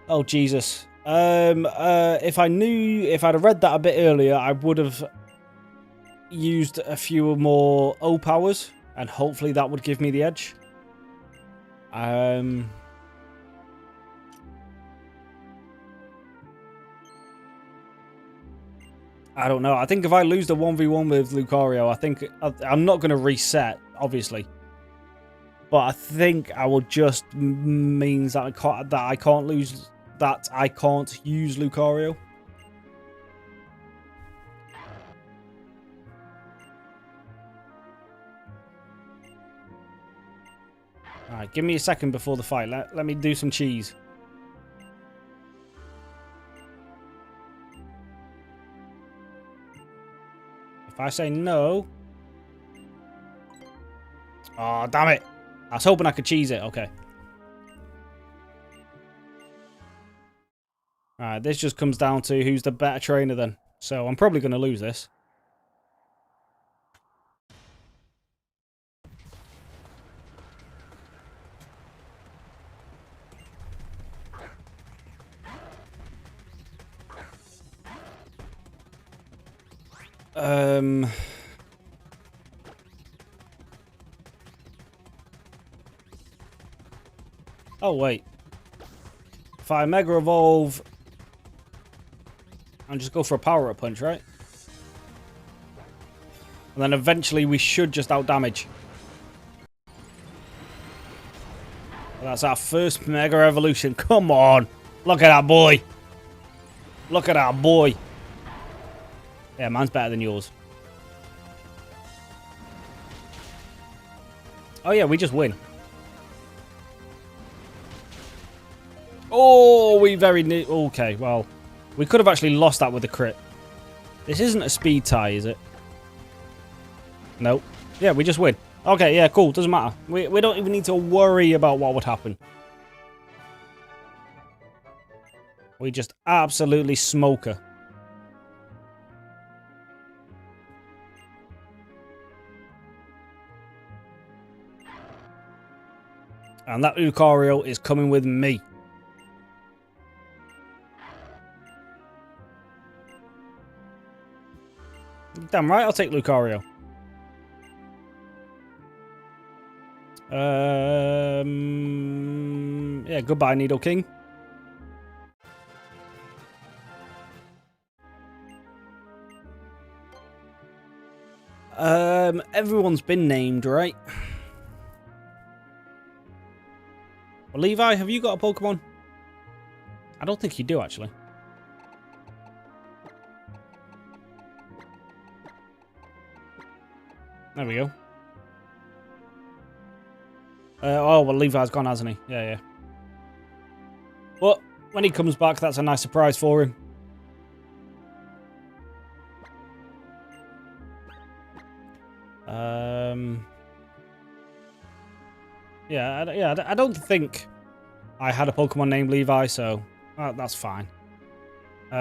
Oh, Jesus. If I'd have read that a bit earlier, I would have used a few more O powers, and hopefully that would give me the edge. I don't know. I think if I lose the 1v1 with Lucario, I think I'm not going to reset, obviously. But I think I will just means that I can't use Lucario. Alright, give me a second before the fight. Let me do some cheese. If I say no... Oh, damn it. I was hoping I could cheese it. Okay. Alright, this just comes down to who's the better trainer then. So I'm probably going to lose this. Oh, wait. If I Mega Evolve... and just go for a power-up punch, right? And then eventually we should just out-damage. That's our first Mega Evolution. Come on. Look at that boy. Look at that boy. Yeah, mine's better than yours. Oh, yeah, we just win. Oh, we very... Okay, well... we could have actually lost that with a crit. This isn't a speed tie, is it? Nope. Yeah, we just win. Okay, yeah, cool. Doesn't matter. We don't even need to worry about what would happen. We just absolutely smoke her. And that Lucario is coming with me. Damn right, I'll take Lucario. Yeah, goodbye, Needle King. Everyone's been named, right? Well, Levi, have you got a Pokemon? I don't think you do, actually. There we go. Oh, well, Levi's gone, hasn't he? Yeah, yeah. But when he comes back, that's a nice surprise for him. Yeah, I don't think I had a Pokemon named Levi, so that's fine.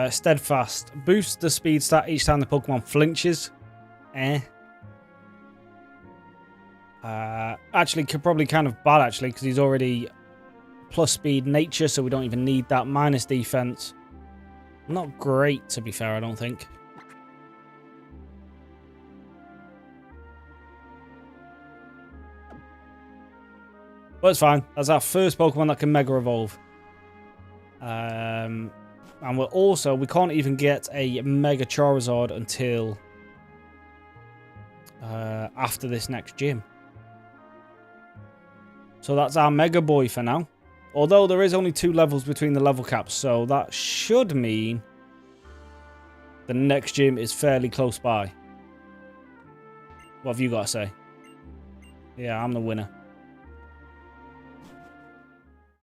Steadfast. Boosts the speed stat each time the Pokemon flinches. Actually, probably kind of bad, actually, because he's already plus speed nature, so we don't even need that. Minus defense. Not great, to be fair, I don't think. But it's fine. That's our first Pokemon that can Mega Evolve. And we can't even get a Mega Charizard until after this next gym. So that's our Mega Boy for now. Although there is only 2 levels between the level caps, so that should mean the next gym is fairly close by. What have you got to say? Yeah, I'm the winner.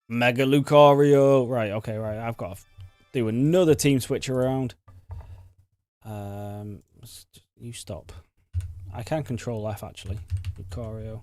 Mega Lucario. Right, okay, right. I've got to do another team switch around. You stop. I can control F, actually. Lucario.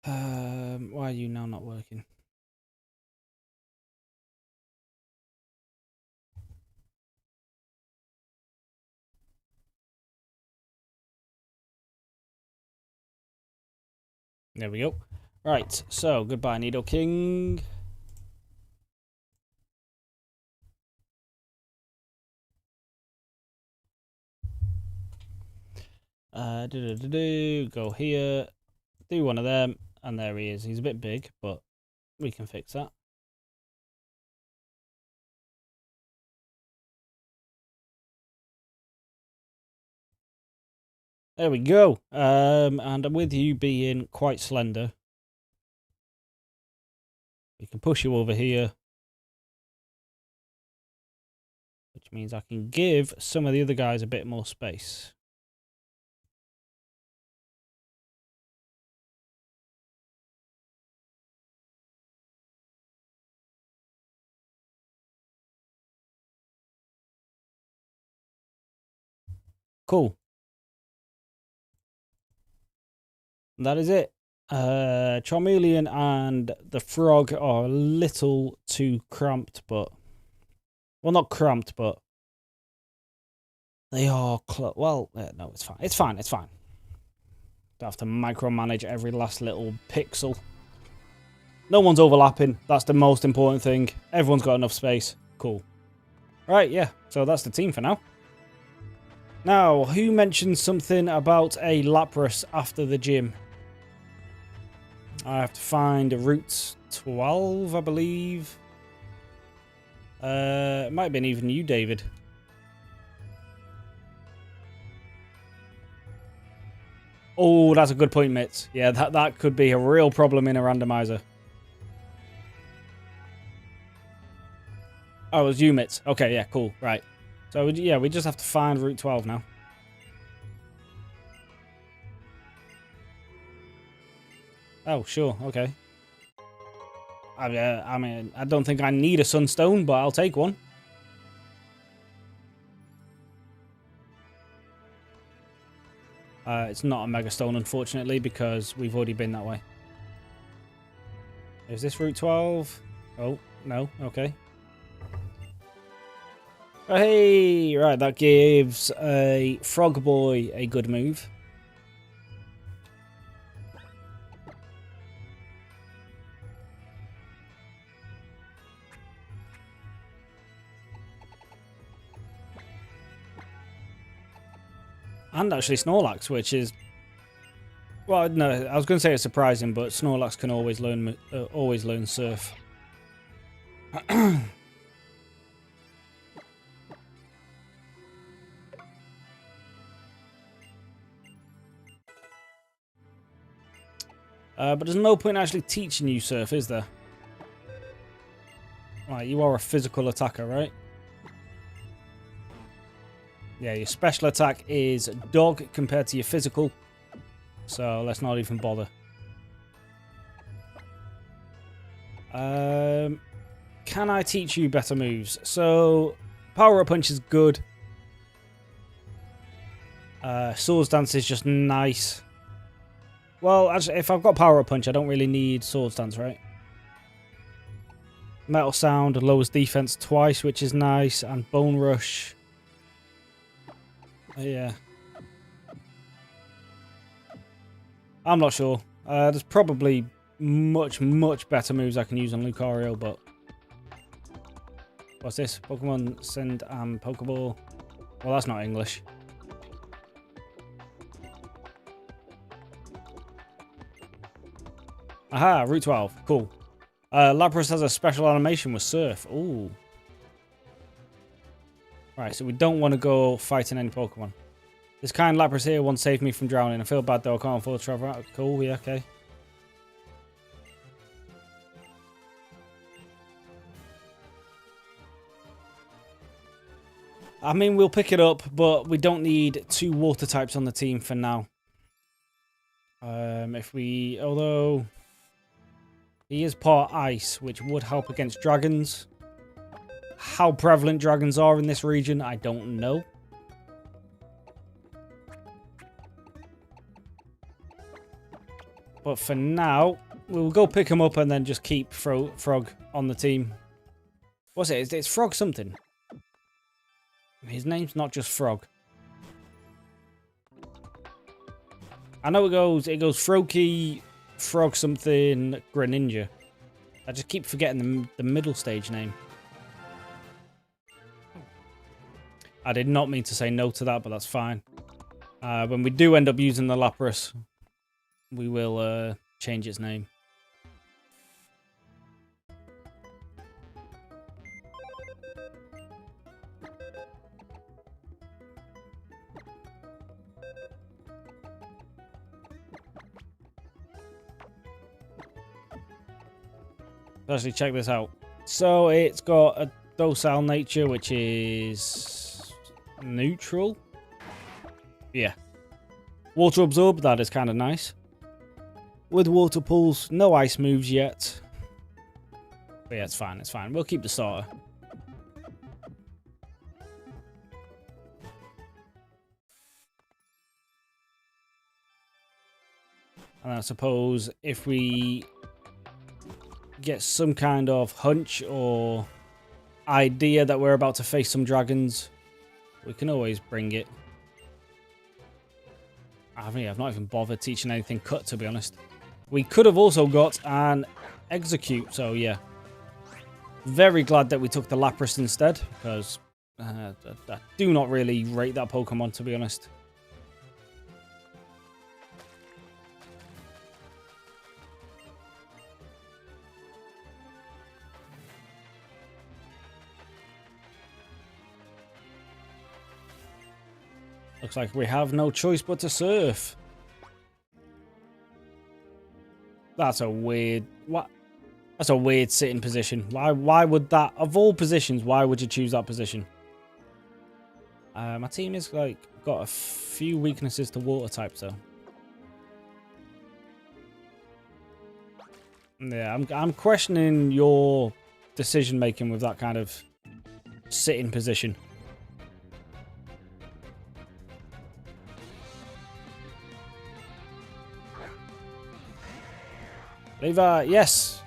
Why are you now not working? There we go. Right, so goodbye, Needle King. Go here, do one of them, and there he is. He's a bit big, but we can fix that. There we go. And with you being quite slender, we can push you over here, which means I can give some of the other guys a bit more space. Cool. That is it. Charmeleon and the frog are a little too cramped, but... Well, not cramped, but... They are... Well, no, it's fine. It's fine, it's fine. Don't have to micromanage every last little pixel. No one's overlapping. That's the most important thing. Everyone's got enough space. Cool. Right, yeah. So that's the team for now. Now, who mentioned something about a Lapras after the gym? I have to find Route 12, I believe. It might have been even you, David. Oh, that's a good point, Mitz. Yeah, that could be a real problem in a randomizer. Oh, it was you, Mitz. Okay, yeah, cool. Right. So, yeah, we just have to find Route 12 now. Oh, sure. Okay. I mean, I don't think I need a sunstone, but I'll take one. It's not a mega stone, unfortunately, because we've already been that way. Is this Route 12? Oh, no. Okay. Oh, hey! Right, that gives a Frog Boy a good move. And actually Snorlax, which is... Well, no, I was going to say it's surprising, but Snorlax can always learn Surf. But there's no point actually teaching you Surf, is there? Right, you are a physical attacker, right? Yeah, your special attack is dog compared to your physical. So let's not even bother. Can I teach you better moves? So, Power Up Punch is good. Swords Dance is just nice. Well, actually, if I've got Power Up Punch, I don't really need Swords Dance, right? Metal Sound lowers defense twice, which is nice. And Bone Rush. Yeah. I'm not sure. There's probably much better moves I can use on Lucario, but... What's this? Pokemon Send Pokeball. Well, that's not English. Aha, Route 12. Cool. Lapras has a special animation with Surf. Ooh. Right, so we don't want to go fighting any Pokemon. This kind Lapras here once saved me from drowning. I feel bad though, I can't afford to travel out. Cool, yeah, okay. I mean, we'll pick it up, but we don't need 2 water types on the team for now. Although he is part ice, which would help against dragons. How prevalent dragons are in this region, I don't know. But for now, we'll go pick him up and then just keep Frog on the team. What's it? It's Frog something. His name's not just Frog. I know it goes Froakie, Frog something, Greninja. I just keep forgetting the middle stage name. I did not mean to say no to that, but that's fine. When we do end up using the Lapras, we will change its name. Actually, check this out. So it's got a docile nature, which is neutral. Yeah. Water absorb, that is kind of nice. With water pools, no ice moves yet. But yeah, it's fine, it's fine. We'll keep the starter. And I suppose if we get some kind of hunch or idea that we're about to face some dragons, we can always bring it. I've not even bothered teaching anything cut, to be honest. We could have also got an execute, so yeah. Very glad that we took the Lapras instead, because I do not really rate that Pokemon, to be honest. Looks like we have no choice but to surf. That's a weird... What? That's a weird sitting position. Why would that... Of all positions, why would you choose that position? My team is like got a few weaknesses to water types though. Yeah, I'm questioning your decision making with that kind of sitting position. Levi, yes.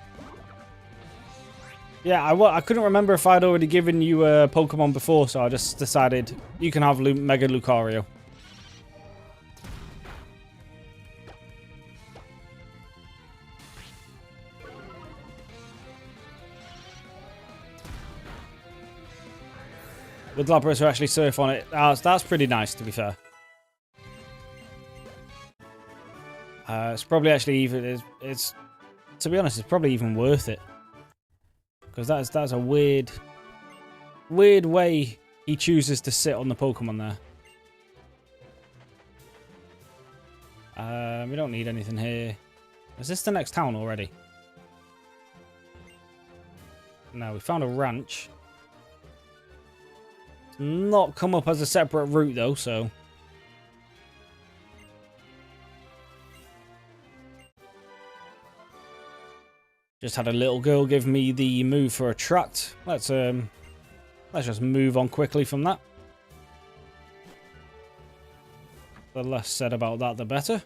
Yeah, I couldn't remember if I'd already given you a Pokemon before, so I just decided you can have Mega Lucario. With Lapras who actually surf on it. That's pretty nice, to be fair. It's probably actually even... It's to be honest, it's probably even worth it. Because that's a weird way he chooses to sit on the Pokemon there. We don't need anything here. Is this the next town already? No, we found a ranch. It's not come up as a separate route though, so... Just had a little girl give me the move for attract. Let's just move on quickly from that. The less said about that, the better.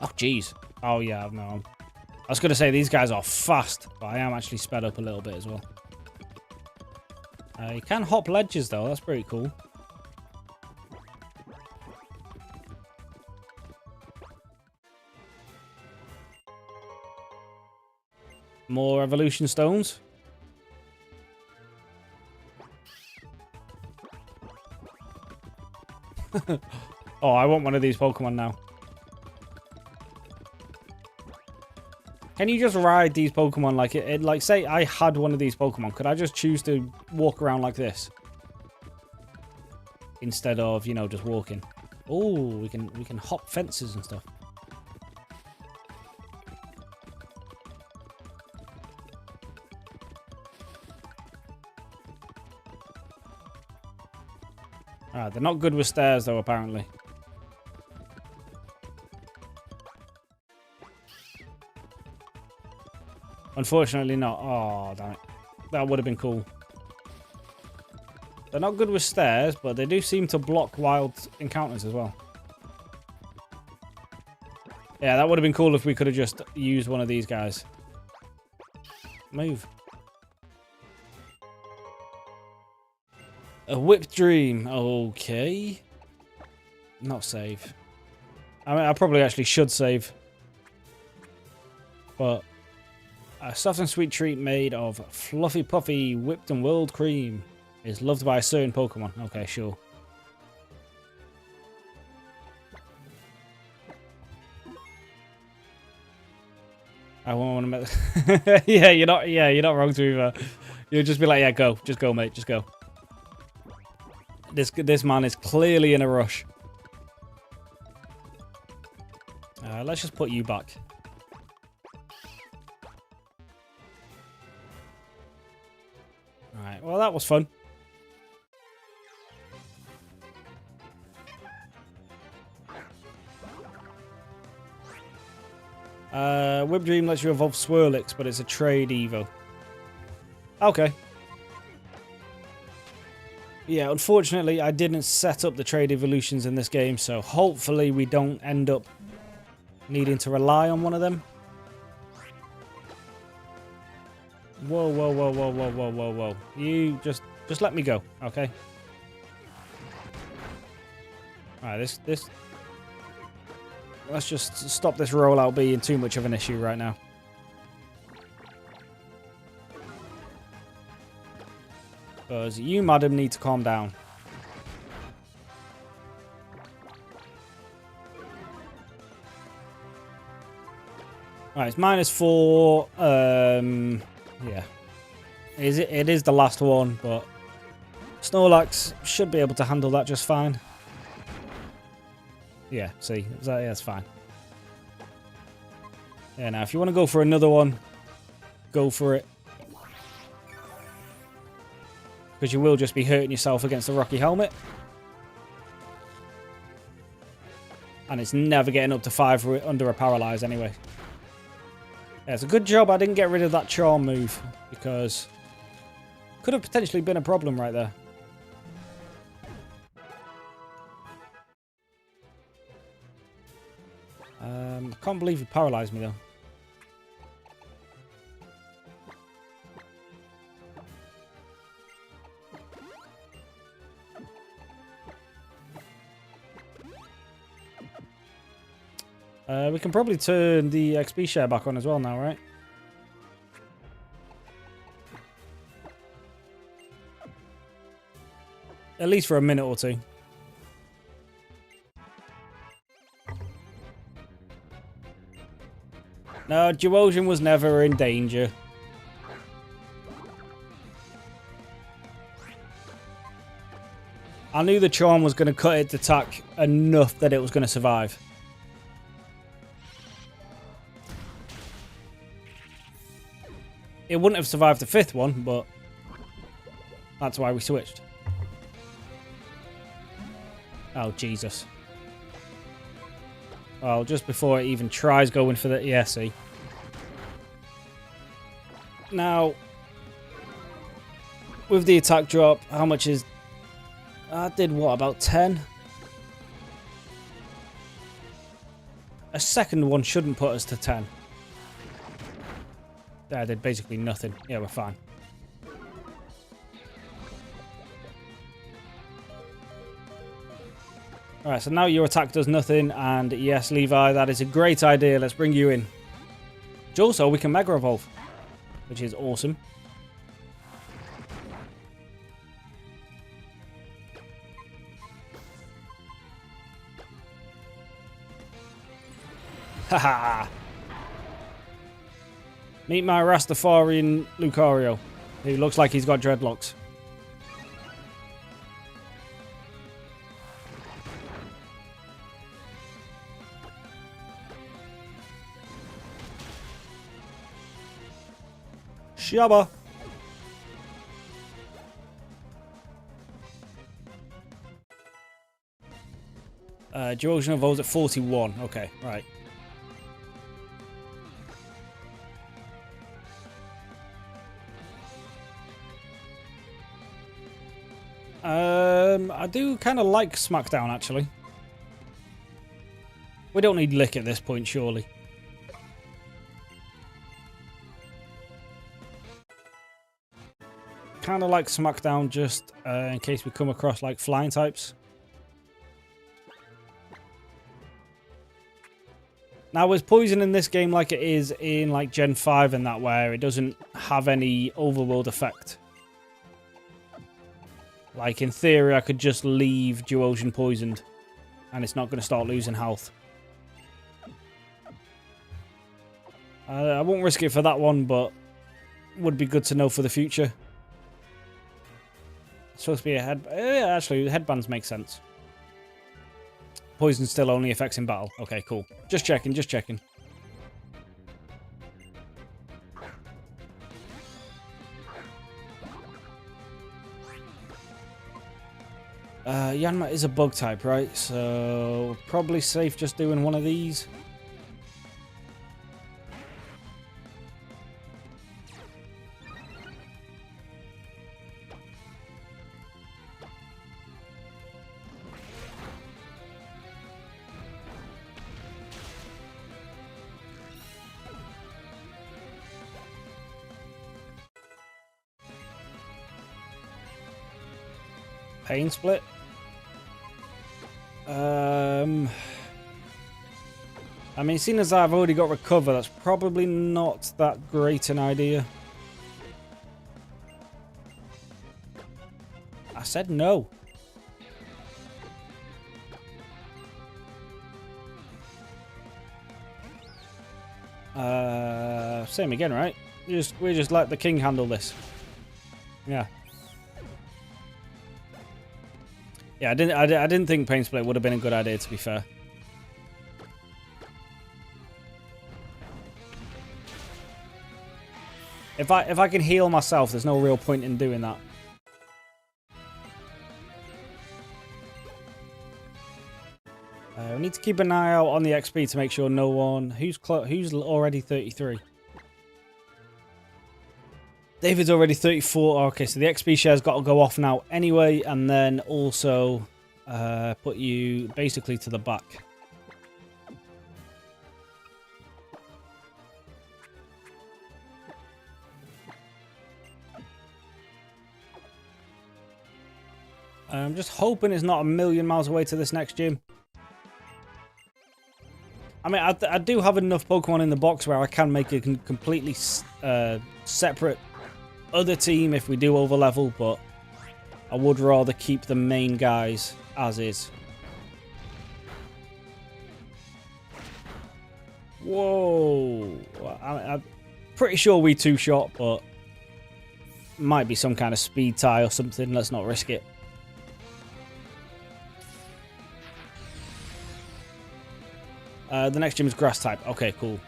Oh, jeez. Oh, yeah, no. I was going to say these guys are fast, but I am actually sped up a little bit as well. You can hop ledges, though. That's pretty cool. More evolution stones. Oh, I want one of these Pokemon now. Can you just ride these Pokemon like it? Like, say I had one of these Pokemon. Could I just choose to walk around like this? Instead of, you know, just walking. Oh, we can hop fences and stuff. Alright, they're not good with stairs though, apparently. Unfortunately not. Oh, damn it. That would have been cool. They're not good with stairs, but they do seem to block wild encounters as well. Yeah, that would have been cool if we could have just used one of these guys. Move. A whipped dream. Okay. Not save. I mean, I probably actually should save. But a soft and sweet treat made of fluffy puffy whipped and whirled cream is loved by a certain Pokemon. Okay, sure. I won't want to make... yeah, you're not wrong to either. You'll just be like, yeah, go. Just go, mate. Just go. This man is clearly in a rush. Let's just put you back. Alright, well that was fun. Whip Dream lets you evolve Swirlix, but it's a trade Evo. Okay. Yeah, unfortunately, I didn't set up the trade evolutions in this game, so hopefully we don't end up needing to rely on one of them. Whoa, whoa, whoa, whoa, whoa, whoa, whoa, whoa. You just let me go, okay? Alright, this... Let's just stop this rollout being too much of an issue right now. Because you, madam, need to calm down. Alright, it's -4. Yeah. It is the last one, but Snorlax should be able to handle that just fine. Yeah, see, that's fine. Yeah, now if you want to go for another one, go for it. Because you will just be hurting yourself against the Rocky Helmet. And it's never getting up to 5 under a Paralyze anyway. Yeah, it's a good job I didn't get rid of that Charm move. Because could have potentially been a problem right there. I can't believe you paralyzed me though. We can probably turn the XP share back on as well now, right? At least for a minute or two. No, Duosion was never in danger. I knew the Charm was going to cut its attack enough that it was going to survive. It wouldn't have survived the 5th one, but that's why we switched. Oh, Jesus. Oh, just before it even tries going for the... Yeah, see. Now, with the attack drop, how much is... I did what, about 10? A second one shouldn't put us to 10. I did basically nothing. Yeah, we're fine. Alright, so now your attack does nothing, and yes, Levi, that is a great idea. Let's bring you in. Which also, we can Mega Evolve, which is awesome. Haha! Meet my Rastafarian Lucario, who looks like he's got dreadlocks. Shabba! Duosion evolves at 41. Okay, right. I do kind of like SmackDown, actually. We don't need Lick at this point, surely. Kind of like Smackdown, just in case we come across like flying types. Now, is poison in this game like it is in like Gen 5 and that, where it doesn't have any overworld effect? Like, in theory, I could just leave Duosion poisoned and it's not going to start losing health. I won't risk it for that one, but would be good to know for the future. It's supposed to be a head... actually, headbands make sense. Poison still only affects in battle. Okay, cool. Just checking, just checking. Yanma is a bug type, right? So probably safe just doing one of these. Pain split. I mean, seeing as I've already got recover, that's probably not that great an idea. I said no. Same again, right? We just let the king handle this. Yeah. Yeah, I didn't think Pain Split would have been a good idea, to be fair. If I can heal myself, there's no real point in doing that. We need to keep an eye out on the XP to make sure no one... Who's already 33? David's already 34. Okay, so the XP share's got to go off now anyway, and then also put you basically to the back. I'm just hoping it's not a million miles away to this next gym. I mean, I do have enough Pokemon in the box where I can make a completely separate other team if we do overlevel, but I would rather keep the main guys as is. Whoa. I'm pretty sure we two-shot, but might be some kind of speed tie or something. Let's not risk it. The next gym is grass type. Okay, cool.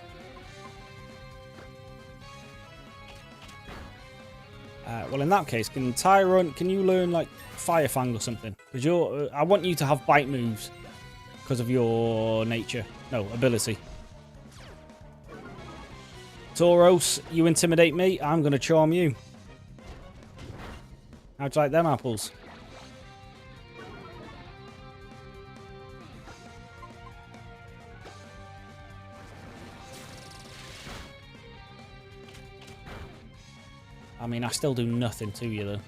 Well, in that case, can you learn like Fire Fang or something? Because I want you to have bite moves because of your nature. No, ability. Tauros, you intimidate me, I'm going to charm you. How'd you like them apples? I mean, I still do nothing to you, though.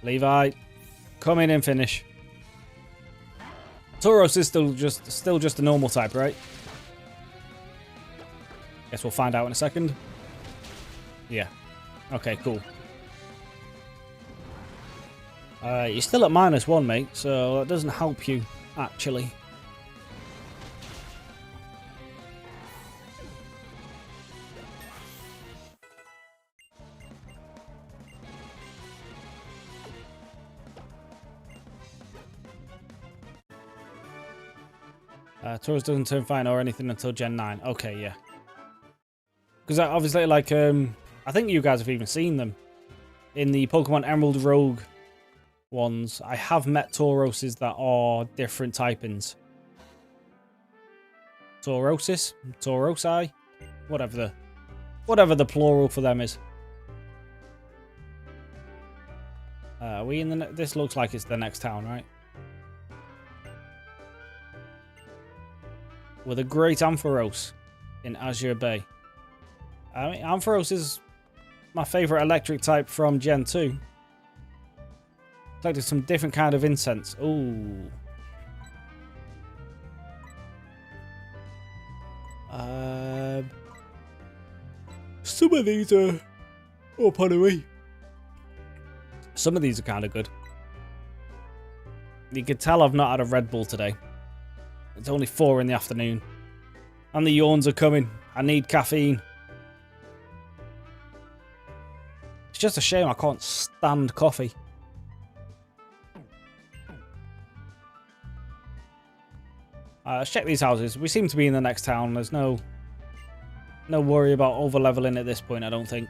Levi, come in and finish. Tauros is still just a normal type, right? Guess we'll find out in a second. Yeah. Okay, cool. You're still at -1, mate, so that doesn't help you, actually. Tauros doesn't turn fine or anything until Gen 9. Okay, yeah. Because obviously, like, I think you guys have even seen them. In the Pokemon Emerald Rogue ones, I have met Tauroses that are different typings. Taurosis? Taurosi? Whatever the plural for them is. Are we in the... This looks like it's the next town, right? with a great Ampharos in Azure Bay. I mean, Ampharos is my favourite electric type from Gen 2. Collected some different kind of incense. Ooh. Some of these are... Oh, pardon me. Some of these are kind of good. You can tell I've not had a Red Bull today. It's only 4 in the afternoon. And the yawns are coming. I need caffeine. It's just a shame I can't stand coffee. Let's check these houses. We seem to be in the next town. There's no worry about over-leveling at this point, I don't think.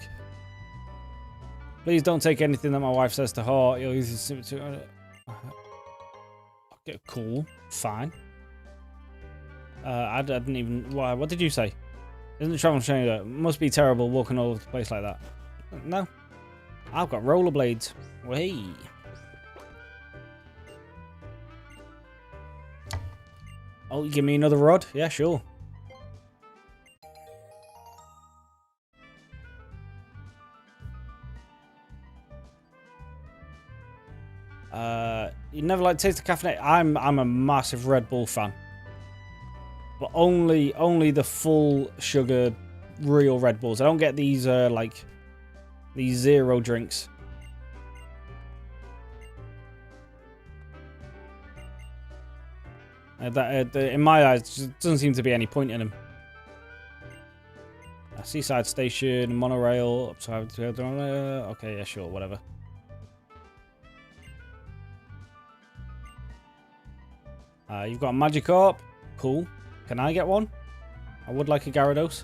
Please don't take anything that my wife says to heart. You'll use it to... Okay, cool. Fine. I didn't even... What did you say? Isn't the travel showing that? Must be terrible walking all over the place like that. No. I've got rollerblades. Hey. Oh, you give me another rod? Yeah, sure. You never like taste the caffeine? I'm a massive Red Bull fan. But only the full sugar real Red Bulls. I don't get these like these zero drinks. In my eyes, there doesn't seem to be any point in them. Seaside station, monorail. Okay, yeah, sure, whatever. You've got a Magikarp. Cool. Can I get one? I would like a Gyarados.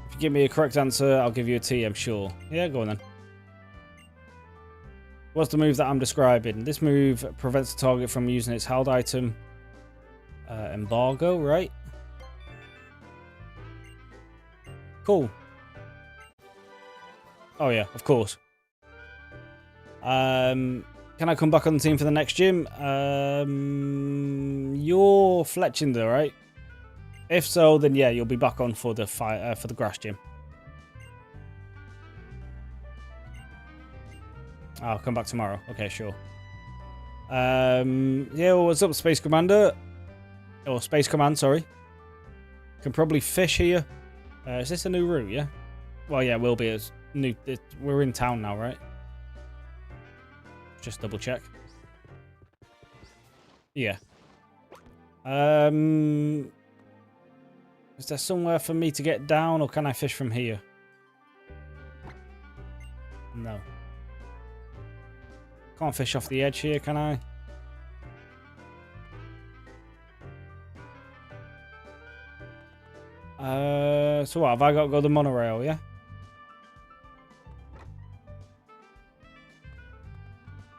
If you give me a correct answer, I'll give you a TM, sure. Yeah, go on then. What's the move that I'm describing? This move prevents the target from using its held item. Embargo, right? Cool. Oh yeah, of course. Can I come back on the team for the next gym? You're Fletchinder, right? If so, then yeah, you'll be back on for the for the grass gym. I'll come back tomorrow. Okay, sure. Yeah, what's up, Space Commander? Or Space Command, sorry. Can probably fish here. Is this a new route, yeah? Well, yeah, it will be. As new. We're in town now, right? Just double check. Yeah. Is there somewhere for me to get down, or can I fish from here? No. Can't fish off the edge here, can I? So what, have I got to go the monorail, yeah?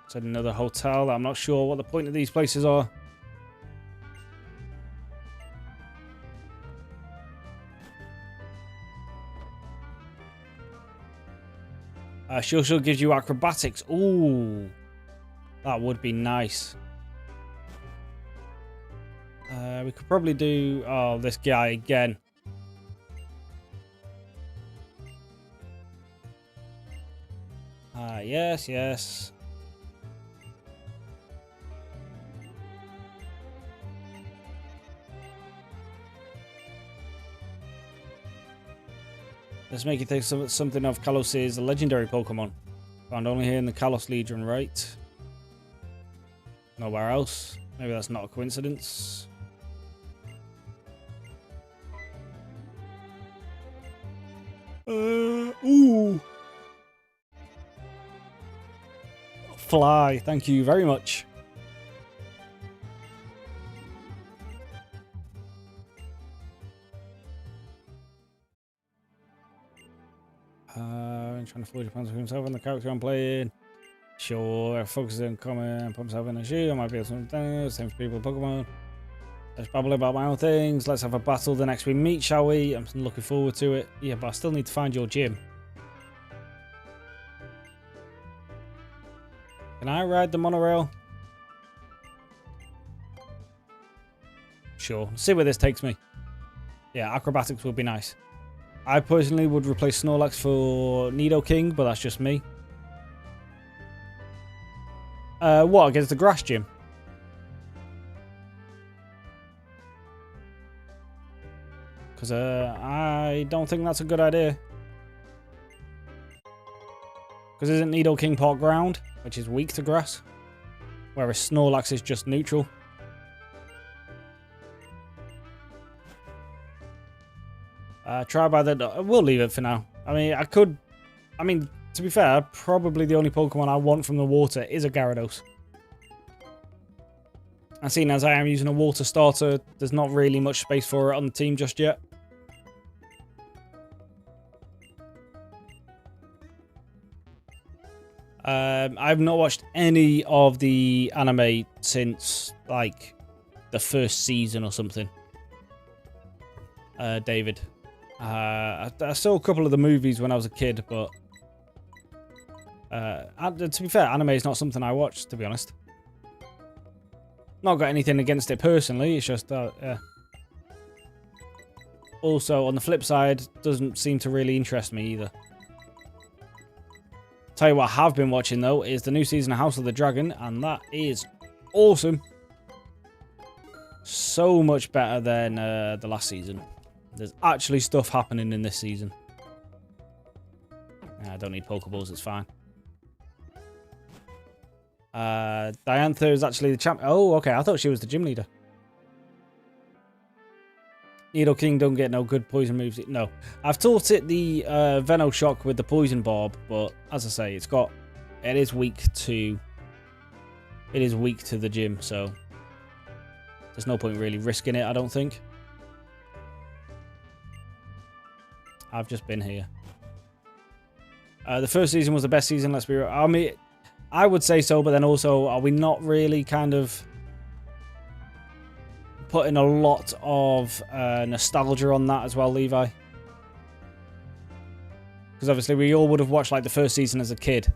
It's another hotel. I'm not sure what the point of these places are. She also gives you acrobatics. Ooh. That would be nice. We could probably do... Oh, this guy again. Yes, yes. Let's make you think something of Kalos is a legendary Pokemon. Found only here in the Kalos Legion, right? Nowhere else. Maybe that's not a coincidence. Ooh. Fly, thank you very much. Trying to forge a plans for himself and the character I'm playing. Sure, focuses on comment, pumps up in a shoe. I might be able to something. Same for people with Pokemon. Let's babble about my own things. Let's have a battle the next we meet, shall we? I'm looking forward to it. Yeah, but I still need to find your gym. Can I ride the monorail? Sure. See where this takes me. Yeah, acrobatics would be nice. I personally would replace Snorlax for Nidoking, but that's just me. What, against the grass gym? Because I don't think that's a good idea. Because isn't Nidoking part ground, which is weak to grass? Whereas Snorlax is just neutral. Try by the... We'll leave it for now. I mean, to be fair, probably the only Pokemon I want from the water is a Gyarados. And seeing as I am using a water starter, there's not really much space for it on the team just yet. I've not watched any of the anime since, like, the first season or something. David. I saw a couple of the movies when I was a kid, but... to be fair, anime is not something I watch, to be honest. Not got anything against it personally, it's just... Also, on the flip side, doesn't seem to really interest me either. Tell you what I have been watching, though, is the new season of House of the Dragon, and that is awesome. So much better than the last season. There's actually stuff happening in this season. I don't need Pokeballs, it's fine. Diantha is actually the champ. Oh, okay, I thought she was the gym leader. Nidoking don't get no good poison moves. No, I've taught it the Venoshock with the poison barb, but as I say, it is weak to the gym, so there's no point really risking it, I don't think. I've just been here. The first season was the best season, let's be real. I mean, I would say so, but then also, are we not really kind of putting a lot of nostalgia on that as well, Levi? Because obviously we all would have watched like the first season as a kid.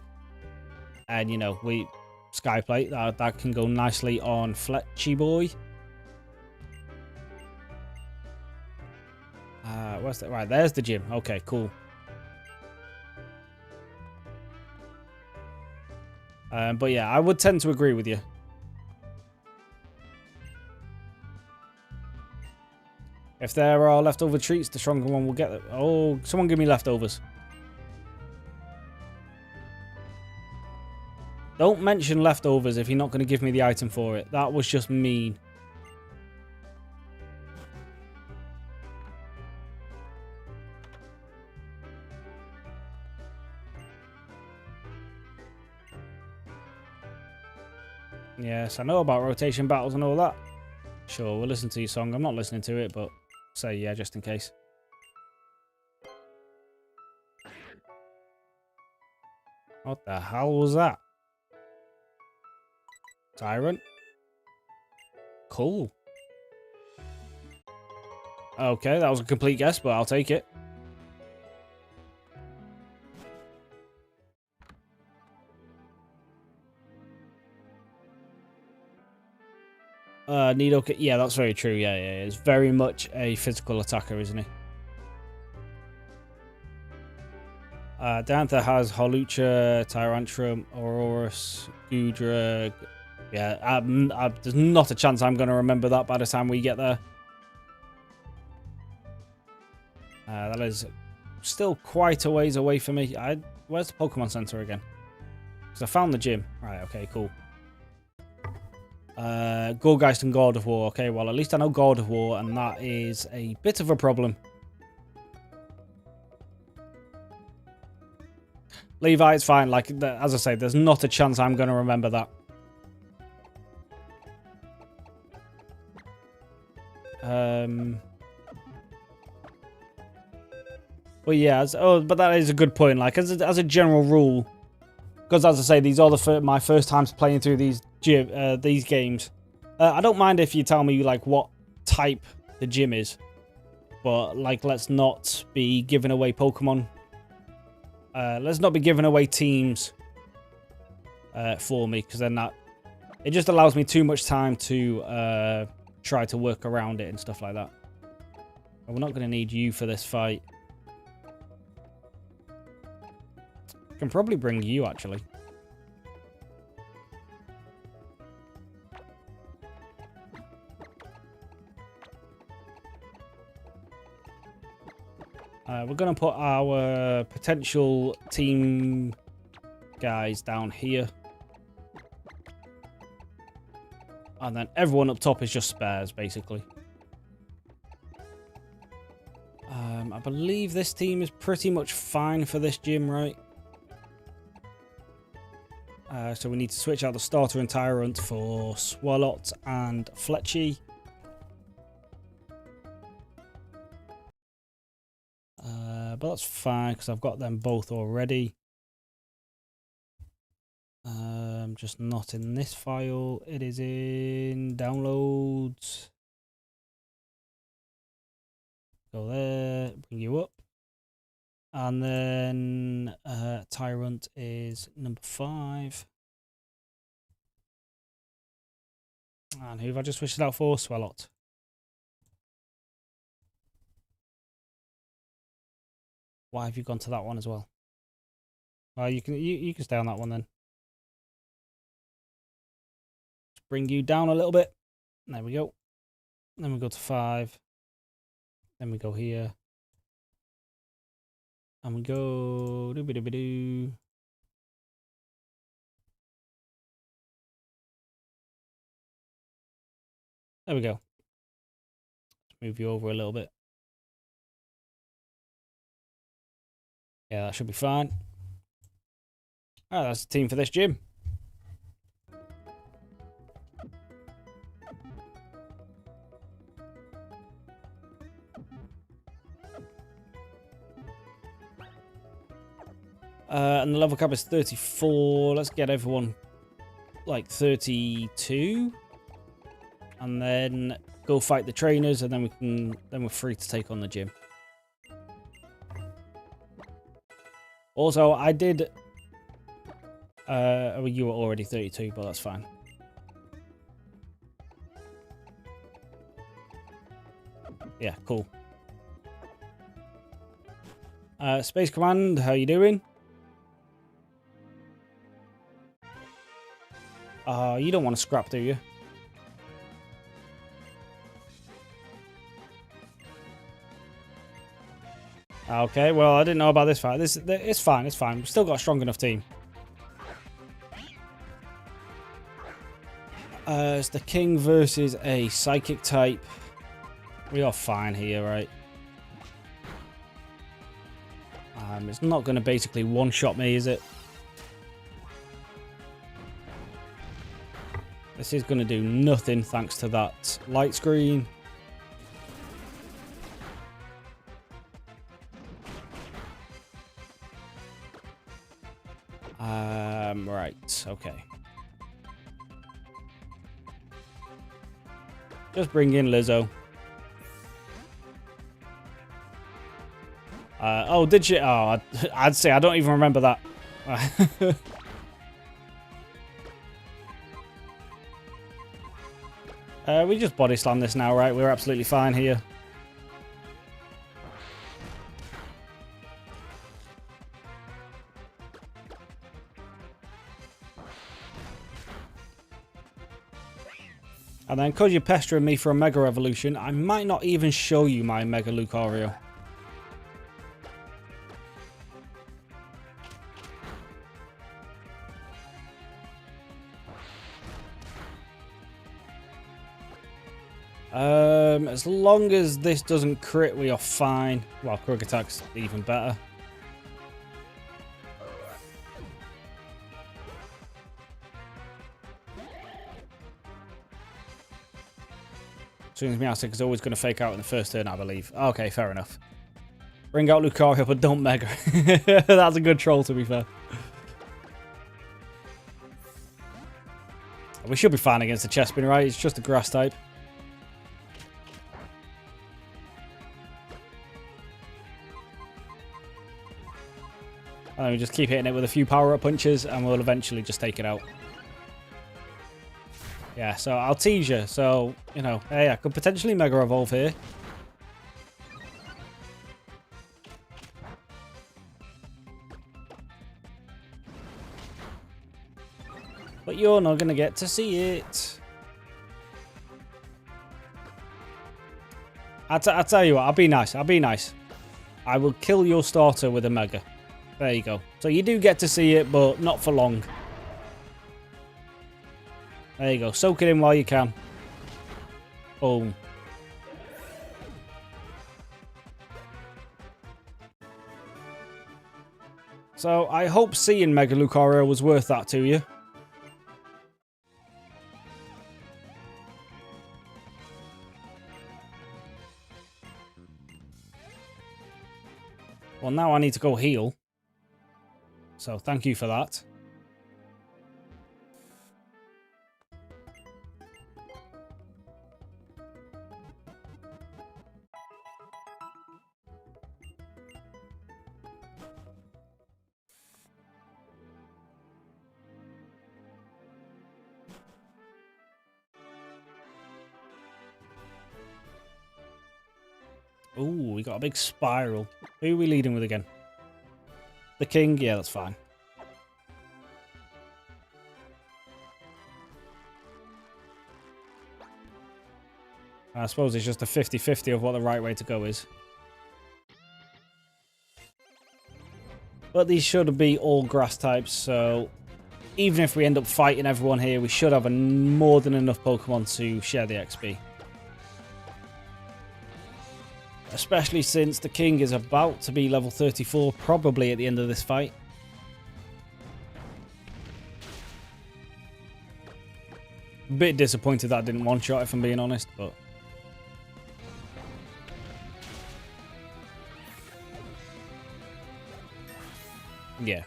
And, you know, Skyplate, that can go nicely on Fletchy Boy. Where's that? Right, there's the gym. Okay, cool. But yeah, I would tend to agree with you. If there are leftover treats, the stronger one will get them. Oh, someone give me leftovers. Don't mention leftovers if you're not going to give me the item for it. That was just mean. Yes, I know about rotation battles and all that. Sure, we'll listen to your song. I'm not listening to it, but say yeah, just in case. What the hell was that? Tyrant? Cool. Okay, that was a complete guess, but I'll take it. Nidoking, yeah, that's very true. Yeah, he's very much a physical attacker, isn't he? Diantha has Hawlucha, Tyrantrum, Aurorus, Gudra. Yeah, there's not a chance I'm going to remember that by the time we get there. That is still quite a ways away for me. Where's the Pokemon Center again? Because I found the gym. Right, okay, cool. Gourgeist and God of War. Okay, well, at least I know God of War, and that is a bit of a problem. Levi, it's fine. Like, as I say, there's not a chance I'm going to remember that. But yeah, but that is a good point. Like, as a general rule, because as I say, these are my first times playing through these games. I don't mind if you tell me like what type the gym is, but like let's not be giving away Pokemon. Let's not be giving away teams for me, because then it just allows me too much time to try to work around it and stuff like that. But we're not going to need you for this fight. Can probably bring you, actually. We're going to put our potential team guys down here. And then everyone up top is just spares, basically. I believe this team is pretty much fine for this gym, right? So we need to switch out the starter and Tyrant for Swalot and Fletchy. But that's fine because I've got them both already. Just not in this file. It is in downloads. Go there, bring you up. And then Tyrant is number 5. And who have I just switched it out for? Swalot. Why have you gone to that one as well? Well, you can stay on that one then. Just bring you down a little bit. There we go. Then we go to 5. Then we go here. And we go doo-ba-doo-ba-doo. There we go. Let's move you over a little bit. Yeah, that should be fine. Alright, that's the team for this gym. And the level cap is 34. Let's get everyone like 32. And then go fight the trainers, and then we're free to take on the gym. Also, I did well, you were already 32, but that's fine. Yeah, cool. Space Command, how you doing? You don't want to scrap, do you? Okay, well, I didn't know about this fight. It's fine, it's fine. We've still got a strong enough team. It's the King versus a Psychic type. We are fine here, right? It's not going to basically one-shot me, is it? This is going to do nothing thanks to that light screen. Right, okay. Just bring in Lizzo. Oh, did she? Oh, I'd say I don't even remember that. We just body slam this now, right? We're absolutely fine here. And then, because you're pestering me for a Mega Evolution, I might not even show you my Mega Lucario. As long as this doesn't crit, we are fine. Well, Quick Attack's even better. As soon as Meowstic is always going to fake out in the first turn, I believe. Okay, fair enough. Bring out Lucario, but don't Mega. That's a good troll, to be fair. We should be fine against the Chespin, right? It's just a grass type. And then we just keep hitting it with a few power-up punches, and we'll eventually just take it out. Yeah, so I'll tease you. So, you know, hey, I could potentially Mega Evolve here. But you're not going to get to see it. I'll tell you what, I'll be nice. I'll be nice. I will kill your starter with a Mega. There you go. So you do get to see it, but not for long. There you go. Soak it in while you can. Boom. So I hope seeing Mega Lucario was worth that to you. Well, now I need to go heal. So thank you for that. Ooh, we got a big spiral. Who are we leading with again? The king? Yeah, that's fine. I suppose it's just a 50-50 of what the right way to go is. But these should be all grass types, so even if we end up fighting everyone here, we should have more than enough Pokemon to share the XP. Especially since the king is about to be level 34, probably at the end of this fight. A bit disappointed that I didn't one-shot, if I'm being honest, but... yeah.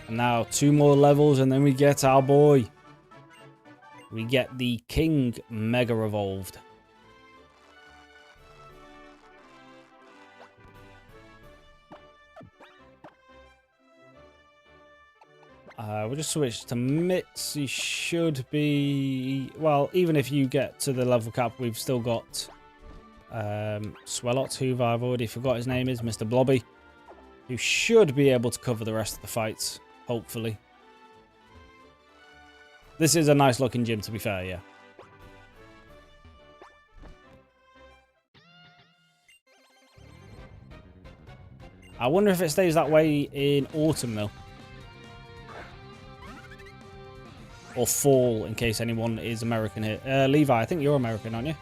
And now 2 more levels and then we get our boy. We get the King Mega Evolved. We'll just switch to Mitts. He should be... well, even if you get to the level cap, we've still got Swellots, who I've already forgot his name is, Mr. Blobby, who should be able to cover the rest of the fights, hopefully. This is a nice looking gym, to be fair, yeah. I wonder if it stays that way in autumn, though. Or fall, in case anyone is American here. Levi, I think you're American, aren't you?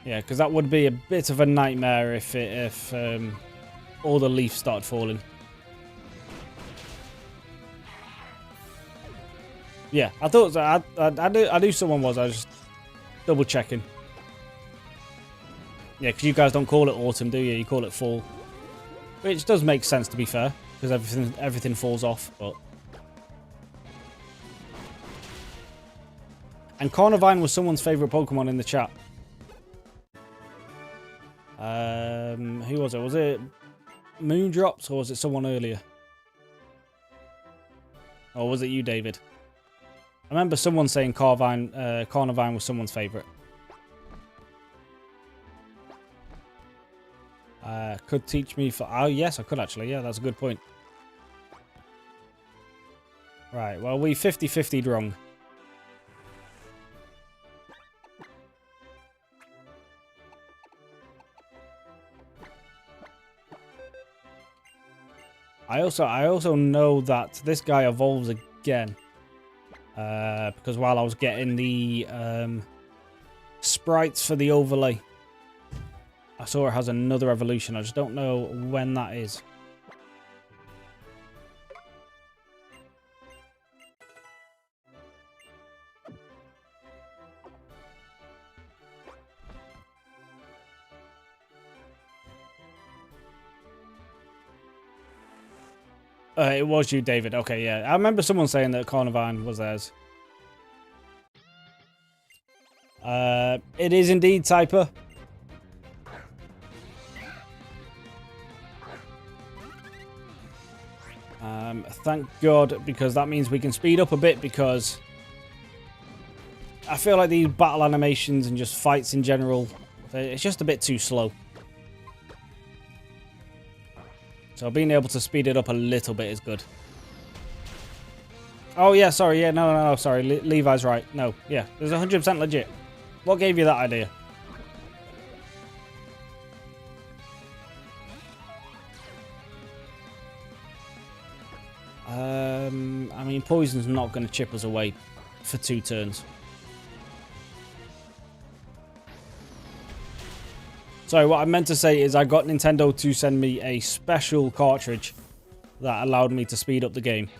Yeah, because that would be a bit of a nightmare if all the leaves started falling. Yeah, I thought I knew someone was. I was just double checking. Yeah, because you guys don't call it autumn, do you? You call it fall. Which does make sense, to be fair, because everything falls off. But and Carnivine was someone's favourite Pokemon in the chat. Who was it? Was it Moondrops or was it someone earlier? Or was it you, David? I remember someone saying Carnivine was someone's favourite. Could teach me for... oh, yes, I could actually. Yeah, that's a good point. Right, well, we 50-50'd wrong. I also know that this guy evolves again. Because while I was getting the sprites for the overlay, I saw it has another evolution. I just don't know when that is. It was you, David. Okay, yeah. I remember someone saying that Carnivine was theirs. It is indeed Typer. Thank God, because that means we can speed up a bit, because I feel like these battle animations and just fights in general, it's just a bit too slow. So being able to speed it up a little bit is good. Oh, yeah, sorry. Yeah, no, sorry. Levi's right. No, yeah. There's 100% legit. What gave you that idea? I mean, poison's not going to chip us away for 2 turns. Sorry, what I meant to say is I got Nintendo to send me a special cartridge that allowed me to speed up the game.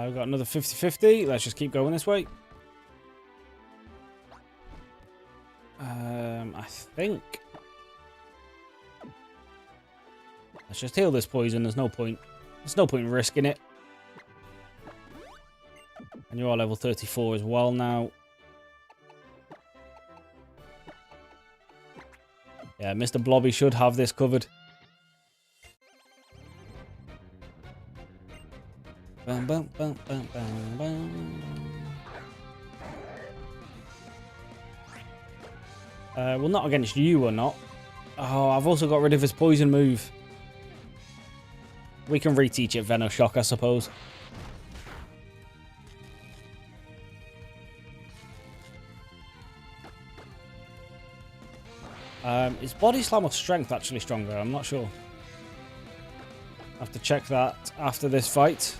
We've got another 50-50. Let's just keep going this way. I think. Let's just heal this poison. There's no point. There's no point in risking it. And you're all level 34 as well now. Yeah, Mr. Blobby should have this covered. Bum, bum, bum, bum, bum, bum. Well, not against you or not. Oh, I've also got rid of his poison move. We can reteach it Venoshock, I suppose. Is Body Slam or Strength actually stronger? I'm not sure. I have to check that after this fight.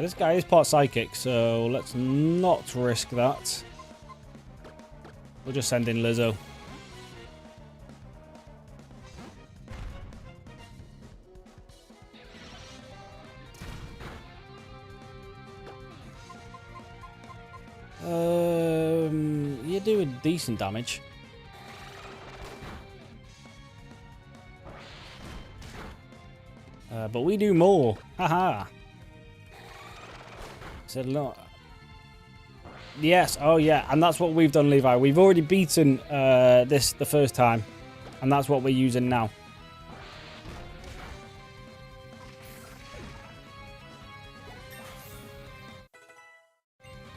This guy is part psychic, so let's not risk that. We'll just send in Lizzo. You're doing decent damage. But we do more. Haha. Said a lot. Yes, oh yeah, and that's what we've done, Levi. We've already beaten this the first time, and that's what we're using now.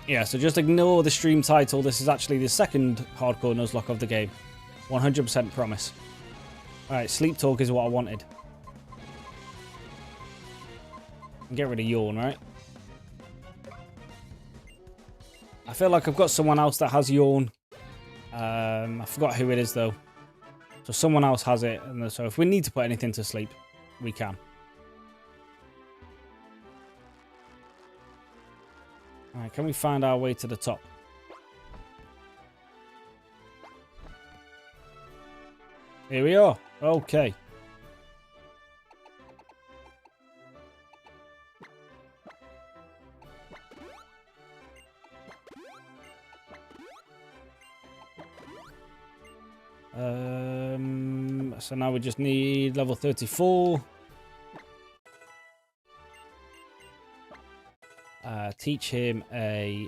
Yeah, so just ignore the stream title. This is actually the second hardcore Nuzlocke of the game. 100% promise. Alright, Sleep Talk is what I wanted. And get rid of Yawn, right? I feel like I've got someone else that has Yawn. I forgot who it is, though. So someone else has it. And so if we need to put anything to sleep, we can. Alright, can we find our way to the top? Here we are. Okay. So now we just need level 34. Teach him a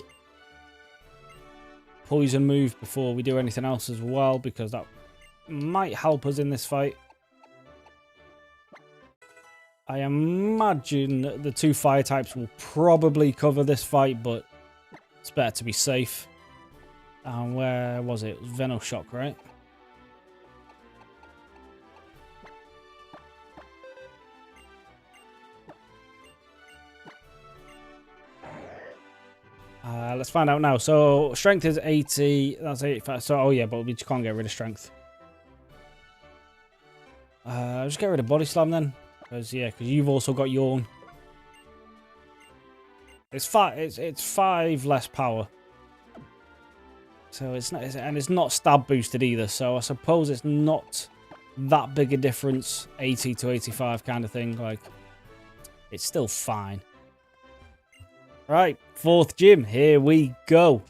poison move before we do anything else as well, because that might help us in this fight. I imagine the 2 fire types will probably cover this fight, but it's better to be safe. And where was it? It was Venoshock, right? Let's find out now. So strength is 80. That's 85. So, oh yeah, but we just can't get rid of strength. Just get rid of Body Slam then. Because you've also got Yawn. It's 5 less power. So it's not, and it's not stab boosted either. So I suppose it's not that big a difference. 80 to 85 kind of thing. Like, it's still fine. Right, 4th gym. Here we go.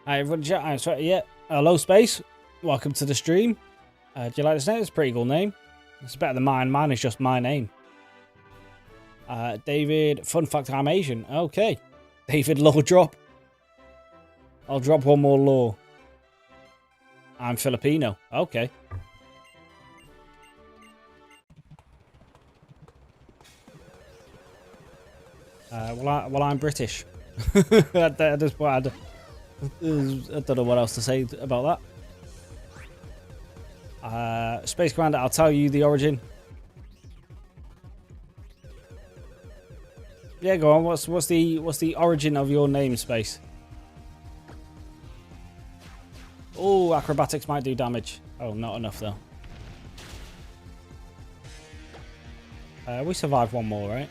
Hi, everyone. I'm sorry. Yeah. Hello, Space. Welcome to the stream. Do you like this name? It's a pretty cool name. It's better than mine. Mine is just my name. David, fun fact, I'm Asian. Okay. David, lore drop. I'll drop one more lore. I'm Filipino. Okay. Well, I'm British. At this point, I don't know what else to say about that. Space Commander, I'll tell you the origin. Yeah, go on. What's the origin of your name, Space? Oh, acrobatics might do damage. Oh, not enough though. We survive one more, right?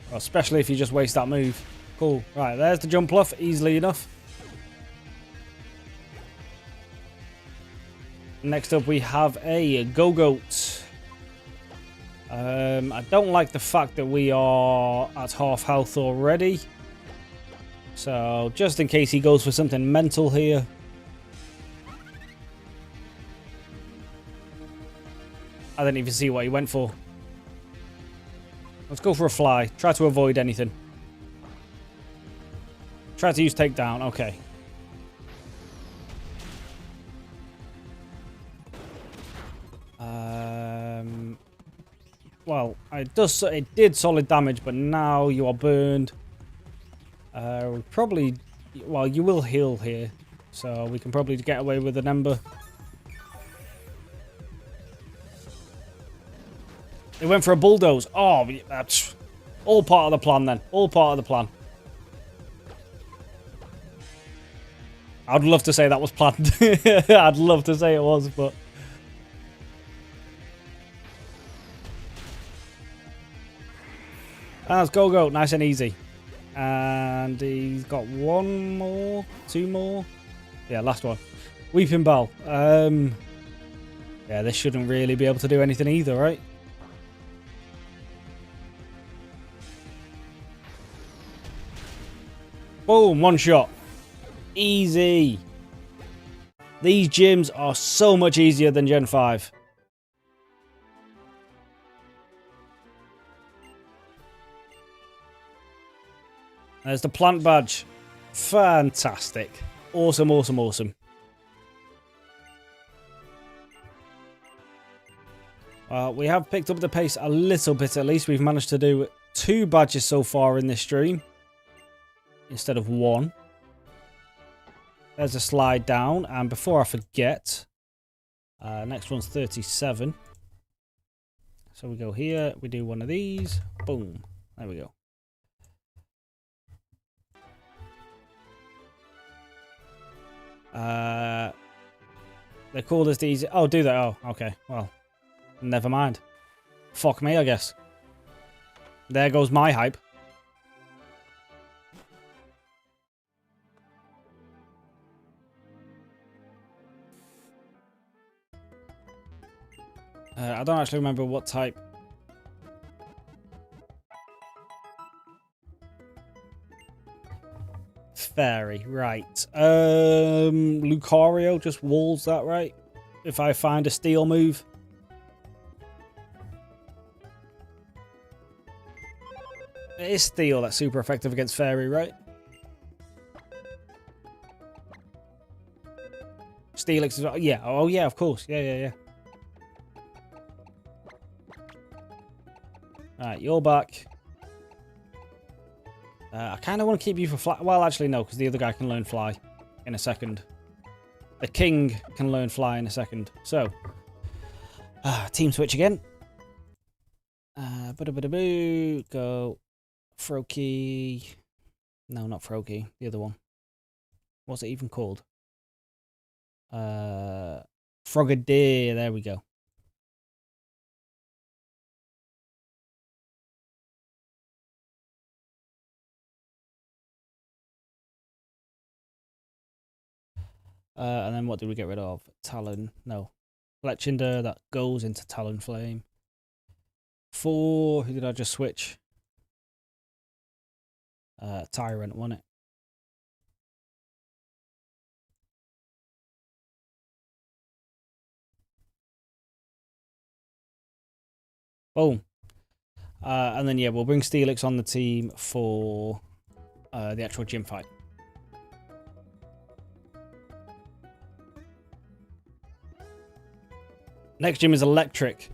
Well, especially if you just waste that move. Cool. Right, there's the jump bluff, easily enough. Next up, we have a Go-Goat. I don't like the fact that we are at half health already. So, just in case he goes for something mental here. I didn't even see what he went for. Let's go for a fly. Try to avoid anything. Try to use takedown. Okay. Well, it did solid damage, but now you are burned. Probably, well, you will heal here, so we can probably get away with an ember. They went for a bulldoze. Oh, that's all part of the plan then. All part of the plan. I'd love to say that was planned. I'd love to say it was, but... Let's go. Nice and easy. And he's got one more. Two more. Yeah, last one. Weeping Bell. Yeah, this shouldn't really be able to do anything either, right? Boom, one shot. Easy. These gyms are so much easier than Gen 5. There's the plant badge. Fantastic. Awesome. We have picked up the pace a little bit at least. We've managed to do 2 badges so far in this stream instead of 1. There's a slide down. And before I forget, next one's 37. So we go here. We do one of these. Boom. There we go. They call this the easy... Oh, do they? Oh, okay. Well, never mind. Fuck me, I guess. There goes my hype. I don't actually remember what type. Fairy, right. Lucario just walls that, right? If I find a steel move. It is steel that's super effective against Fairy, right? Steelix as well. Yeah, oh yeah, of course. Yeah. Alright, you're back. I kind of want to keep you for fly. Well, actually, no, because the other guy can learn fly in a second. The king can learn fly in a second. So, team switch again. Go. Froakie. No, not Froakie. The other one. What's it even called? Frogadier. There we go. And then what did we get rid of? Talon. No. Fletchinder, that goes into Talonflame. 4, who did I just switch? Tyrant, wasn't it? Boom. And then, yeah, we'll bring Steelix on the team for the actual gym fight. Next gym is electric.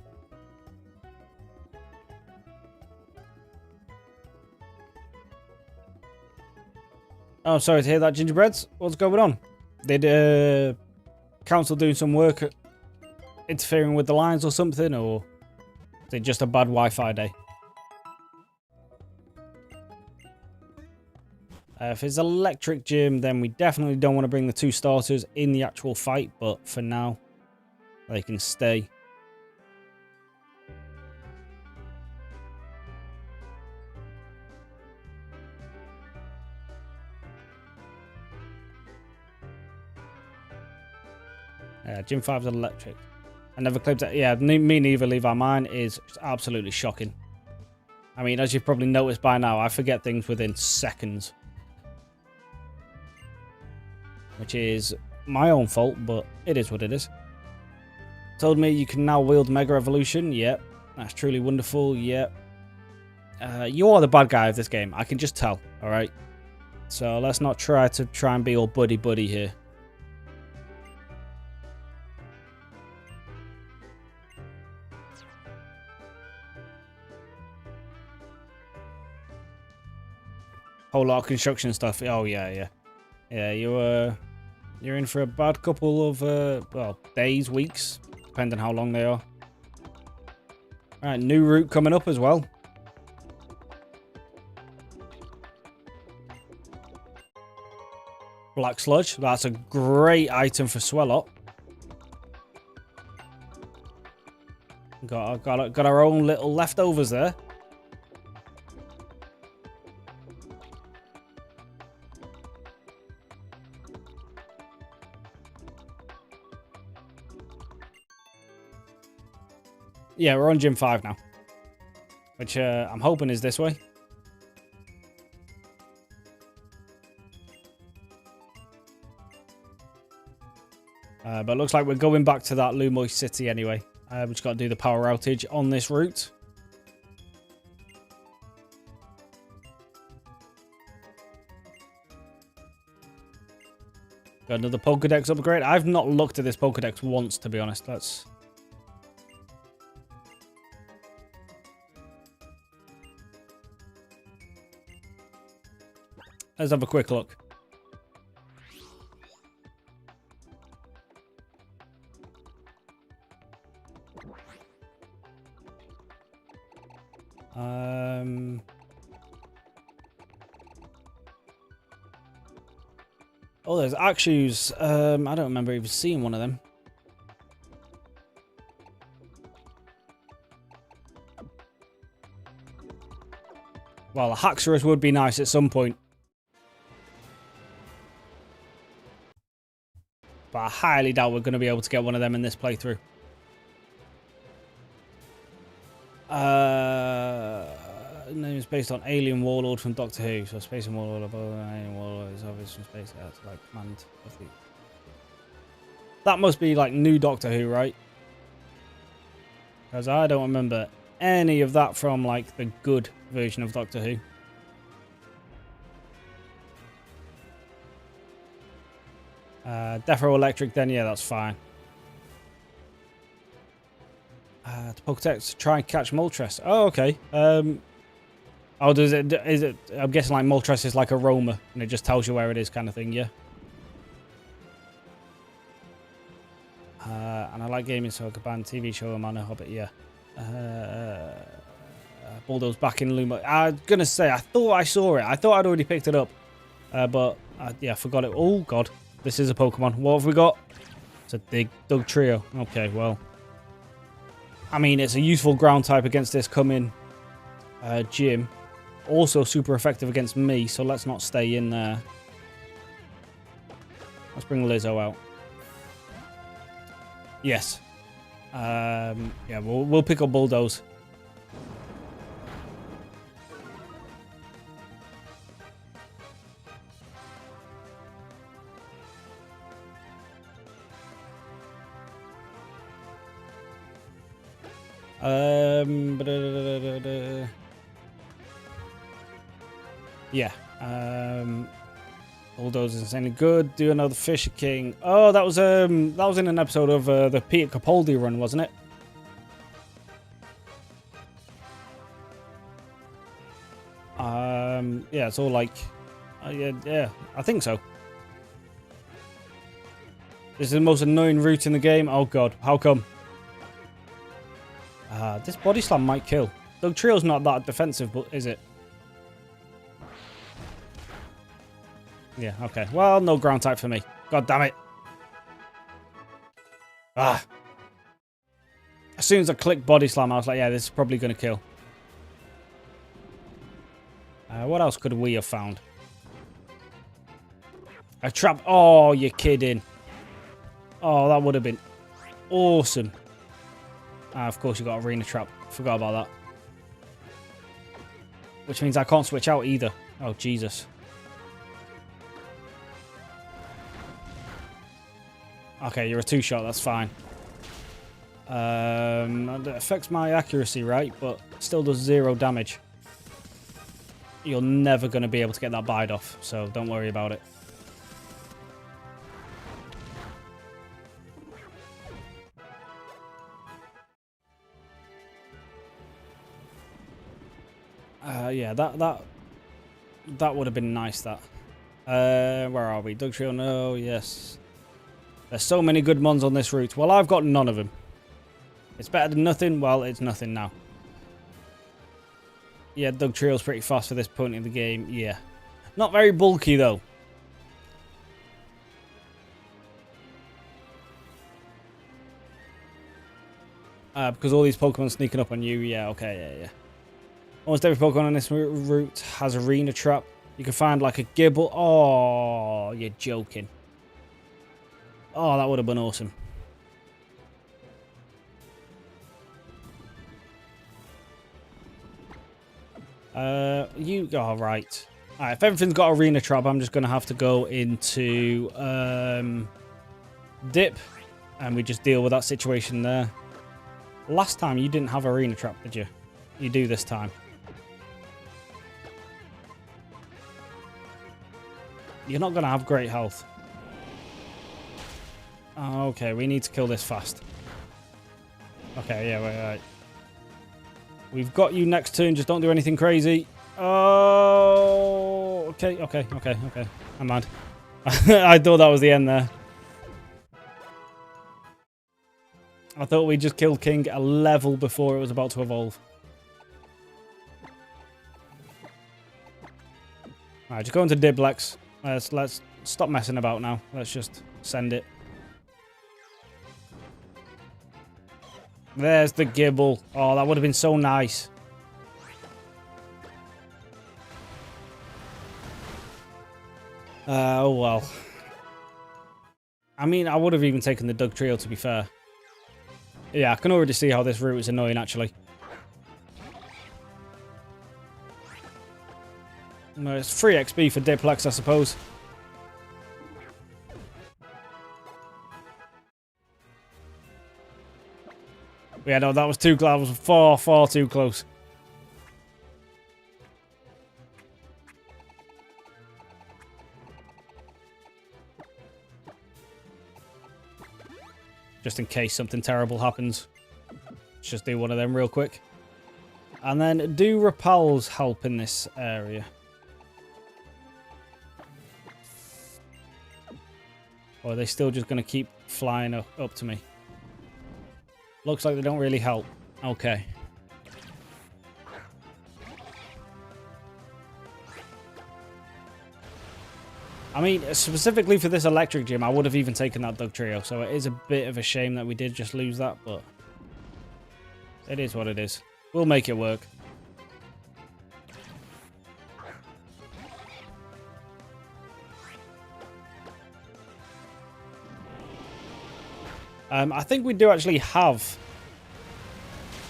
Oh, sorry to hear that, Gingerbreads. What's going on? Did council doing some work interfering with the lines or something, or is it just a bad Wi-Fi day? If it's electric gym, then we definitely don't want to bring the 2 starters in the actual fight, but for now, they can stay. Gym 5's electric. I never clipped it. Yeah, me neither, Levi. Mine is absolutely shocking. I mean, as you've probably noticed by now, I forget things within seconds. Which is my own fault, but it is what it is. Told me you can now wield Mega Evolution. Yep. That's truly wonderful. Yep. You are the bad guy of this game. I can just tell. Alright. So let's not try and be all buddy-buddy here. Whole lot of construction stuff. Oh, yeah. Yeah, you're in for a bad couple of, well, days, weeks, depending on how long they are. Alright, new route coming up as well. Black Sludge. That's a great item for Swellot. Got our own little leftovers there. Yeah, we're on Gym 5 now. Which I'm hoping is this way. But it looks like we're going back to that Lumoy City anyway. We've just got to do the power outage on this route. Got another Pokedex upgrade. I've not looked at this Pokedex once, to be honest. Let's have a quick look. Oh, there's Axews. I don't remember even seeing one of them. Well, a Haxorus would be nice at some point. But I highly doubt we're going to be able to get one of them in this playthrough. Name is based on Alien Warlord from Doctor Who. So Space and Warlord above Alien Warlord is obviously from Space Out, like command of the... That must be like new Doctor Who, right? Because I don't remember any of that from like the good version of Doctor Who. Defro Electric, then yeah, that's fine. To Pokedex, try and catch Moltres. Oh, okay. Oh, is it? I'm guessing like Moltres is like a roamer, and it just tells you where it is, kind of thing. Yeah. And I like gaming, so I could ban TV show and Mana Hobbit. Yeah. Bulldoze back in Luma. I'm gonna say I thought I saw it. I thought I'd already picked it up, but yeah, I forgot it. Oh God, this is a Pokemon. What have we got? It's a big Dug Trio. Okay, well. I mean, it's a useful ground type against this coming gym. Also super effective against me, so let's not stay in there. Let's bring Lizzo out. Yes. Yeah, we'll pick up bulldoze. Yeah. Bulldoze is insanely good. Do another Fisher King. Oh, that was in an episode of the Peter Capaldi run, wasn't it? Yeah, it's all like, yeah, I think so. This is the most annoying route in the game. Oh god, how come? This body slam might kill. Doug Trio's not that defensive, but is it? Yeah, okay. Well, no ground type for me. God damn it. Ah. As soon as I clicked body slam, I was like, yeah, this is probably going to kill. What else could we have found? A trap. Oh, you're kidding. Oh, that would have been awesome. Of course, you got arena trap. Forgot about that. Which means I can't switch out either. Oh, Jesus. Okay, you're a two-shot. That's fine. It affects my accuracy, right? But still does 0 damage. You're never going to be able to get that bide off, so don't worry about it. Yeah, that would have been nice, that. Where are we? Doug Trio, no, yes. There's so many good mons on this route. Well, I've got none of them. It's better than nothing. Well, it's nothing now. Yeah, Doug Trio's pretty fast for this point in the game. Yeah. Not very bulky, though. Because all these Pokemon sneaking up on you. Yeah, okay, yeah. Almost every Pokemon on this route has arena trap. You can find like a Gibble. Oh, you're joking. Oh, that would have been awesome. Oh, right. Alright, if everything's got arena trap, I'm just going to have to go into Dip. And we just deal with that situation there. Last time you didn't have arena trap, did you? You do this time. You're not going to have great health. Okay, we need to kill this fast. Okay, yeah, right. We've got you next turn, just don't do anything crazy. Oh, okay. I'm mad. I thought that was the end there. I thought we just killed King a level before it was about to evolve. Alright, just go into Diblex. Let's stop messing about now. Let's just send it. There's the Gibble. Oh, that would have been so nice. Oh, well. I mean, I would have even taken the Doug Trio, to be fair. Yeah, I can already see how this route is annoying, actually. No, it's free XP for Diplex, I suppose. Yeah, no, that was too close. That was far too close. Just in case something terrible happens. Let's just do one of them real quick. And then do repels help in this area? Or are they still just going to keep flying up to me? Looks like they don't really help. Okay. I mean, specifically for this electric gym, I would have even taken that Doug Trio. So it is a bit of a shame that we did just lose that, but it is what it is. We'll make it work. I think we do actually have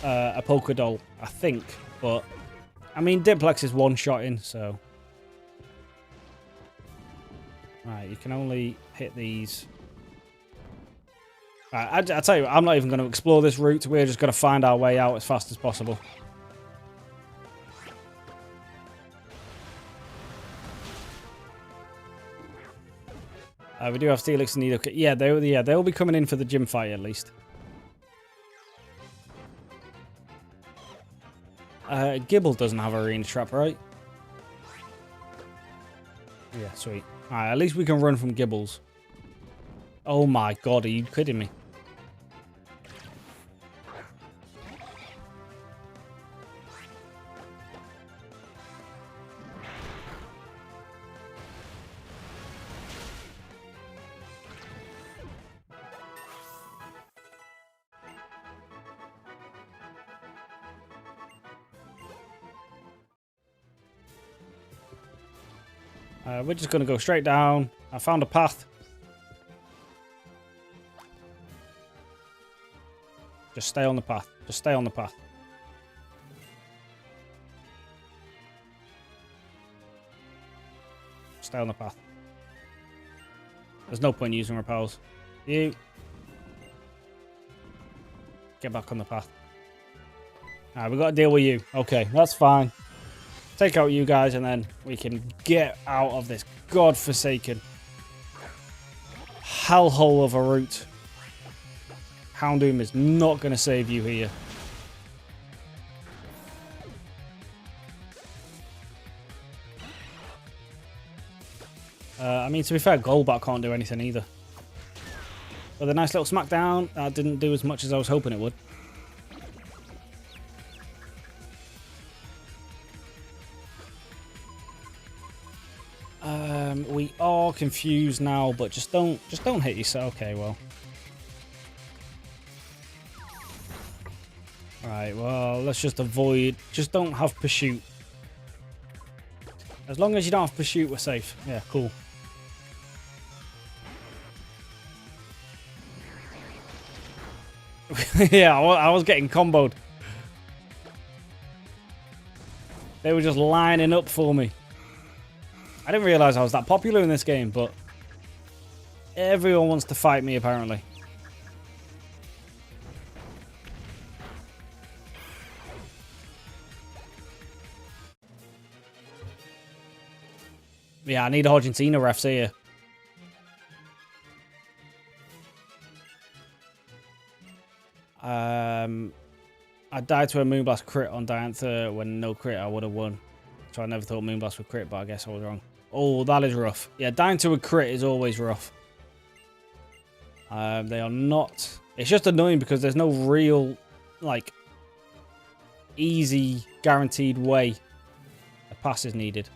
a polka doll, I think. But, I mean, Diplex is one-shotting, so... Right, you can only hit these... Right, I tell you what, I'm not even going to explore this route. We're just going to find our way out as fast as possible. We do have Steelix and Nido. Yeah, they'll be coming in for the gym fight at least. Gibble doesn't have a arena trap, right? Yeah, sweet. Alright, at least we can run from Gibbles. Oh my god, are you kidding me? We're just going to go straight down. I found a path. Just stay on the path. Just stay on the path. Stay on the path. There's no point using repels. You. Get back on the path. Alright, we've got to deal with you. Okay, that's fine. Take out you guys and then we can get out of this godforsaken hellhole of a route. Houndoom is not going to save you here. I mean, to be fair, Golbat can't do anything either. But the nice little smackdown, that didn't do as much as I was hoping it would. We are confused now, but just don't hit yourself. Okay, well. Right, well, let's just avoid. Just don't have pursuit. As long as you don't have pursuit, we're safe. Yeah, cool. Yeah, I was getting comboed. They were just lining up for me. I didn't realise I was that popular in this game, but everyone wants to fight me, apparently. Yeah, I need Argentina refs here. I died to a Moonblast crit on Diantha when no crit I would have won. So I never thought Moonblast would crit, but I guess I was wrong. Oh, that is rough. Yeah, dying to a crit is always rough. They are not... It's just annoying because there's no real, like, easy, guaranteed way a pass is needed.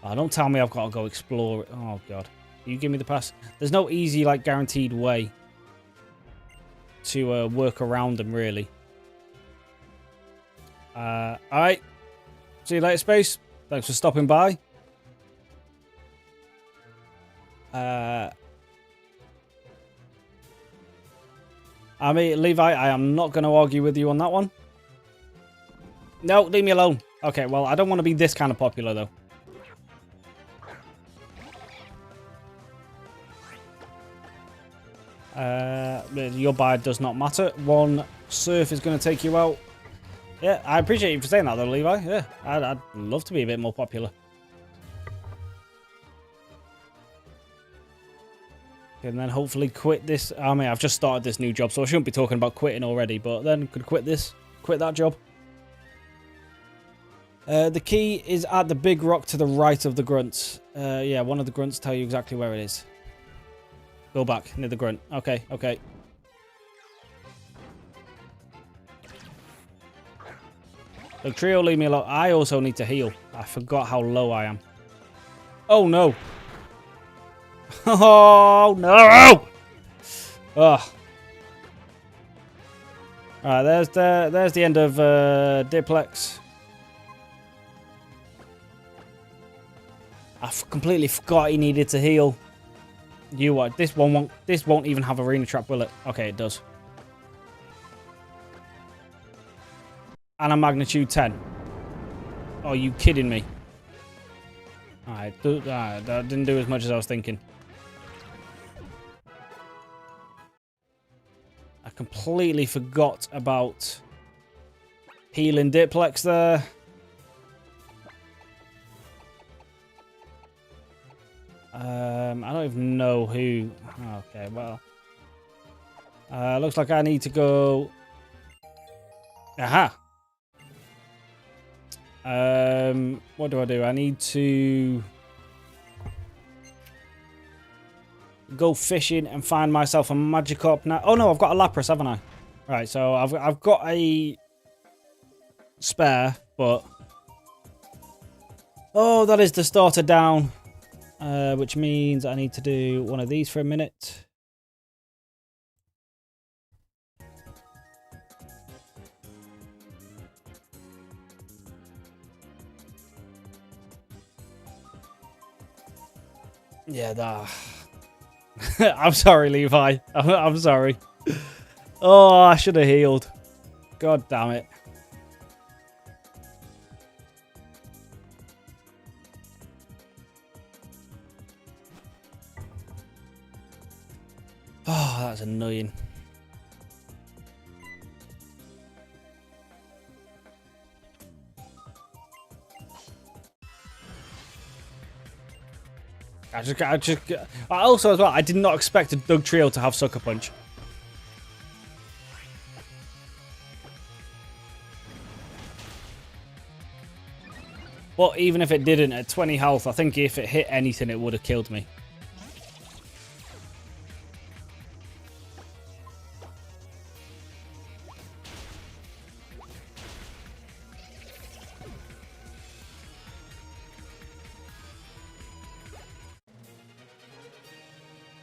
Oh, don't tell me I've got to go explore it. Oh, God. You give me the pass. There's no easy, like, guaranteed way to work around them, really. Alright. See you later, Space. Thanks for stopping by. I mean, Levi, I am not going to argue with you on that one. No, leave me alone. Okay, well, I don't want to be this kind of popular, though. Your buy does not matter. One surf is going to take you out. Yeah, I appreciate you for saying that, though, Levi. Yeah, I'd love to be a bit more popular. And then hopefully quit this. I mean, I've just started this new job, so I shouldn't be talking about quitting already, but then could quit that job. The key is at the big rock to the right of the grunts. Yeah, one of the grunts tell you exactly where it is. Go back, near the grunt. Okay, okay. Look, Trio, leave me alone. I also need to heal. I forgot how low I am. Oh, no. Oh, no! Ugh. Alright, there's the end of Diplex. I completely forgot he needed to heal. You what? This one won't. This won't even have arena trap, will it? Okay, it does. And a magnitude 10. Oh, are you kidding me? Alright, that didn't do as much as I was thinking. I completely forgot about healing Diplex there. I don't even know who. Okay, well. Looks like I need to go. Aha. What do? I need to go fishing and find myself a Magikarp now. Oh no, I've got a Lapras, haven't I? Right, so I've got a spare, but oh, that is the starter down, which means I need to do one of these for a minute. Yeah, that. I'm sorry, Levi. I'm sorry. Oh, I should have healed. God damn it. Oh, that's annoying. Also, as well, I did not expect a Doug Trio to have Sucker Punch. But even if it didn't, at 20 health, I think if it hit anything, it would have killed me.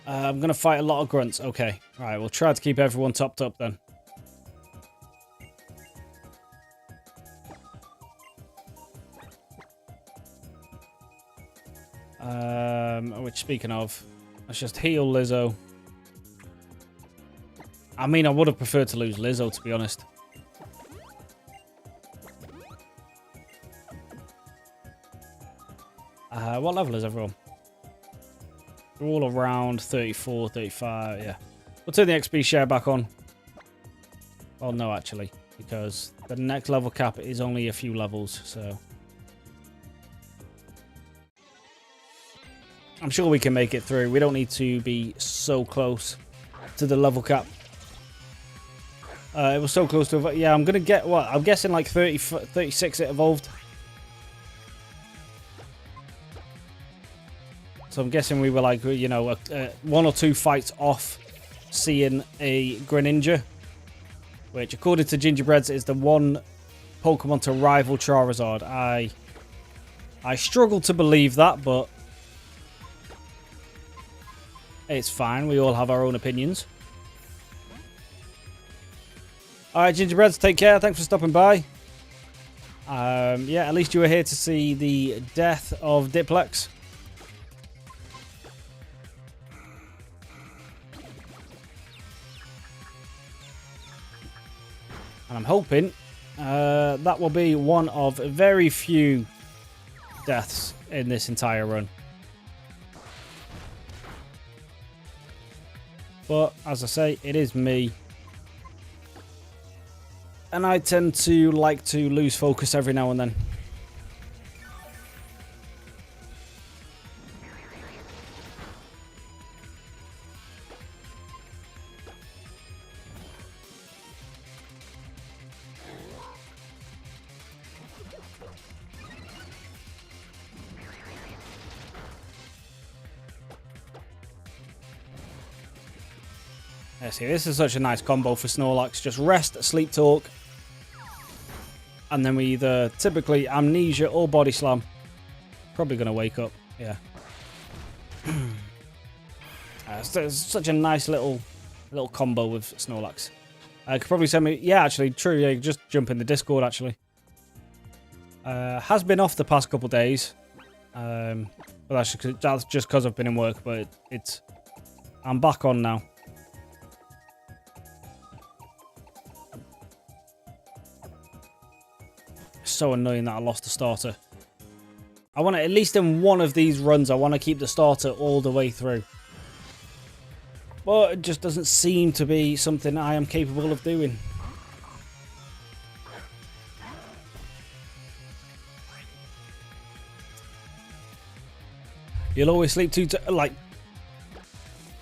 I'm going to fight a lot of grunts. Okay. All right, we'll try to keep everyone topped up then. Which, speaking of, let's just heal Lizzo. I mean, I would have preferred to lose Lizzo, to be honest. What level is everyone? We're all around 34, 35, yeah. We'll turn the XP share back on. Well, no, actually, because the next level cap is only a few levels, so... I'm sure we can make it through. We don't need to be so close to the level cap. It was so close to... Yeah, I'm going to get, what? I'm guessing like 36 it evolved. So I'm guessing we were like, you know, one or two fights off seeing a Greninja. Which, according to Gingerbreads, is the one Pokemon to rival Charizard. I struggle to believe that, but... it's fine. We all have our own opinions. Alright, Gingerbreads, take care. Thanks for stopping by. Yeah, at least you were here to see the death of Diplex. And I'm hoping that will be one of very few deaths in this entire run. But, as I say, it is me. And I tend to like to lose focus every now and then. Yeah, see, this is such a nice combo for Snorlax. Just rest, sleep talk. And then we either typically amnesia or body slam. Probably going to wake up. Yeah. It's such a nice little combo with Snorlax. I could probably send me... yeah, actually, true. Yeah, just jump in the Discord, actually. Has been off the past couple days. But that's just because I've been in work. But it's I'm back on now. So annoying that I lost the starter. I want to, at least in one of these runs, I want to keep the starter all the way through. But it just doesn't seem to be something I am capable of doing. You'll always sleep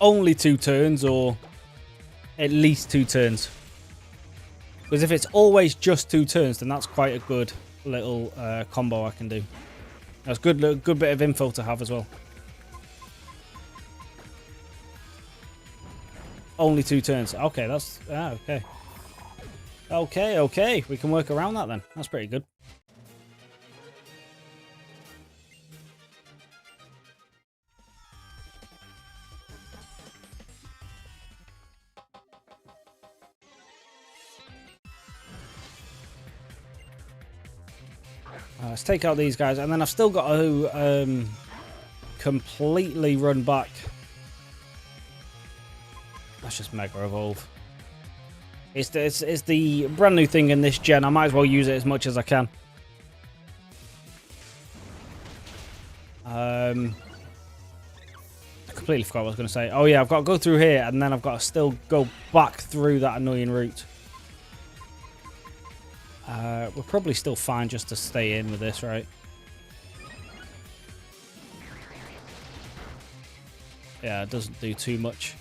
only 2 turns or at least 2 turns. Because if it's always just 2 turns, then that's quite a good little combo I can do. That's good bit of info to have as well. Only 2 turns. Okay, that's... okay. Okay. We can work around that then. That's pretty good. Let's take out these guys, and then I've still got to completely run back. Let's just Mega Evolve. It's the brand new thing in this gen. I might as well use it as much as I can. I completely forgot what I was going to say. Oh yeah, I've got to go through here, and then I've got to still go back through that annoying route. We're probably still fine just to stay in with this, right? Yeah, it doesn't do too much.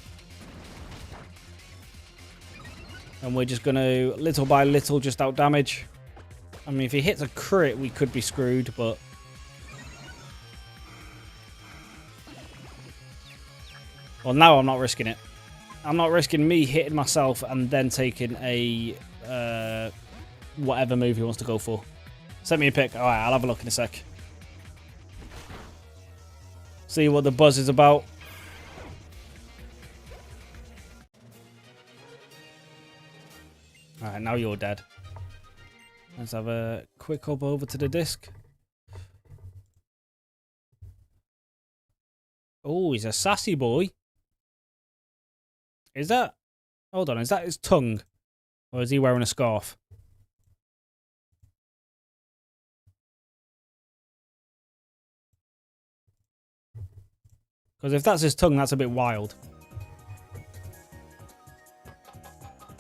And we're just going to, little by little, just out damage. I mean, if he hits a crit, we could be screwed, but... Well, now I'm not risking it. I'm not risking me hitting myself and then taking a... whatever move he wants to go for. Send me a pick. Alright, I'll have a look in a sec. See what the buzz is about. Alright, now you're dead. Let's have a quick hop over to the disc. Oh, he's a sassy boy. Is that... Hold on, is that his tongue? Or is he wearing a scarf? Because if that's his tongue, that's a bit wild.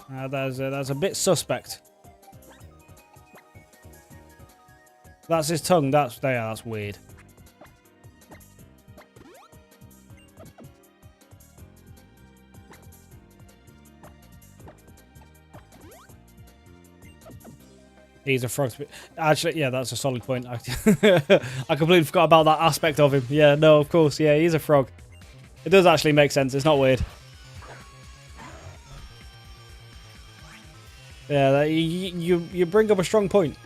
That's a bit suspect. That's his tongue. That's weird. He's a frog. Actually, yeah, that's a solid point. I completely forgot about that aspect of him. Yeah, no, of course. Yeah, he's a frog. It does actually make sense. It's not weird. Yeah, you bring up a strong point.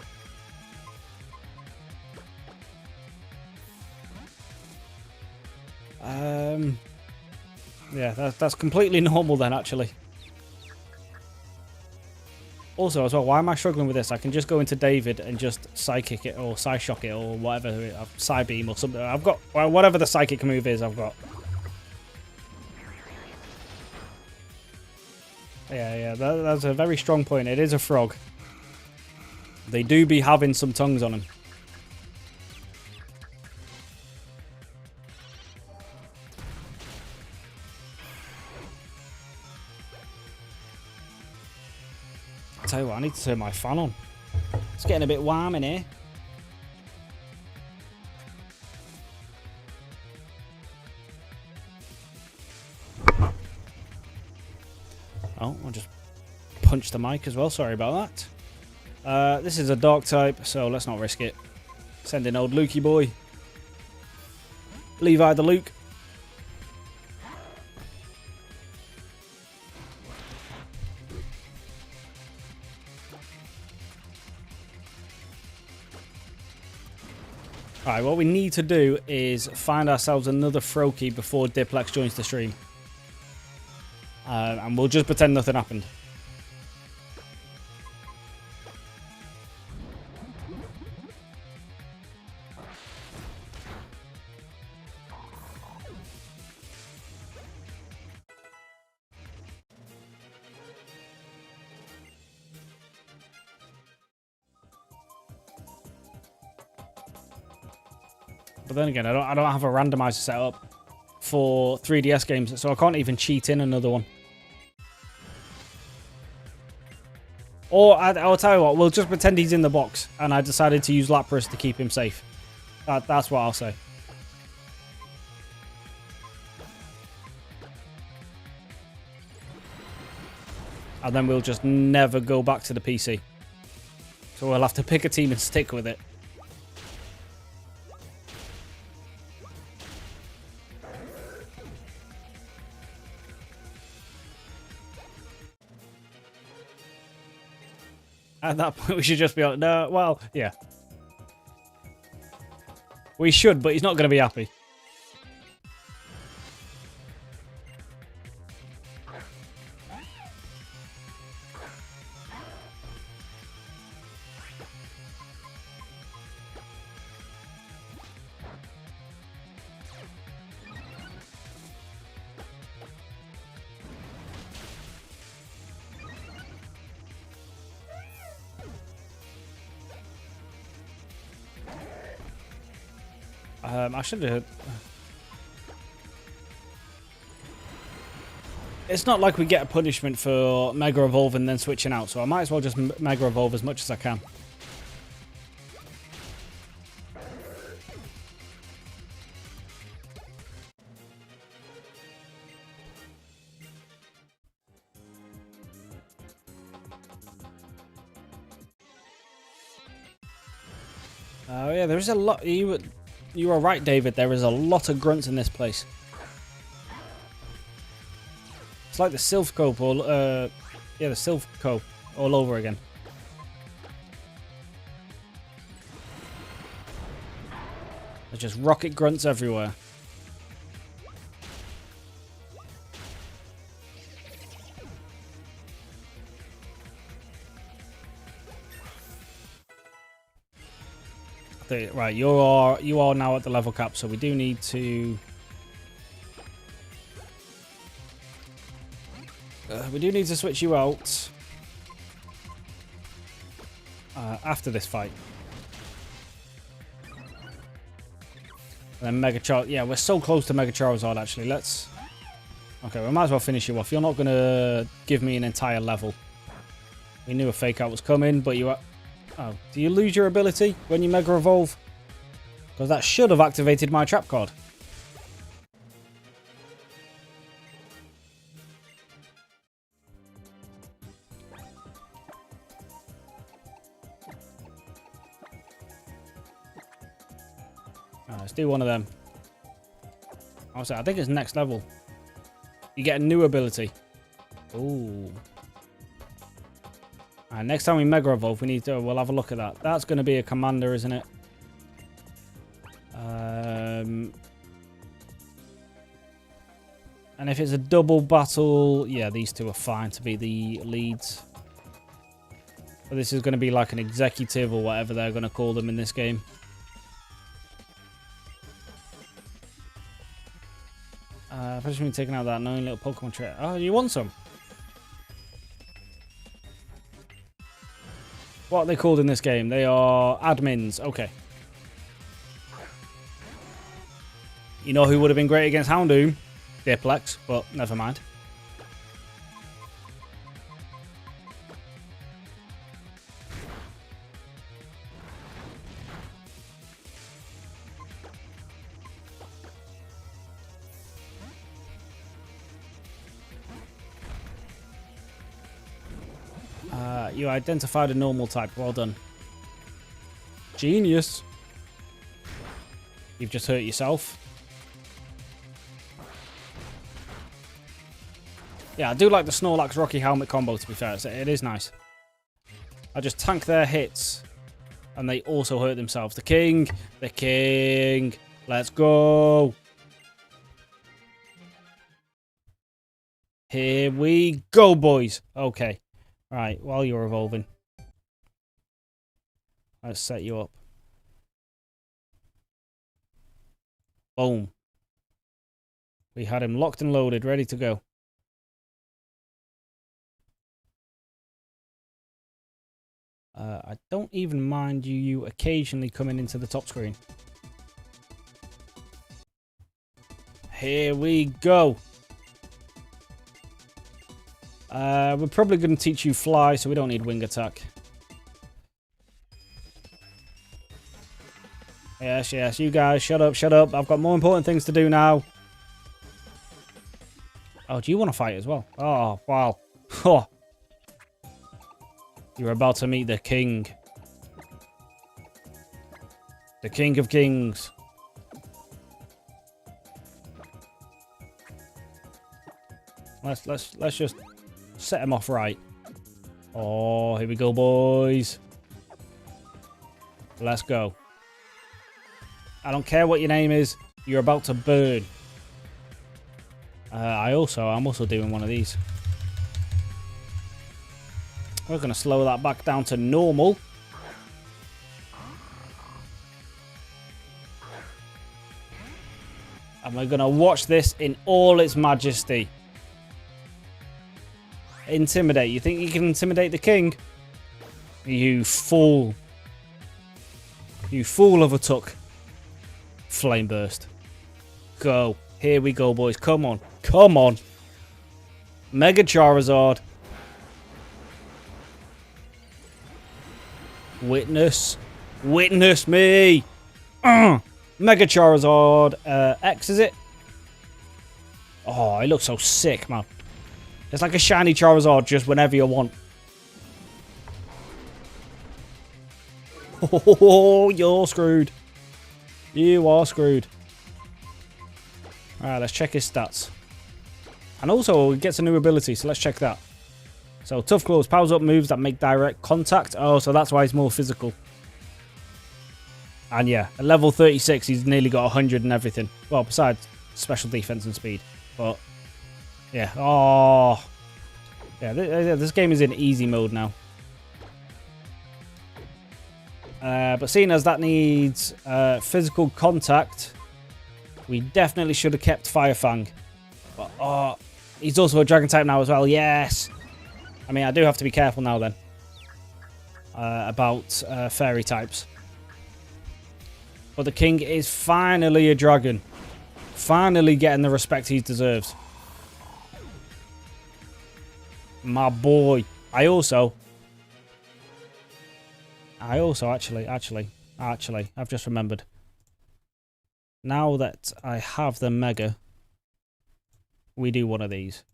Yeah, that's completely normal then, actually. Also, as well, why am I struggling with this? I can just go into David and just Psychic it or Psyshock it or whatever, Psybeam or something. I've got, whatever the Psychic move is, I've got. Yeah, that's a very strong point. It is a frog. They do be having some tongues on them. I'll tell you what, I need to turn my fan on. It's getting a bit warm in here. Oh, I'll just punch the mic as well. Sorry about that. This is a dark type, so let's not risk it. Send in old Lukey boy. Levi the Luke. Alright, what we need to do is find ourselves another Froakie before Diplex joins the stream. And we'll just pretend nothing happened. But then again, I don't have a randomizer set up for 3DS games, so I can't even cheat in another one. Or I'll tell you what, we'll just pretend he's in the box, and I decided to use Lapras to keep him safe. That's what I'll say. And then we'll just never go back to the PC. So we'll have to pick a team and stick with it. At that point, we should just be like, no, well, yeah. We should, but he's not going to be happy. I should have... It's not like we get a punishment for Mega Evolve and then switching out, so I might as well just Mega Evolve as much as I can. Oh yeah, there is a lot... You are right, David. There is a lot of grunts in this place. It's like the Sylph Cope, the Sylph Cope all over again. There's just rocket grunts everywhere. Right, you are now at the level cap, so we do need to... we do need to switch you out after this fight. And then Mega Charizard. Yeah, we're so close to Mega Charizard, actually. Let's... Okay, we might as well finish you off. You're not going to give me an entire level. We knew a fake out was coming, but you are... Oh, do you lose your ability when you Mega Evolve? Because that should have activated my trap card. Right, let's do one of them. I think it's next level. You get a new ability. Ooh. Alright, next time we Mega Evolve, we'll have a look at that. That's going to be a commander, isn't it? And if it's a double battle, yeah, these two are fine to be the leads. But this is going to be like an executive or whatever they're going to call them in this game. Especially when taking out that annoying little Pokemon trait. Oh, you want some? What are they called in this game? They are admins. Okay. You know who would have been great against Houndoom? Diplex, but never mind. You identified a normal type. Well done. Genius. You've just hurt yourself. Yeah, I do like the Snorlax Rocky Helmet combo, to be fair. It is nice. I just tank their hits, and they also hurt themselves. The king. The king. Let's go. Here we go, boys. Okay. Right, while you're evolving, let's set you up. Boom. We had him locked and loaded, ready to go. I don't even mind you occasionally coming into the top screen. Here we go. We're probably going to teach you fly, so we don't need wing attack. Yes, yes, you guys, shut up, shut up. I've got more important things to do now. Oh, do you want to fight as well? Oh, wow. Oh. You're about to meet the king. The king of kings. Let's just set him off right. Oh, here we go, boys. Let's go. I don't care what your name is. You're about to burn. I'm also doing one of these. We're going to slow that back down to normal. And we're going to watch this in all its majesty. Intimidate. You think you can intimidate the king? You fool. You fool of a tuck. Flame burst. Go. Here we go, boys. Come on. Come on. Mega Charizard. Witness. Witness me. Mega Charizard. X, is it? Oh, it looks so sick, man. It's like a shiny Charizard just whenever you want. Oh, you're screwed. You are screwed. Alright, let's check his stats. And also, he gets a new ability, so let's check that. So, Tough Claws powers up moves that make direct contact. Oh, so that's why he's more physical. And yeah, at level 36, he's nearly got 100 and everything. Well, besides special defense and speed. But, yeah. Oh. Yeah, this game is in easy mode now. But seeing as that needs physical contact, we definitely should have kept Fire Fang. But, oh, he's also a Dragon type now as well. Yes! I mean, I do have to be careful now then. About Fairy types. But the king is finally a dragon. Finally getting the respect he deserves. My boy. I also actually, I've just remembered. Now that I have the Mega, we do one of these.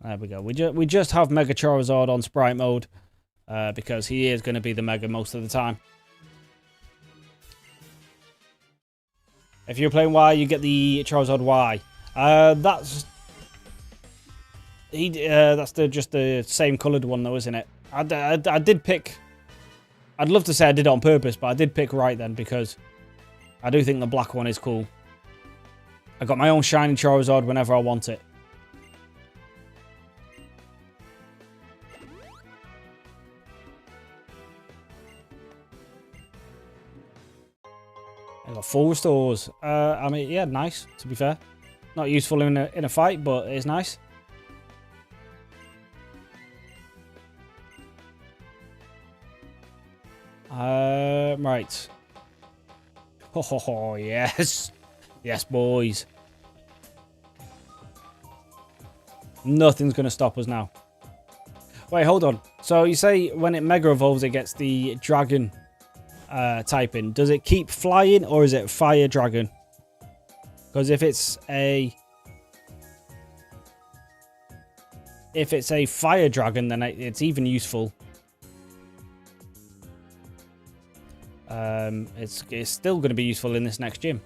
There we go. We just have Mega Charizard on Sprite mode because he is going to be the Mega most of the time. If you're playing Y, you get the Charizard Y. That's just the same coloured one though, isn't it? I did pick. I'd love to say I did it on purpose, but I did pick right then because I do think the black one is cool. I got my own shiny Charizard whenever I want it. I got full restores. I mean, yeah, nice, to be fair. Not useful in a fight, but it's nice. Right. Oh, yes. Yes, boys. Nothing's going to stop us now. Wait, hold on. So you say when it Mega Evolves, it gets the Dragon typing. Does it keep flying or is it Fire Dragon? Because if it's a Fire Dragon, then it's even useful. It's still going to be useful in this next gym.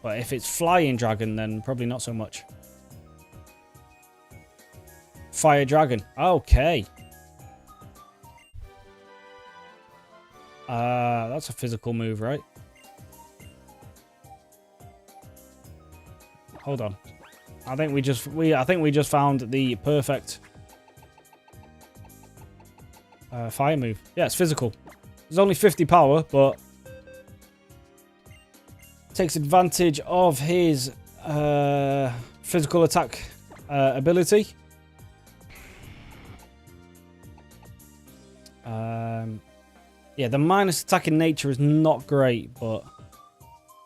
But if it's Flying Dragon, then probably not so much. Fire Dragon. Okay. That's a physical move, right? Hold on. I think we just found the perfect fire move. Yeah, it's physical. There's only 50 power, but takes advantage of his physical attack ability. Yeah, the minus attack in nature is not great, but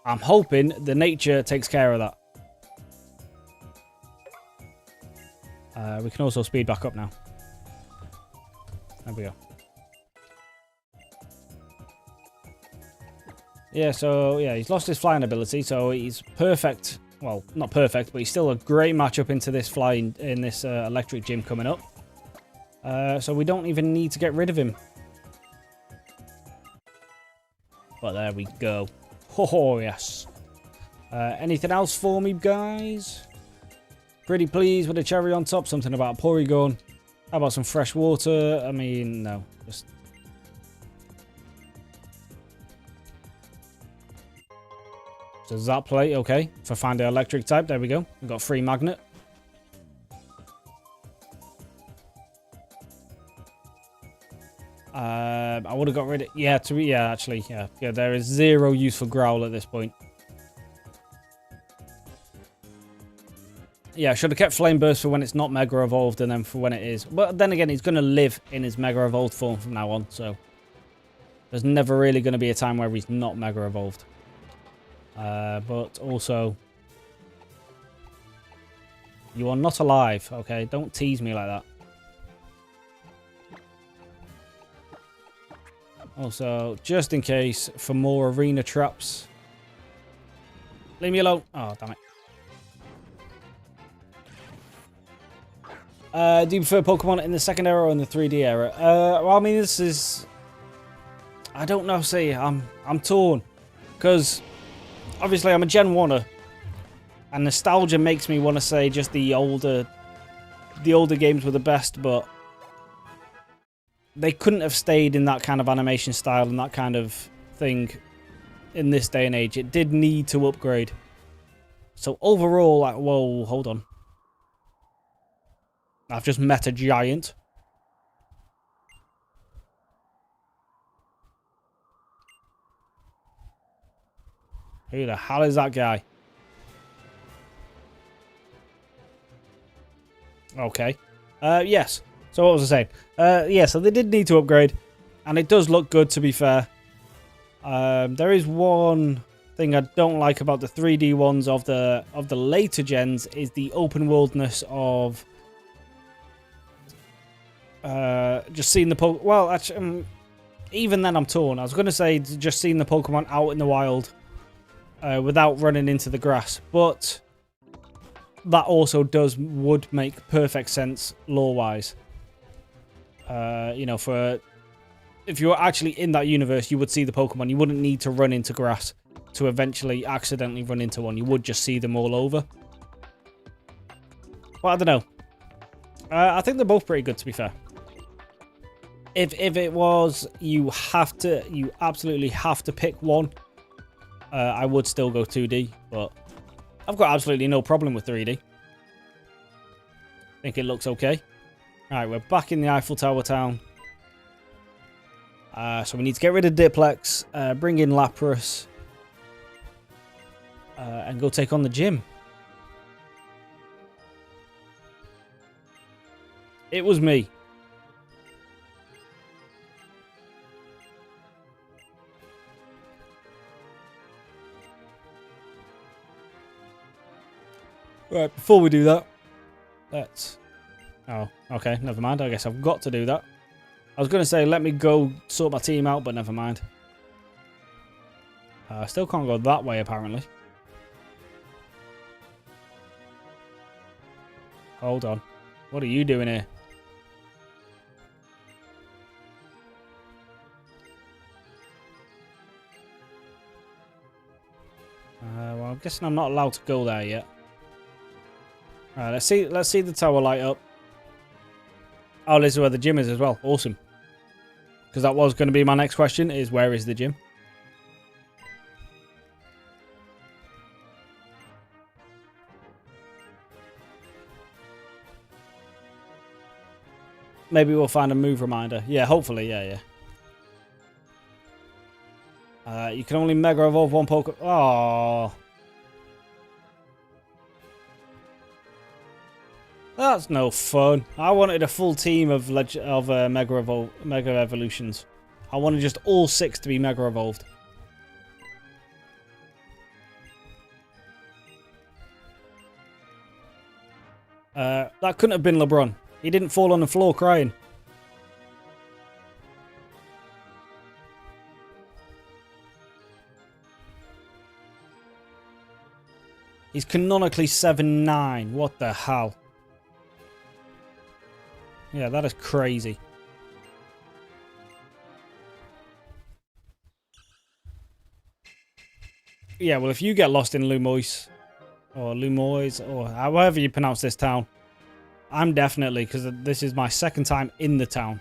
I'm hoping the nature takes care of that. We can also speed back up now. There we go. Yeah, so yeah, he's lost his flying ability, so he's perfect. Well, not perfect, but he's still a great matchup into this flying in this electric gym coming up. So we don't even need to get rid of him. But there we go. Oh, yes. Anything else for me, guys? Pretty pleased with the cherry on top. Something about a Porygon. How about some fresh water? I mean, no. Just... Does that play? Okay. For find the electric type. There we go. We've got free magnet. I would have got rid of... Yeah, actually, yeah. Yeah, there is zero use for Growl at this point. Yeah, I should have kept Flame Burst for when it's not Mega Evolved and then for when it is. But then again, he's going to live in his Mega Evolved form from now on, so... There's never really going to be a time where he's not Mega Evolved. But also... You are not alive, okay? Don't tease me like that. Also, just in case, for more arena traps. Leave me alone. Oh, damn it. Do you prefer Pokemon in the second era or in the 3D era? Well, I mean, this is... I don't know, see, I'm torn. Because, obviously, I'm a Gen 1-er. And nostalgia makes me want to say just the older games were the best, but... They couldn't have stayed in that kind of animation style and that kind of thing in this day and age. It did need to upgrade. So overall, like, whoa, hold on. I've just met a giant. Who the hell is that guy? Okay. Yes. So what was I saying? Yeah, so they did need to upgrade. And it does look good, to be fair. There is one thing I don't like about the 3D ones of the later gens is the open worldness of just seeing the Pokemon. Well, actually, even then I'm torn. I was going to say just seeing the Pokemon out in the wild without running into the grass, but that also would make perfect sense lore-wise. You know, if you were actually in that universe, you would see the Pokemon. You wouldn't need to run into grass to eventually accidentally run into one. You would just see them all over. Well, I don't know. I think they're both pretty good, to be fair. If it was you absolutely have to pick one, I would still go 2D, but I've got absolutely no problem with 3D. I think it looks okay. Alright, we're back in the Eiffel Tower town. So we need to get rid of Diplex, bring in Lapras, and go take on the gym. It was me. Right, before we do that, let's... Oh, okay, never mind. I guess I've got to do that. I was going to say, let me go sort my team out, but never mind. I still can't go that way, apparently. Hold on. What are you doing here? Well, I'm guessing I'm not allowed to go there yet. Alright, let's see the tower light up. Oh, this is where the gym is as well. Awesome. Because that was going to be my next question, is where is the gym? Maybe we'll find a move reminder. Yeah, hopefully, yeah. You can only Mega Evolve one Pokemon. Oh. That's no fun. I wanted a full team of Mega Evolutions. I want just all 6 to be Mega Evolved. That couldn't have been LeBron. He didn't fall on the floor crying. He's canonically 7'9". What the hell? Yeah, that is crazy. Yeah, well, if you get lost in Lumois, or however you pronounce this town, I'm definitely, because this is my second time in the town.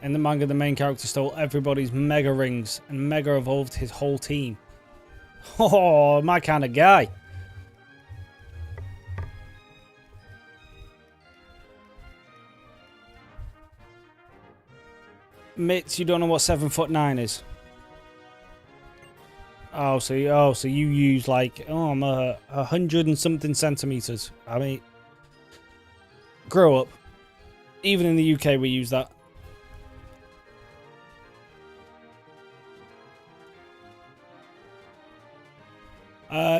In the manga, the main character stole everybody's Mega Rings and Mega Evolved his whole team. Oh, my kind of guy. Mitz, you don't know what 7'9" is. Oh, so you use like I'm 100 and something centimeters. I mean, grow up. Even in the UK, we use that.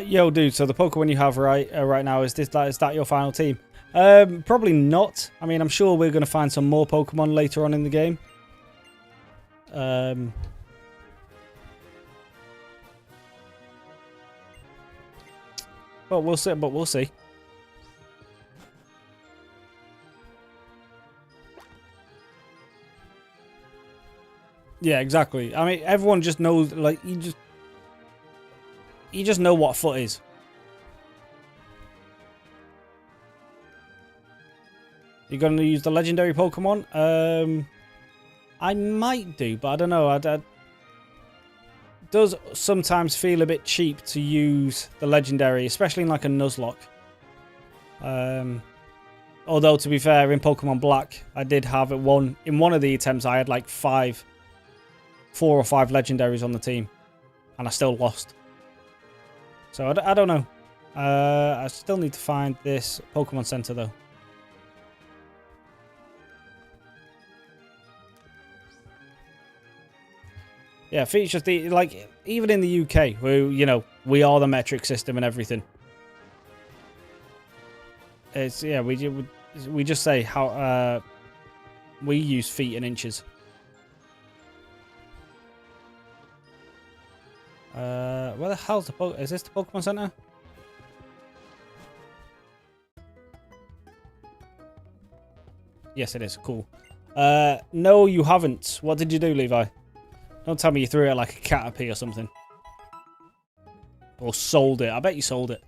Yo, dude. So the Pokemon you have right now is that your final team? Probably not. I mean, I'm sure we're gonna find some more Pokemon later on in the game. But we'll see. Yeah, exactly. I mean, everyone just knows. Like you just know what foot is. You're going to use the legendary Pokemon? I might do, but I don't know. It does sometimes feel a bit cheap to use the legendary, especially in like a Nuzlocke. Although, to be fair, in Pokemon Black, I did have it in one of the attempts, I had like 4 or 5 legendaries on the team, and I still lost. So I don't know. I still need to find this Pokemon Center though. Yeah, features even in the UK, where we are the metric system and everything. It's we just say how we use feet and inches. Where the hell's is this the Pokemon Center? Yes, it is. Cool. No, you haven't. What did you do, Levi? Don't tell me you threw it like a Caterpie or something. Or sold it. I bet you sold it.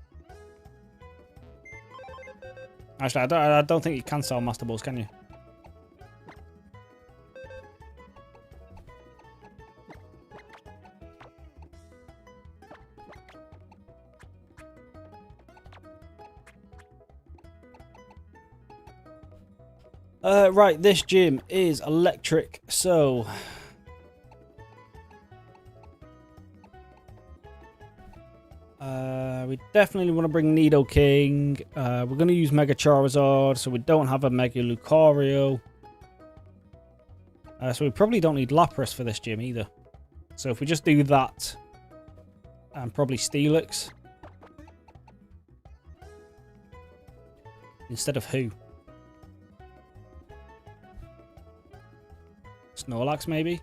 Actually, I don't think you can sell Master Balls, can you? Right, this gym is electric, so we definitely want to bring Nidoking. We're going to use Mega Charizard, so we don't have a Mega Lucario. So we probably don't need Lapras for this gym either. So if we just do that, and probably Steelix instead of who? Snorlax, maybe?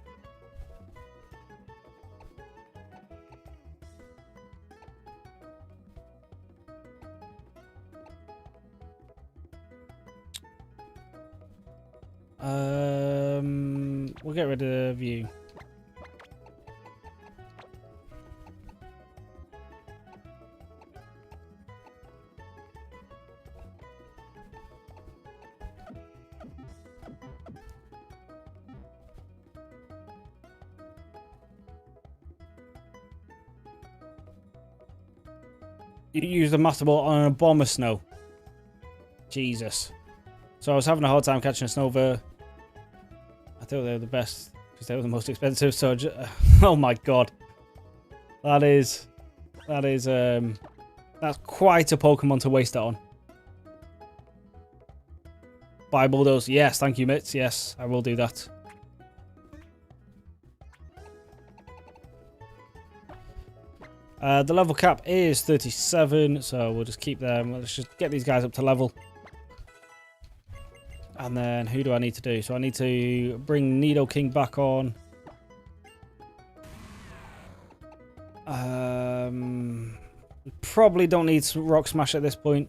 We'll get rid of you. You used a Master Ball on a Bomber Snow. Jesus. So I was having a hard time catching a Snowver. I thought they were the best because they were the most expensive. So, oh my god, that's quite a Pokemon to waste it on. Buy Bulldoze. Yes, thank you, Mitts. Yes, I will do that. The level cap is 37, so we'll just keep them. Let's just get these guys up to level. And then who do I need to do? So I need to bring Nidoking back on. Probably don't need Rock Smash at this point.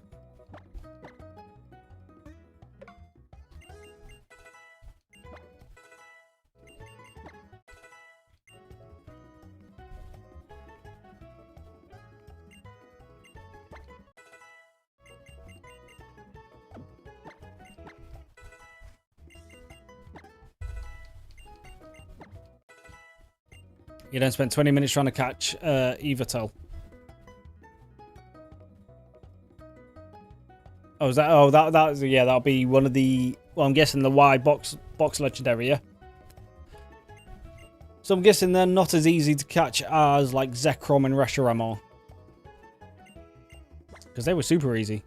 You then spent 20 minutes trying to catch Yveltal. Oh, is that? Oh, that yeah, that'll be one of the. Well, I'm guessing the Y box legendary, yeah. So I'm guessing they're not as easy to catch as like Zekrom and Reshiram are, because they were super easy.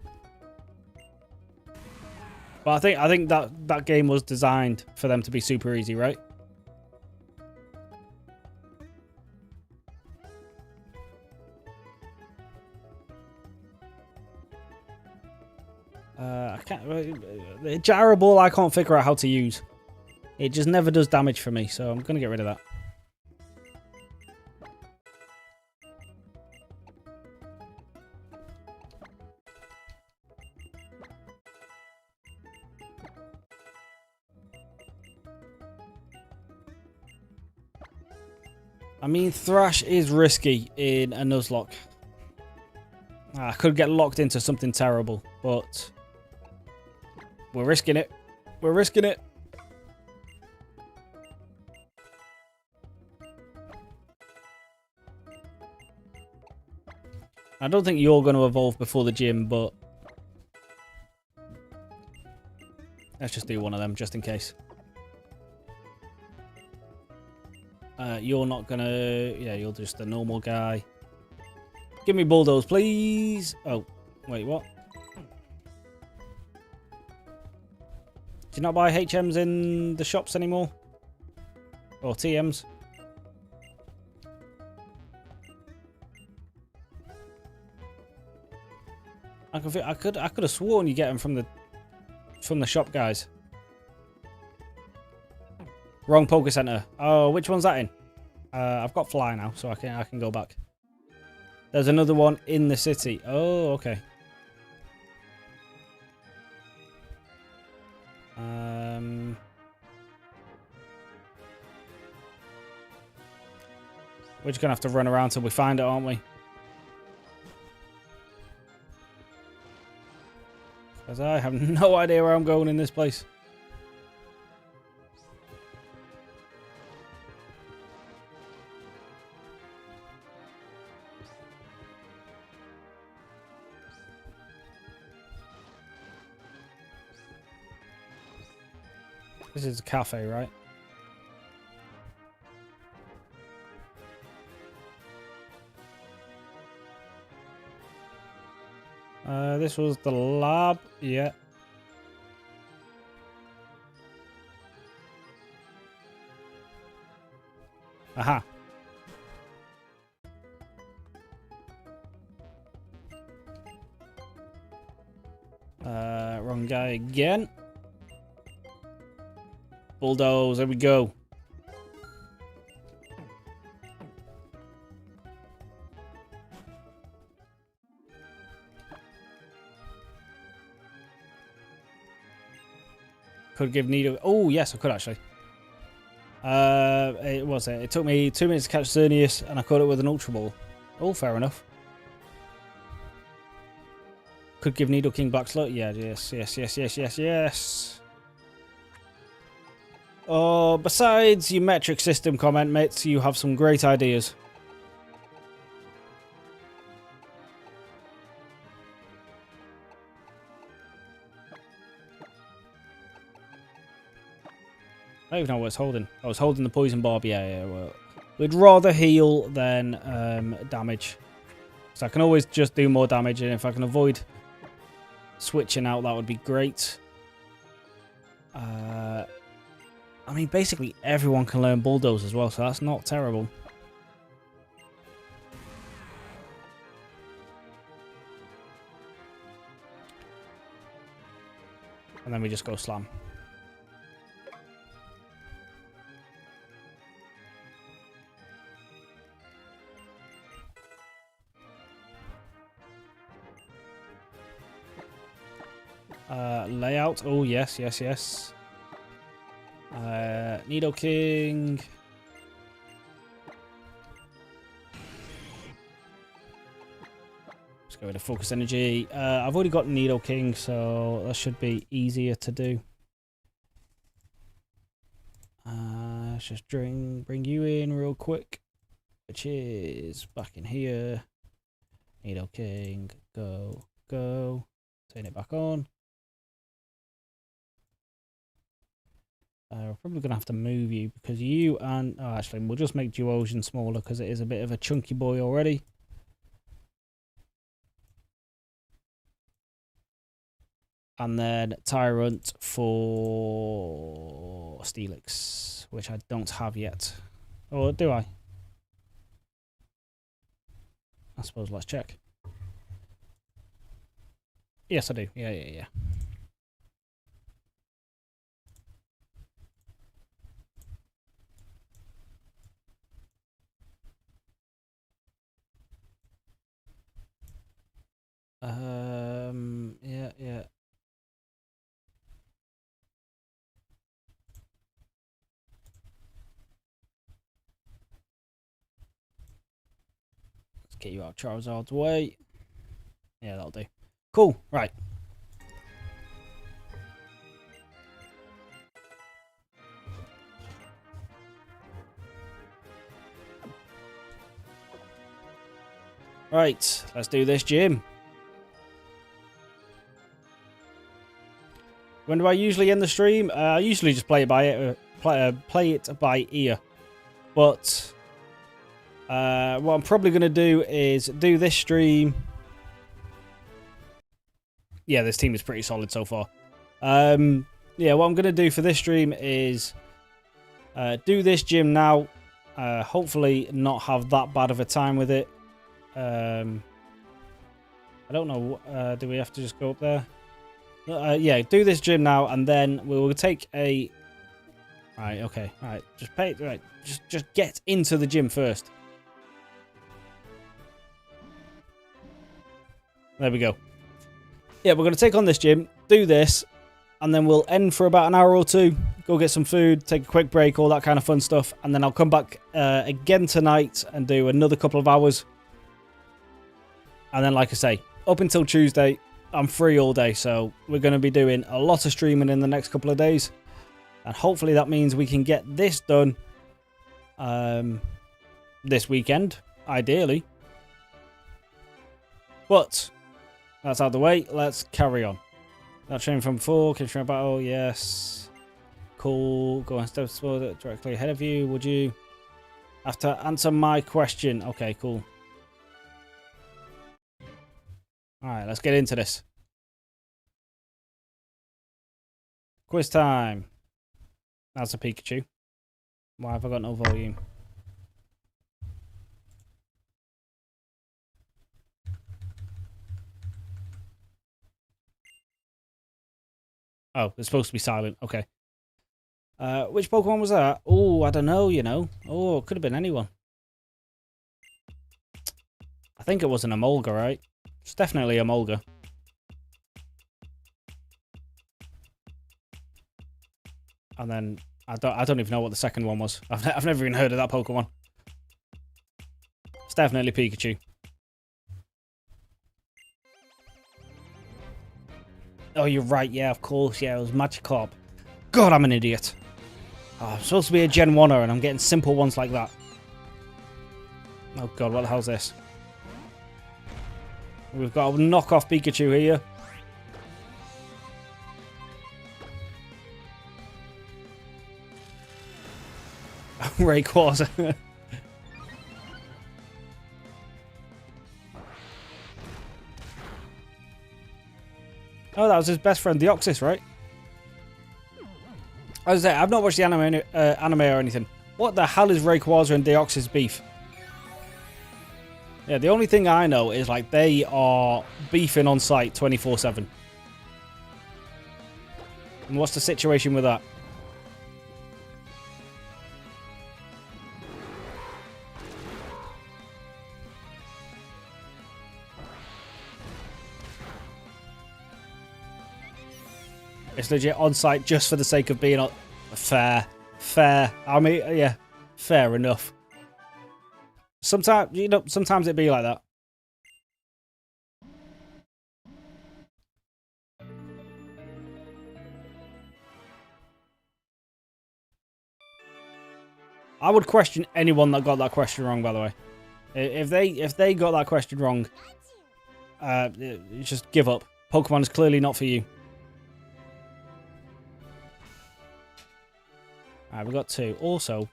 But I think that game was designed for them to be super easy, right? I can't. The Gyro Ball I can't figure out how to use. It just never does damage for me, so I'm gonna get rid of that. I mean, Thrash is risky in a Nuzlocke. I could get locked into something terrible, but we're risking it. We're risking it. I don't think you're going to evolve before the gym, but let's just do one of them just in case. You're not going to... Yeah, you're just a normal guy. Give me Bulldoze, please. Oh, wait, what? Do you not buy HMs in the shops anymore? Or TMs? I could have sworn you get them from the shop guys. Wrong Poké Center. Oh, which one's that in? I've got Fly now, so I can go back. There's another one in the city. Oh, okay. We're just going to have to run around till we find it, aren't we? Because I have no idea where I'm going in this place. This is a cafe, right? This was the lab, yeah. Aha. Wrong guy again. Bulldoze, there we go. Could give Nido. Oh, yes, I could actually. It took me 2 minutes to catch Xerneas, and I caught it with an Ultra Ball. Oh, fair enough. Could give Nidoking Black Slot. Yeah, yes. Oh, besides your metric system comment, mates, you have some great ideas. I don't even know what it's holding. Oh, it's holding the poison barb. Yeah, well, we'd rather heal than damage. So I can always just do more damage, and if I can avoid switching out, that would be great. I mean, basically everyone can learn bulldoze as well, so that's not terrible. And then we just go slam. Layout. Oh, yes, yes, yes. Nido King. Let's go with the focus energy. I've already got Nido King, so that should be easier to do. Let's just bring you in real quick, which is back in here. Nido King, go, go. Turn it back on. We're probably going to have to move you because you and... Oh, actually, we'll just make Duosian smaller because it is a bit of a chunky boy already. And then Tyrant for Steelix, which I don't have yet. Or do I? I suppose let's check. Yes, I do. Yeah. Yeah. Let's get you out of Charizard's way. Yeah, that'll do. Cool. Right. Right. Let's do this, Jim. When do I usually end the stream? I usually just play it by ear. But what I'm probably going to do is do this stream. Yeah, this team is pretty solid so far. Yeah, what I'm going to do for this stream is do this gym now. Hopefully not have that bad of a time with it. I don't know. Do we have to just go up there? Yeah, do this gym now, and then we will take a... Right, okay. Right, just pay... Right, just get into the gym first. There we go. Yeah, we're going to take on this gym, do this, and then we'll end for about an hour or two, go get some food, take a quick break, all that kind of fun stuff, and then I'll come back again tonight and do another couple of hours. And then, like I say, up until Tuesday, I'm free all day, so we're going to be doing a lot of streaming in the next couple of days. And hopefully that means we can get this done this weekend, ideally. But that's out of the way. Let's carry on. That training from 4, can train battle, yes. Cool. Go on, steps forward directly ahead of you. Would you have to answer my question? Okay, cool. Alright, let's get into this. Quiz time. That's a Pikachu. Why have I got no volume? Oh, it's supposed to be silent. Okay. Which Pokemon was that? Oh, I don't know, you know. Oh, it could have been anyone. I think it was an Emolga, right? It's definitely a Emolga. And then I don't even know what the second one was. I've never even heard of that Pokemon. It's definitely Pikachu. Oh, you're right. Yeah, of course. Yeah, it was Magikarp. God, I'm an idiot. Oh, I'm supposed to be a Gen 1er and I'm getting simple ones like that. Oh God, what the hell's this? We've got a knockoff Pikachu here. Rayquaza. Oh, that was his best friend, Deoxys, right? As I say, I've not watched the anime or anything. What the hell is Rayquaza and Deoxys beef? Yeah, the only thing I know is like they are beefing on site 24/7. And what's the situation with that? It's legit on site just for the sake of being fair. Fair. I mean, yeah, fair enough. Sometimes, you know, sometimes it be like that. I would question anyone that got that question wrong, by the way. If they got that question wrong, just give up. Pokemon is clearly not for you. Alright, we've got 2. Also,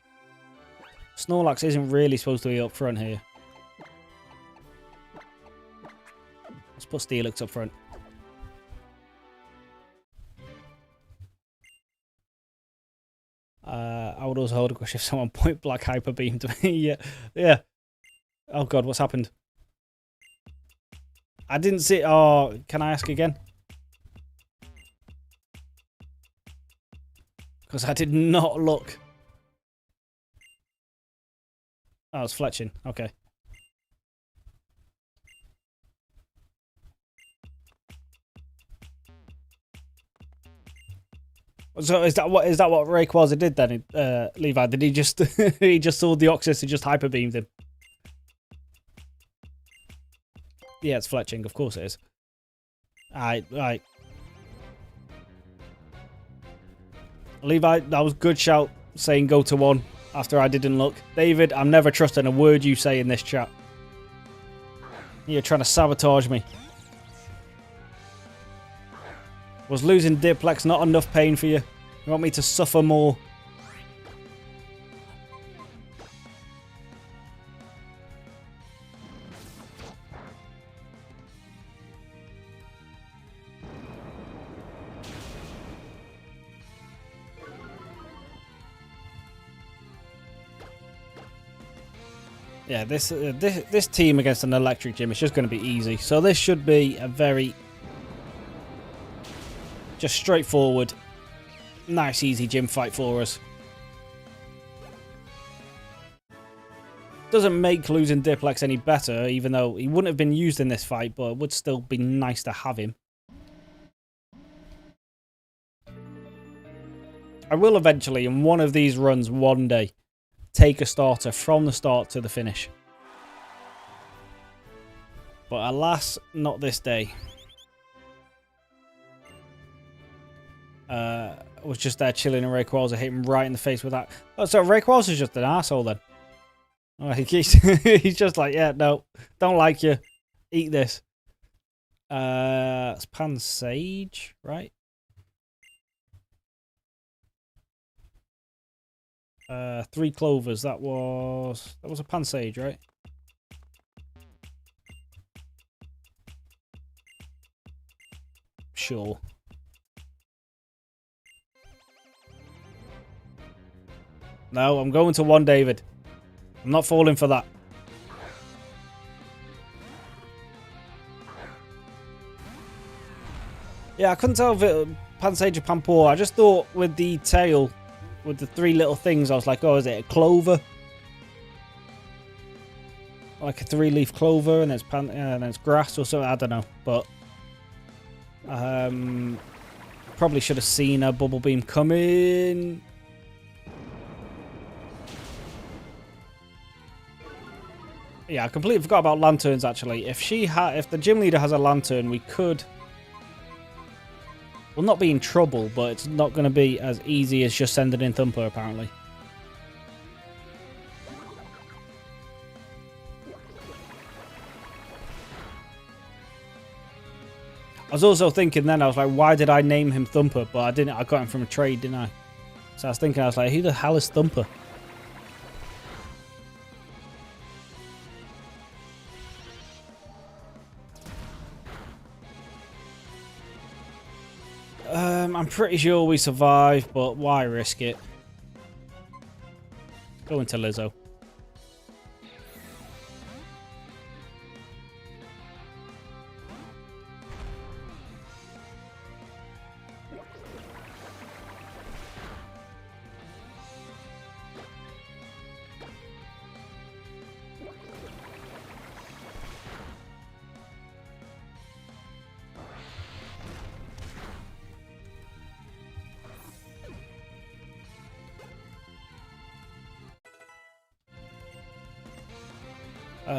Snorlax isn't really supposed to be up front here. Let's put Steelix up front. I would also hold a question if someone point blank hyper beamed me. Yeah. Oh god, what's happened? I didn't see. Oh, can I ask again? Because I did not look. Oh, it's fletching. Okay. So is that what Rayquaza did then, Levi? Did he just he just saw Deoxys and just hyper beamed him? Yeah, it's fletching. Of course it is. Right. Levi, that was a good shout saying go to 1 after I didn't look. David, I'm never trusting a word you say in this chat. You're trying to sabotage me. Was losing Diplex not enough pain for you? You want me to suffer more? Yeah, this team against an electric gym is just going to be easy. So this should be a very just straightforward, nice, easy gym fight for us. Doesn't make losing Diplex any better, even though he wouldn't have been used in this fight, but it would still be nice to have him. I will eventually, in one of these runs one day, take a starter from the start to the finish. But alas, not this day. Was just there chilling and Rayquaza hit him right in the face with that. Oh, so Rayquaza's just an asshole then. Oh, he's just like, yeah, no, don't like you. Eat this. It's Pansage, right? 3 clovers. That was a Pansage, right? Sure. No, I'm going to 1, David. I'm not falling for that. Yeah, I couldn't tell if it was Pansage or Pampor. I just thought with the tail, with the 3 little things, I was like, oh, is it a clover? Like a 3-leaf clover, and it's grass or something. I don't know, but probably should have seen a bubble beam coming. Yeah, I completely forgot about lanterns. Actually, if the gym leader has a lantern, we could. We'll not be in trouble, but it's not going to be as easy as just sending in Thumper, apparently. I was also thinking then, I was like, why did I name him Thumper? But I didn't. I got him from a trade, didn't I? So I was thinking, I was like, who the hell is Thumper? pretty sure we survive, but why risk it? Go into Lizzo.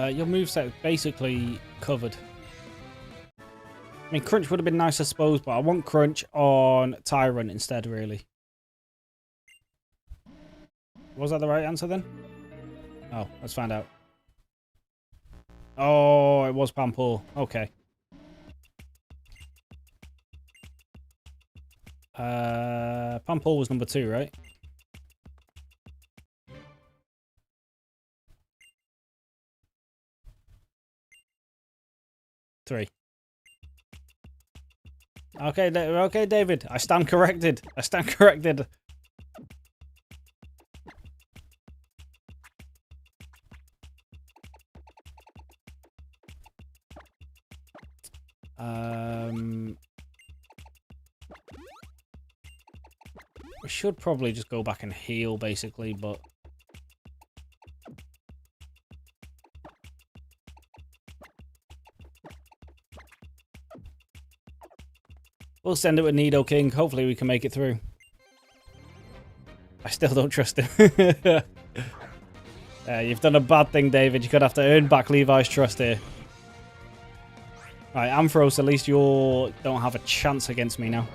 Your moveset is basically covered. I mean, Crunch would have been nice, I suppose, but I want Crunch on Tyrant instead, really. Was that the right answer then? Oh, let's find out. Oh, it was Pampour. Okay. Pampour was number 2, right? Three. Okay, okay, David. I stand corrected. I stand corrected. We should probably just go back and heal, basically, but we'll send it with Nido King. Hopefully we can make it through. I still don't trust him. You've done a bad thing, David. You're going to have to earn back Levi's trust here. Right, Ampharos, at least you don't have a chance against me now.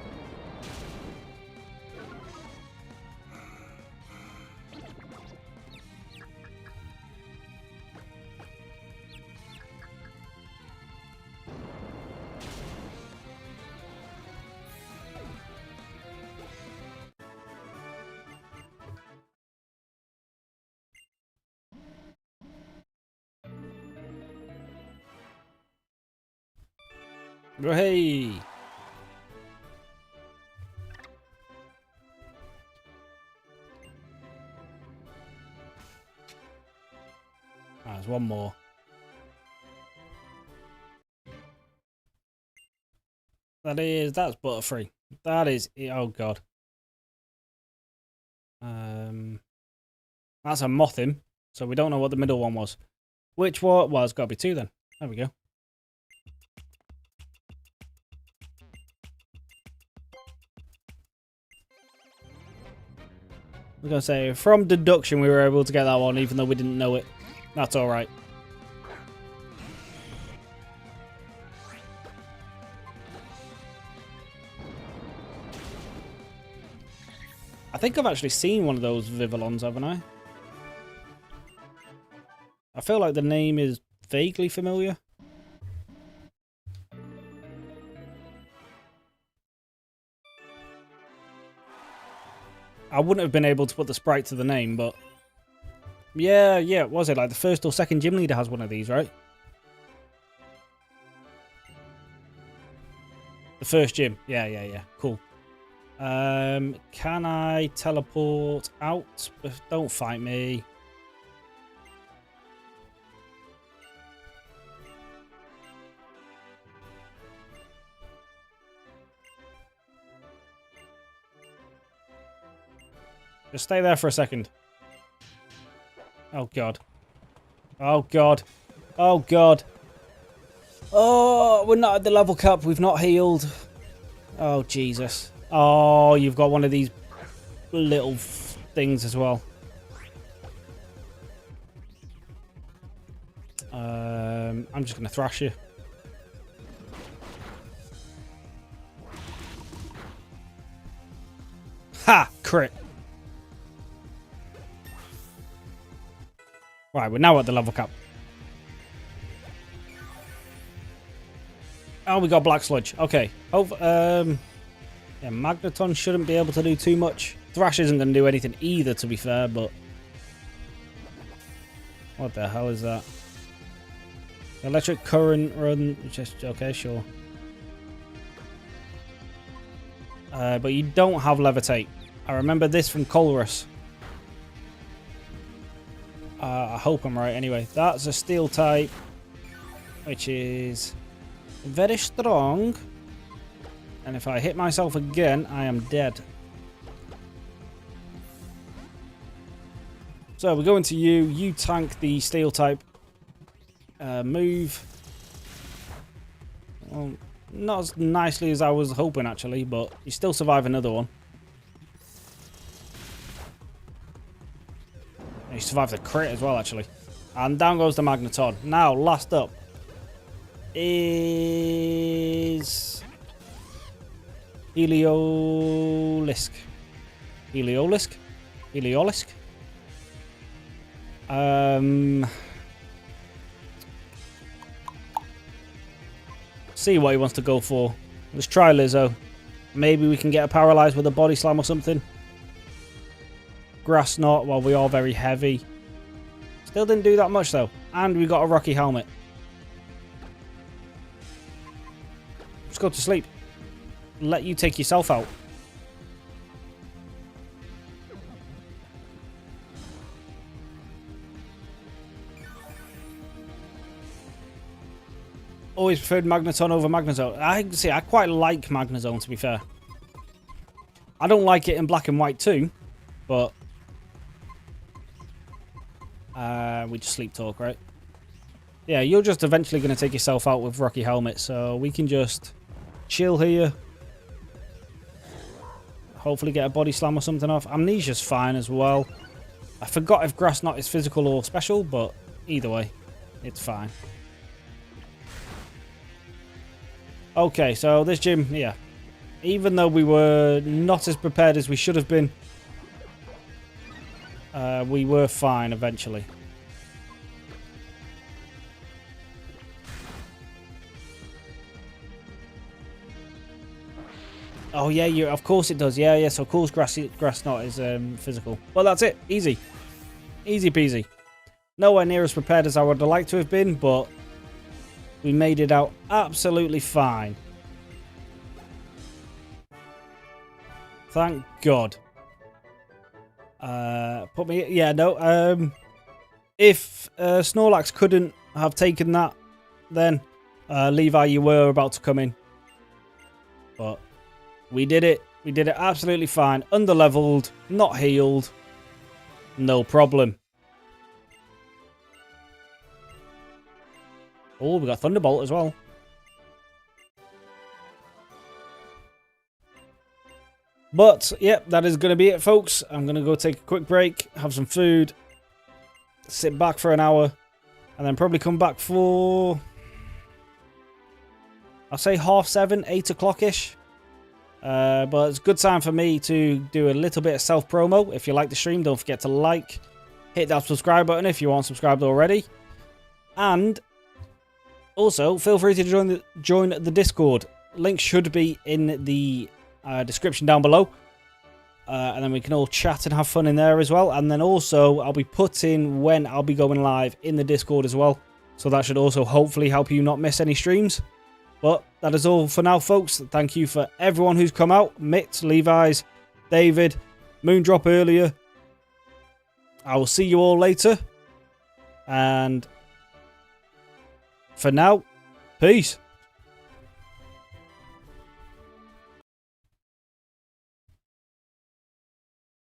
Hey! Ah, there's one more. That's Butterfree. That is, oh god. That's a Mothim, so we don't know what the middle one was. Which one? Well, it's got to be 2 then. There we go. I was going to say, from deduction, we were able to get that one, even though we didn't know it. That's alright. I think I've actually seen one of those Vivillons, haven't I? I feel like the name is vaguely familiar. I wouldn't have been able to put the sprite to the name, but... Yeah, was it? Like the first or second gym leader has one of these, right? The first gym. Yeah. Cool. Can I teleport out? Don't fight me. Just stay there for a second. Oh, God. Oh, God. Oh, God. Oh, we're not at the level cap. We've not healed. Oh, Jesus. Oh, you've got one of these little things as well. I'm just going to thrash you. Ha! Crit. Right, we're now at the level cap. Oh, we got Black Sludge. Okay. Oh, yeah, Magneton shouldn't be able to do too much. Thrash isn't going to do anything either, to be fair, but... What the hell is that? Electric current run. Just okay, sure. But you don't have levitate. I remember this from Colrus. I hope I'm right anyway. That's a steel type, which is very strong. And if I hit myself again, I am dead. So we're going to you. You tank the steel type. Move. Well, not as nicely as I was hoping, actually, but you still survive another one. And you survive the crit as well, actually. And down goes the Magneton. Now, last up is Heliolisk. Heliolisk? Heliolisk? See what he wants to go for. Let's try Lizzo. Maybe we can get a paralyzed with a body slam or something. Grass knot while we are very heavy. Still didn't do that much though. And we got a rocky helmet. Just go to sleep. Let you take yourself out. Always preferred Magneton over Magnezone. I quite like Magnezone, to be fair. I don't like it in black and white too, but we just sleep talk, right? Yeah, you're just eventually going to take yourself out with Rocky Helmet, so we can just chill here. Hopefully get a body slam or something off. Amnesia's fine as well. I forgot if Grass Knot is physical or special, but either way, it's fine. Okay, so this gym, yeah. Even though we were not as prepared as we should have been, we were fine eventually. Oh yeah, of course it does. Yeah. So of course grass knot is physical. Well, that's it. Easy, easy peasy. Nowhere near as prepared as I would have liked to have been, but we made it out absolutely fine. Thank God. Put me... Yeah, no. If Snorlax couldn't have taken that, then Levi, you were about to come in. But we did it. We did it absolutely fine. Underleveled, not healed. No problem. Oh, we got Thunderbolt as well. But, yep, that is going to be it, folks. I'm going to go take a quick break, have some food, sit back for an hour, and then probably come back for, I'll say 7:30, 8 o'clock-ish. But it's a good time for me to do a little bit of self-promo. If you like the stream, don't forget to like, hit that subscribe button if you aren't subscribed already. And also, feel free to join the Discord. Link should be in the description down below. And then we can all chat and have fun in there as well. And then also, I'll be putting when I'll be going live in the Discord as well. So that should also hopefully help you not miss any streams. But that is all for now, folks. Thank you for everyone who's come out. Mitt, Levi's, David, Moondrop earlier. I will see you all later. And for now, peace.